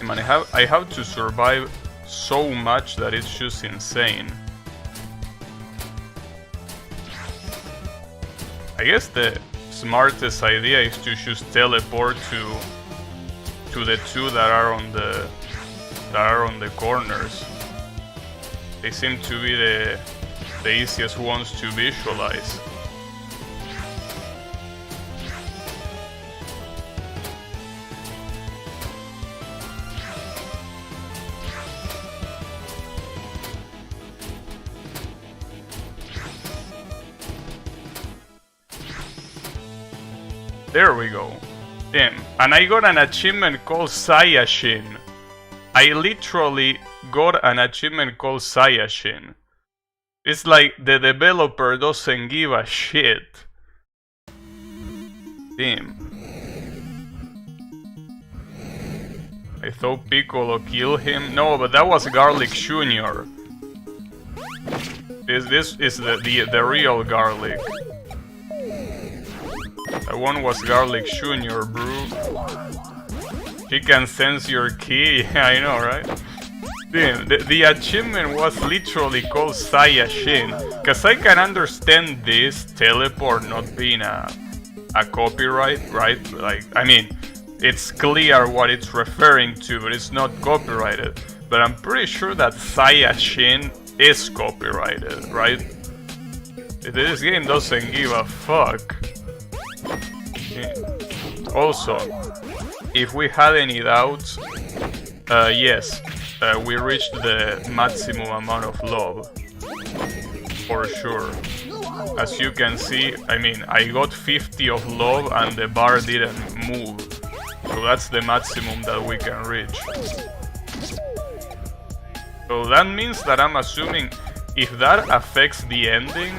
Man, I have to survive so much that it's just insane. I guess the smartest idea is to just teleport to the two that are on the corners. They seem to be the easiest ones to visualize. There we go. Damn. And I got an achievement called Sayashin. I literally got an achievement called Sayashin. It's like the developer doesn't give a shit. Damn. I thought Piccolo killed him. No, but that was Garlic Jr. This is the real Garlic. That one was Garlic Jr., bro. He can sense your key. Yeah, I know, right? Damn, the achievement was literally called Sayashin. Cause I can understand this teleport not being a copyright, right? Like, I mean, it's clear what it's referring to, but it's not copyrighted. But I'm pretty sure that Sayashin is copyrighted, right? This game doesn't give a fuck. Also, if we had any doubts, yes, we reached the maximum amount of love, for sure. As you can see, I mean, I got 50 of love and the bar didn't move. So that's the maximum that we can reach. So that means that I'm assuming if that affects the ending,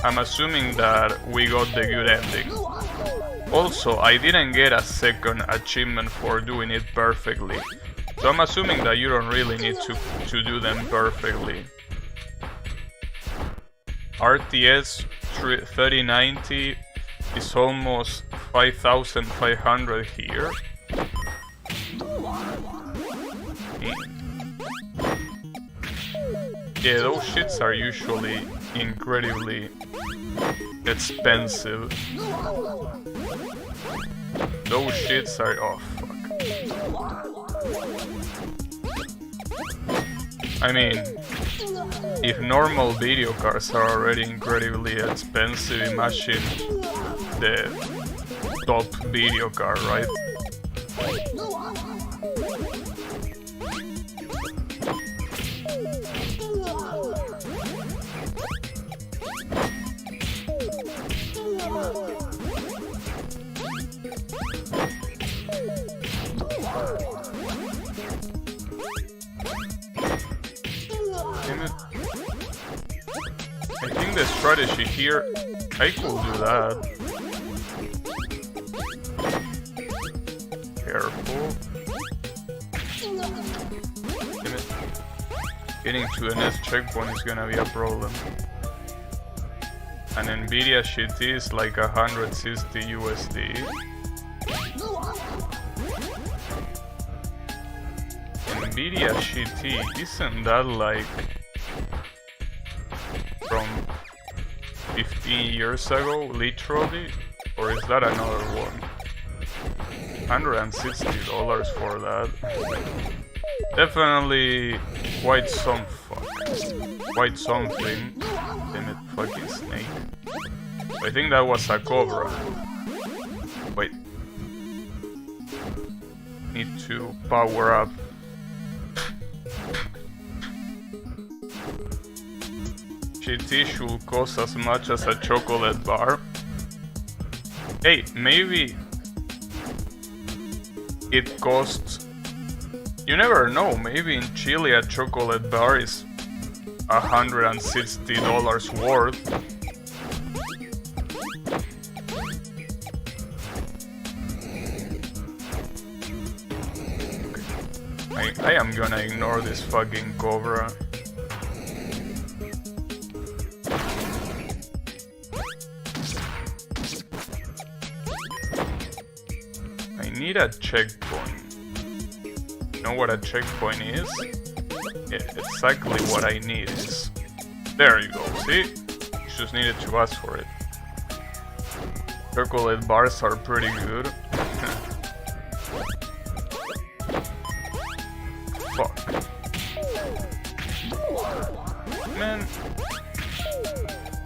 I'm assuming that we got the good ending. Also, I didn't get a second achievement for doing it perfectly. So I'm assuming that you don't really need to do them perfectly. RTS 3090 is almost 5,500 here. Yeah, those shits are usually incredibly expensive. Those shits are... oh fuck. I mean, if normal video cards are already incredibly expensive, imagine the top video card, right? I think the strategy here, I could do that. Careful. Getting to the next checkpoint is gonna be a problem. And Nvidia shit is like 160 USD. Nvidia GT, isn't that like from 15 years ago, literally? Or is that another one? $160 for that. Definitely quite some quite something. Damn it, fucking snake. I think that was a Cobra. Wait. Need to power up. GT should cost as much as a chocolate bar. Hey, maybe it costs... You never know, maybe in Chile a chocolate bar is $160 worth. I am gonna ignore this fucking Cobra. I need a checkpoint. You know what a checkpoint is? Yeah, exactly what I need is... There you go, see? You just needed to ask for it. Chocolate bars are pretty good. Fuck. Man.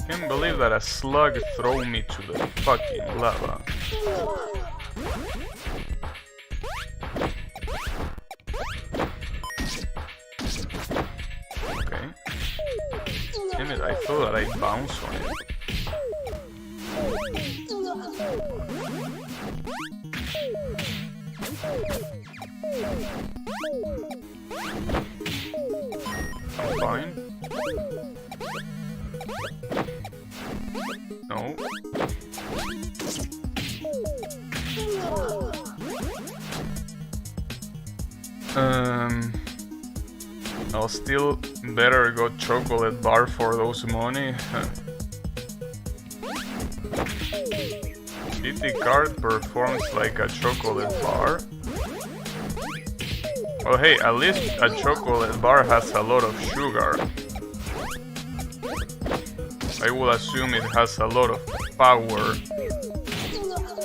Can't believe that a slug threw me to the fucking lava. Okay. Damn it, I thought that I'd bounce on it. I'm fine. No. I'll still better go chocolate bar for those money. GT card performs like a chocolate bar. Well, hey, at least a chocolate bar has a lot of sugar. I will assume it has a lot of power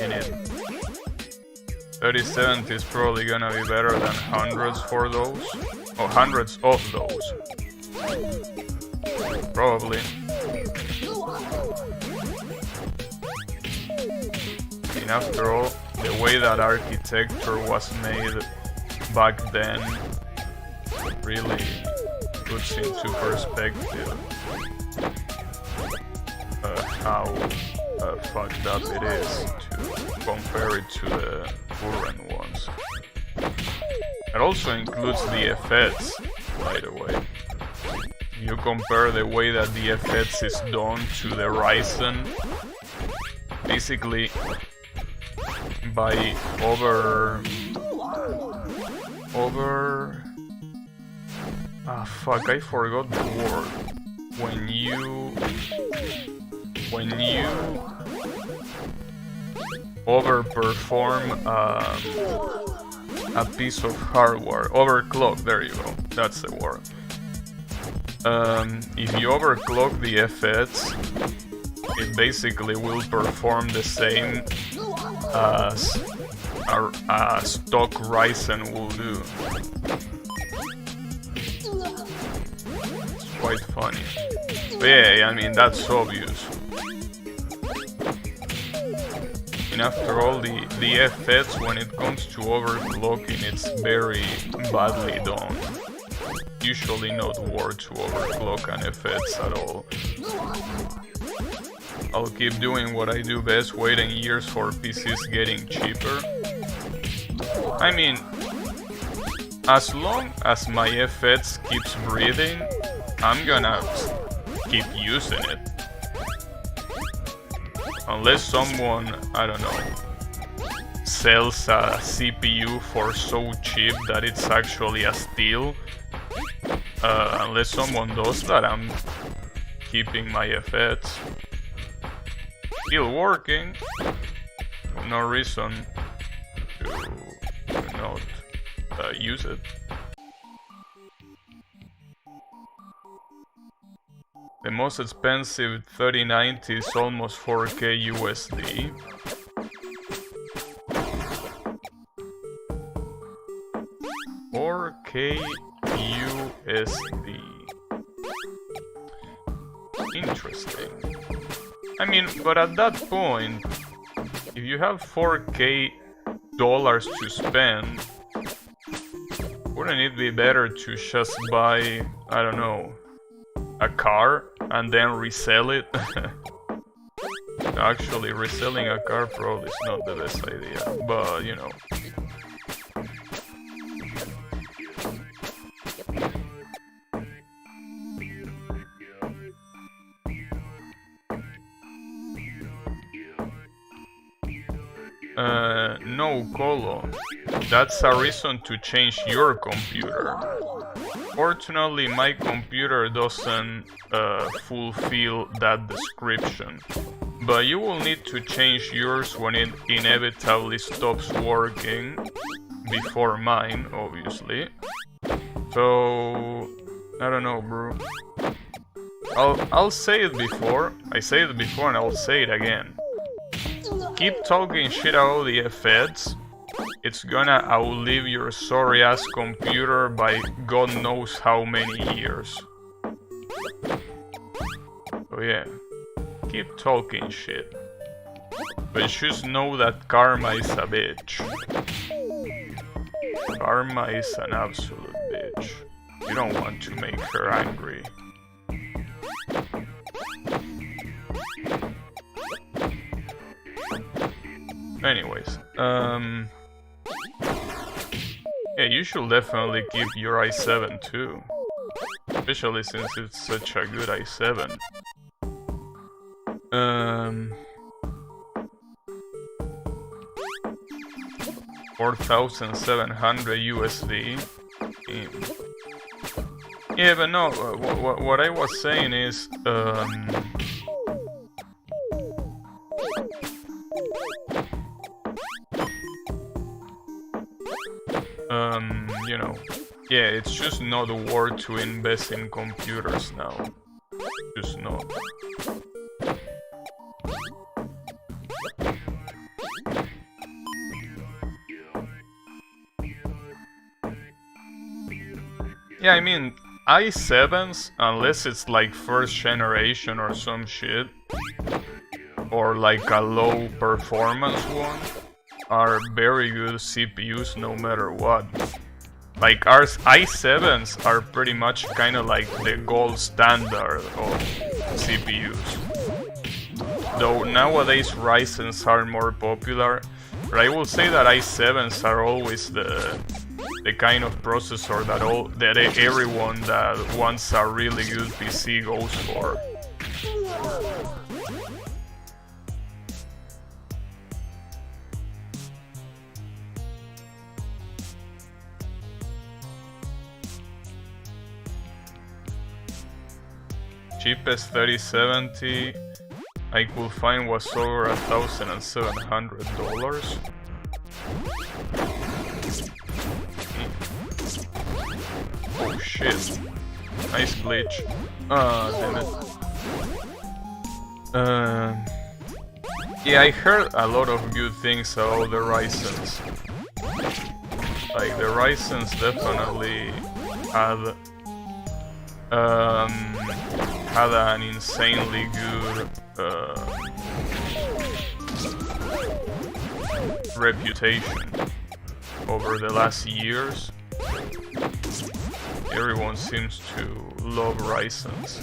in it. 37 is probably gonna be better than hundreds for those. Or hundreds of those. Probably. And after all, the way that architecture was made back then really puts into perspective how fucked up it is to compare it to the current ones. It also includes the effects, by the way. You compare the way that the effects is done to the Ryzen, basically by fuck, I forgot the word. When you overperform a piece of hardware, overclock, there you go, that's the word. If you overclock the FX, it basically will perform the same as a stock Ryzen will do. It's quite funny. But yeah, I mean, that's obvious. And after all, the FX, when it comes to overclocking, it's very badly done. Usually not worth to overclock an FX at all. I'll keep doing what I do best, waiting years for PCs getting cheaper. I mean, as long as my FX keeps breathing, I'm gonna keep using it. Unless someone, I don't know, sells a CPU for so cheap that it's actually a steal. Unless someone does that, I'm keeping my FX. Still working. No reason to not use it. The most expensive 3090 is almost 4K USD. USD. Interesting. I mean, but at that point, if you have 4K dollars to spend, wouldn't it be better to just buy, I don't know, a car and then resell it? Actually, reselling a car probably is not the best idea, but you know. No, Colo. That's a reason to change your computer. Fortunately, my computer doesn't fulfill that description. But you will need to change yours when it inevitably stops working. Before mine, obviously. So, I don't know, bro. I'll say it before. I said it before and I'll say it again. Keep talking shit about the FEDs. It's gonna outlive your sorry ass computer by God knows how many years. So yeah, keep talking shit. But just know that karma is a bitch. Karma is an absolute bitch. You don't want to make her angry. Anyways, Yeah, you should definitely keep your i7 too. Especially since it's such a good i7. 4,700 USD. Yeah, but no, what I was saying is, you know, yeah, it's just not worth to invest in computers now. Just not. Yeah, I mean, i7s, unless it's like first generation or some shit, or like a low performance one, are very good CPUs no matter what. Like our i7s are pretty much kind of like the gold standard of CPUs. Though nowadays Ryzen's are more popular, but I will say that i7s are always the kind of processor that everyone that wants a really good PC goes for. Cheapest 3070 I could find was over $1,700. Oh shit. Nice glitch. Ah, damn it. Yeah, I heard a lot of good things about the Ryzen's. Like, the Ryzen's definitely had an insanely good reputation over the last years. Everyone seems to love Ryzen's.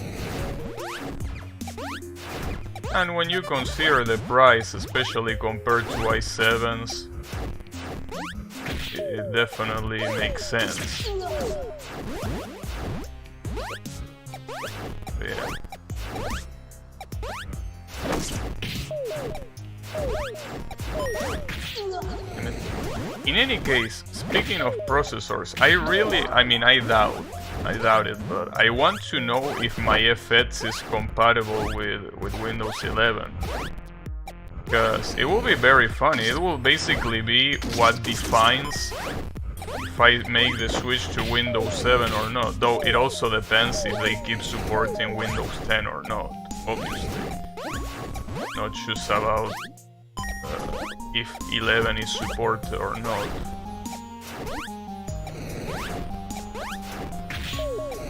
And when you consider the price, especially compared to i7s, it definitely makes sense. Yeah. In any case, speaking of processors, I doubt it, but I want to know if my FX is compatible with Windows 11. Because it will be very funny. It will basically be what defines if I make the switch to Windows 7 or not. Though it also depends if they keep supporting Windows 10 or not, obviously. Not just about if 11 is supported or not.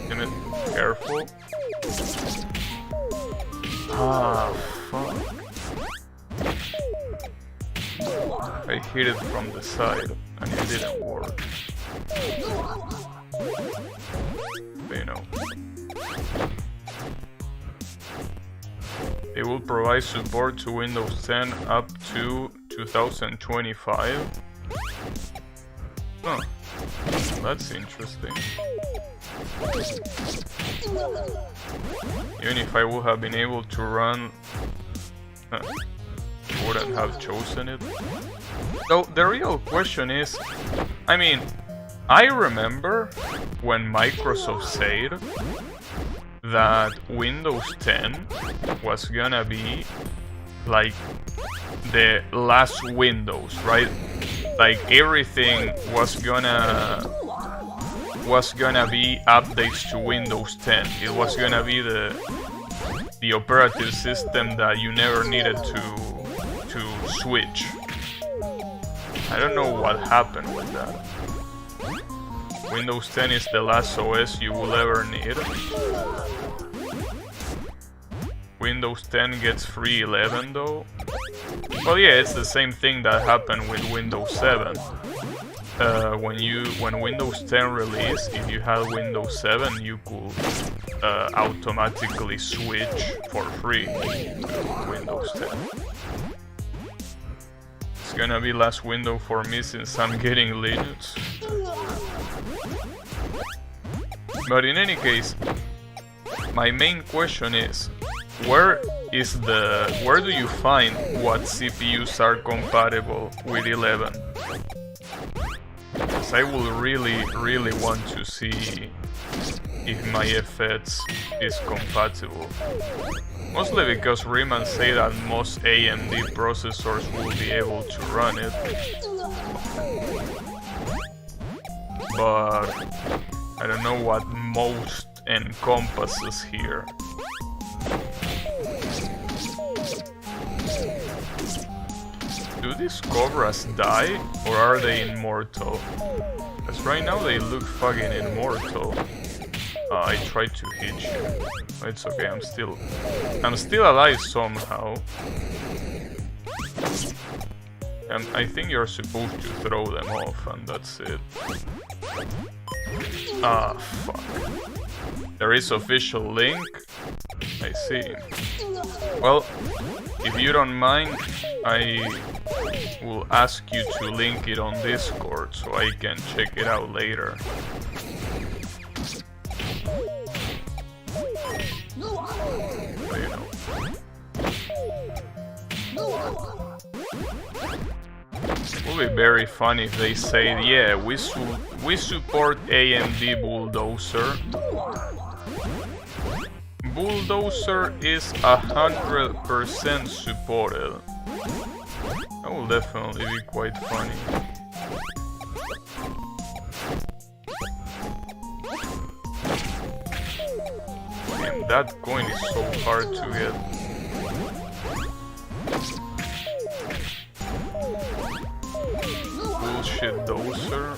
Damn it, careful. Ah, fuck. I hit it from the side and it didn't work. But, you know. They will provide support to Windows 10 up to 2025. Huh. That's interesting. Even if I would have been able to run... wouldn't have chosen it. So the real question is, I mean, I remember when Microsoft said that Windows 10 was gonna be like the last Windows, right? Like everything was gonna be updates to Windows 10. It was gonna be the operative system that you never needed to switch. I don't know what happened with that. Windows 10 is the last OS you will ever need. Windows 10 gets free 11 though. Well, yeah, it's the same thing that happened with Windows 7. When Windows 10 released, if you had Windows 7, you could automatically switch for free to Windows 10. It's gonna be last window for me since I'm getting Linux. But in any case, my main question is, where do you find what CPUs are compatible with 11? Because I will really want to see if my FX is compatible. Mostly because Riemann say that most AMD processors will be able to run it. But I don't know what most encompasses here. Do these cobras die, or are they immortal? Because right now they look fucking immortal. I tried to hit you. It's okay, I'm still alive somehow. And I think you're supposed to throw them off, and that's it. Ah, fuck. There is official link. I see. Well, if you don't mind, I will ask you to link it on Discord so I can check it out later. So, you know. It will be very funny if they say, yeah, we support AMD Bulldozer. Bulldozer is 100% supported. That will definitely be quite funny. Damn, that coin is so hard to get. Bullshit dozer.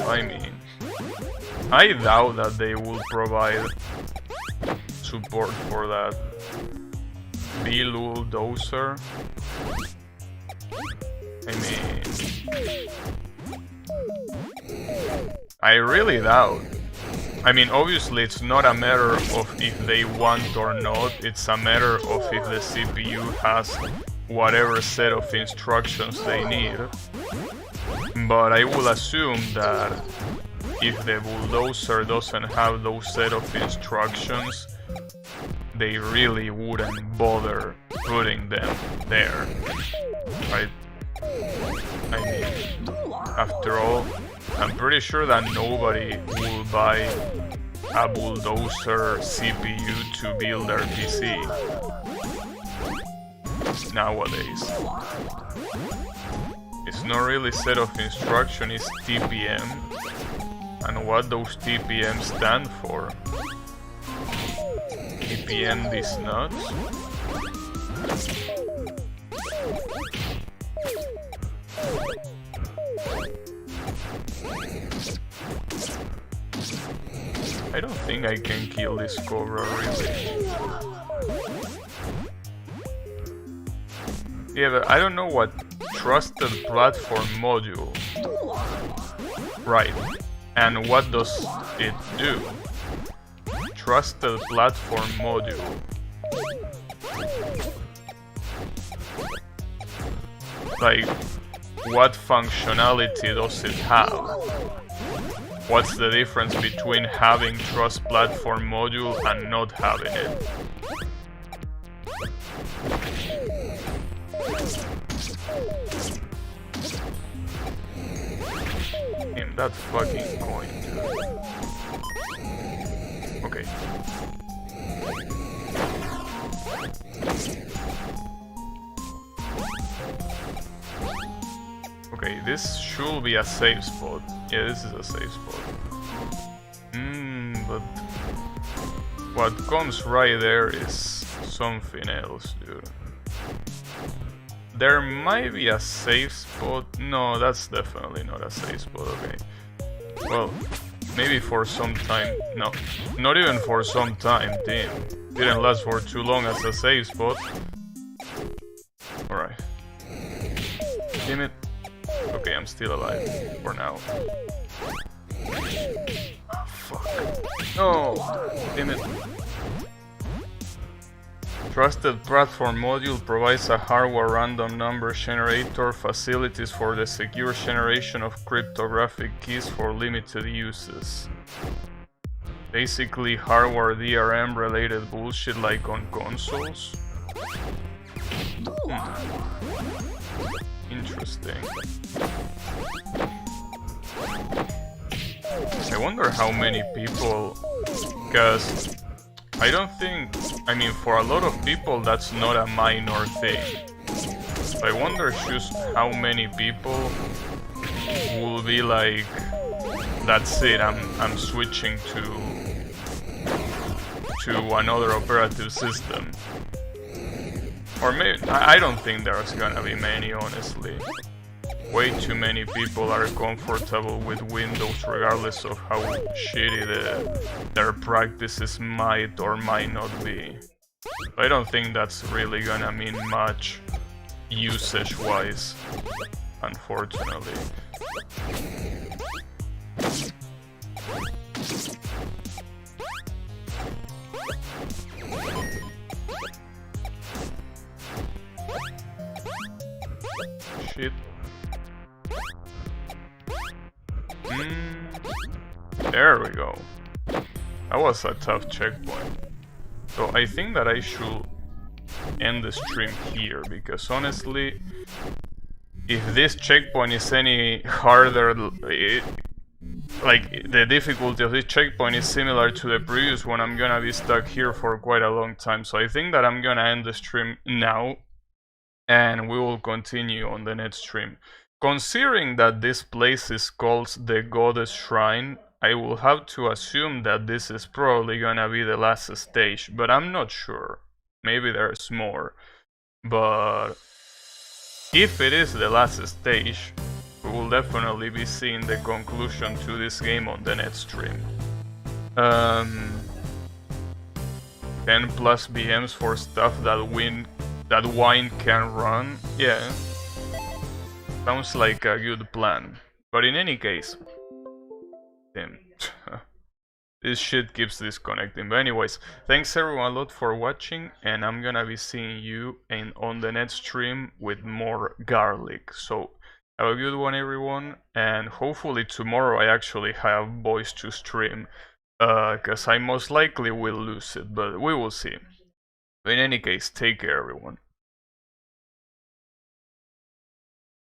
I mean, I doubt that they will provide support for that. B-Lul dozer. I mean, I really doubt. I mean, obviously it's not a matter of if they want or not, it's a matter of if the CPU has whatever set of instructions they need. But I will assume that if the Bulldozer doesn't have those set of instructions, they really wouldn't bother putting them there, right? I mean, after all, I'm pretty sure that nobody will buy a Bulldozer CPU to build their PC nowadays. It's not really set of instruction, it's TPM, and what those TPM stand for. TPM these nuts. I don't think I can kill this Cobra, really. Yeah, but I don't know what trusted platform module. Right. And what does it do? Trusted platform module. Like, what functionality does it have? What's the difference between having Trust Platform module and not having it? In that fucking coin, dude. Okay. Okay, this should be a safe spot. Yeah, this is a safe spot. But what comes right there is something else, dude. There might be a safe spot. No, that's definitely not a safe spot, okay. Well, maybe for some time. No, not even for some time, damn. Didn't last for too long as a safe spot. Alright. Damn it. Okay, I'm still alive for now. Oh, fuck. No! Damn it. Trusted Platform Module provides a hardware random number generator facilities for the secure generation of cryptographic keys for limited uses. Basically hardware DRM related bullshit like on consoles. Interesting. I wonder how many people, because I don't think, I mean, for a lot of people that's not a minor thing. So I wonder just how many people will be like, that's it, I'm switching to another operative system. Or maybe, I don't think there's gonna be many, honestly. Way too many people are comfortable with Windows regardless of how shitty their practices might or might not be. I don't think that's really gonna mean much usage-wise, unfortunately. Shit. There we go. That was a tough checkpoint. So I think that I should end the stream here, because honestly, if this checkpoint is any harder, like the difficulty of this checkpoint is similar to the previous one, I'm gonna be stuck here for quite a long time. So I think that I'm gonna end the stream now, and we will continue on the next stream. Considering that this place is called the Goddess Shrine, I will have to assume that this is probably gonna be the last stage, but I'm not sure. Maybe there's more. But if it is the last stage, we will definitely be seeing the conclusion to this game on the next stream. 10 plus BMs for stuff that wine can run. Yeah. Sounds like a good plan. But in any case, damn. This shit keeps disconnecting. But anyways, thanks everyone a lot for watching, and I'm gonna be seeing you on the next stream with more garlic. So have a good one, everyone, and hopefully tomorrow I actually have voice to stream, because I most likely will lose it, but we will see. In any case, take care, everyone.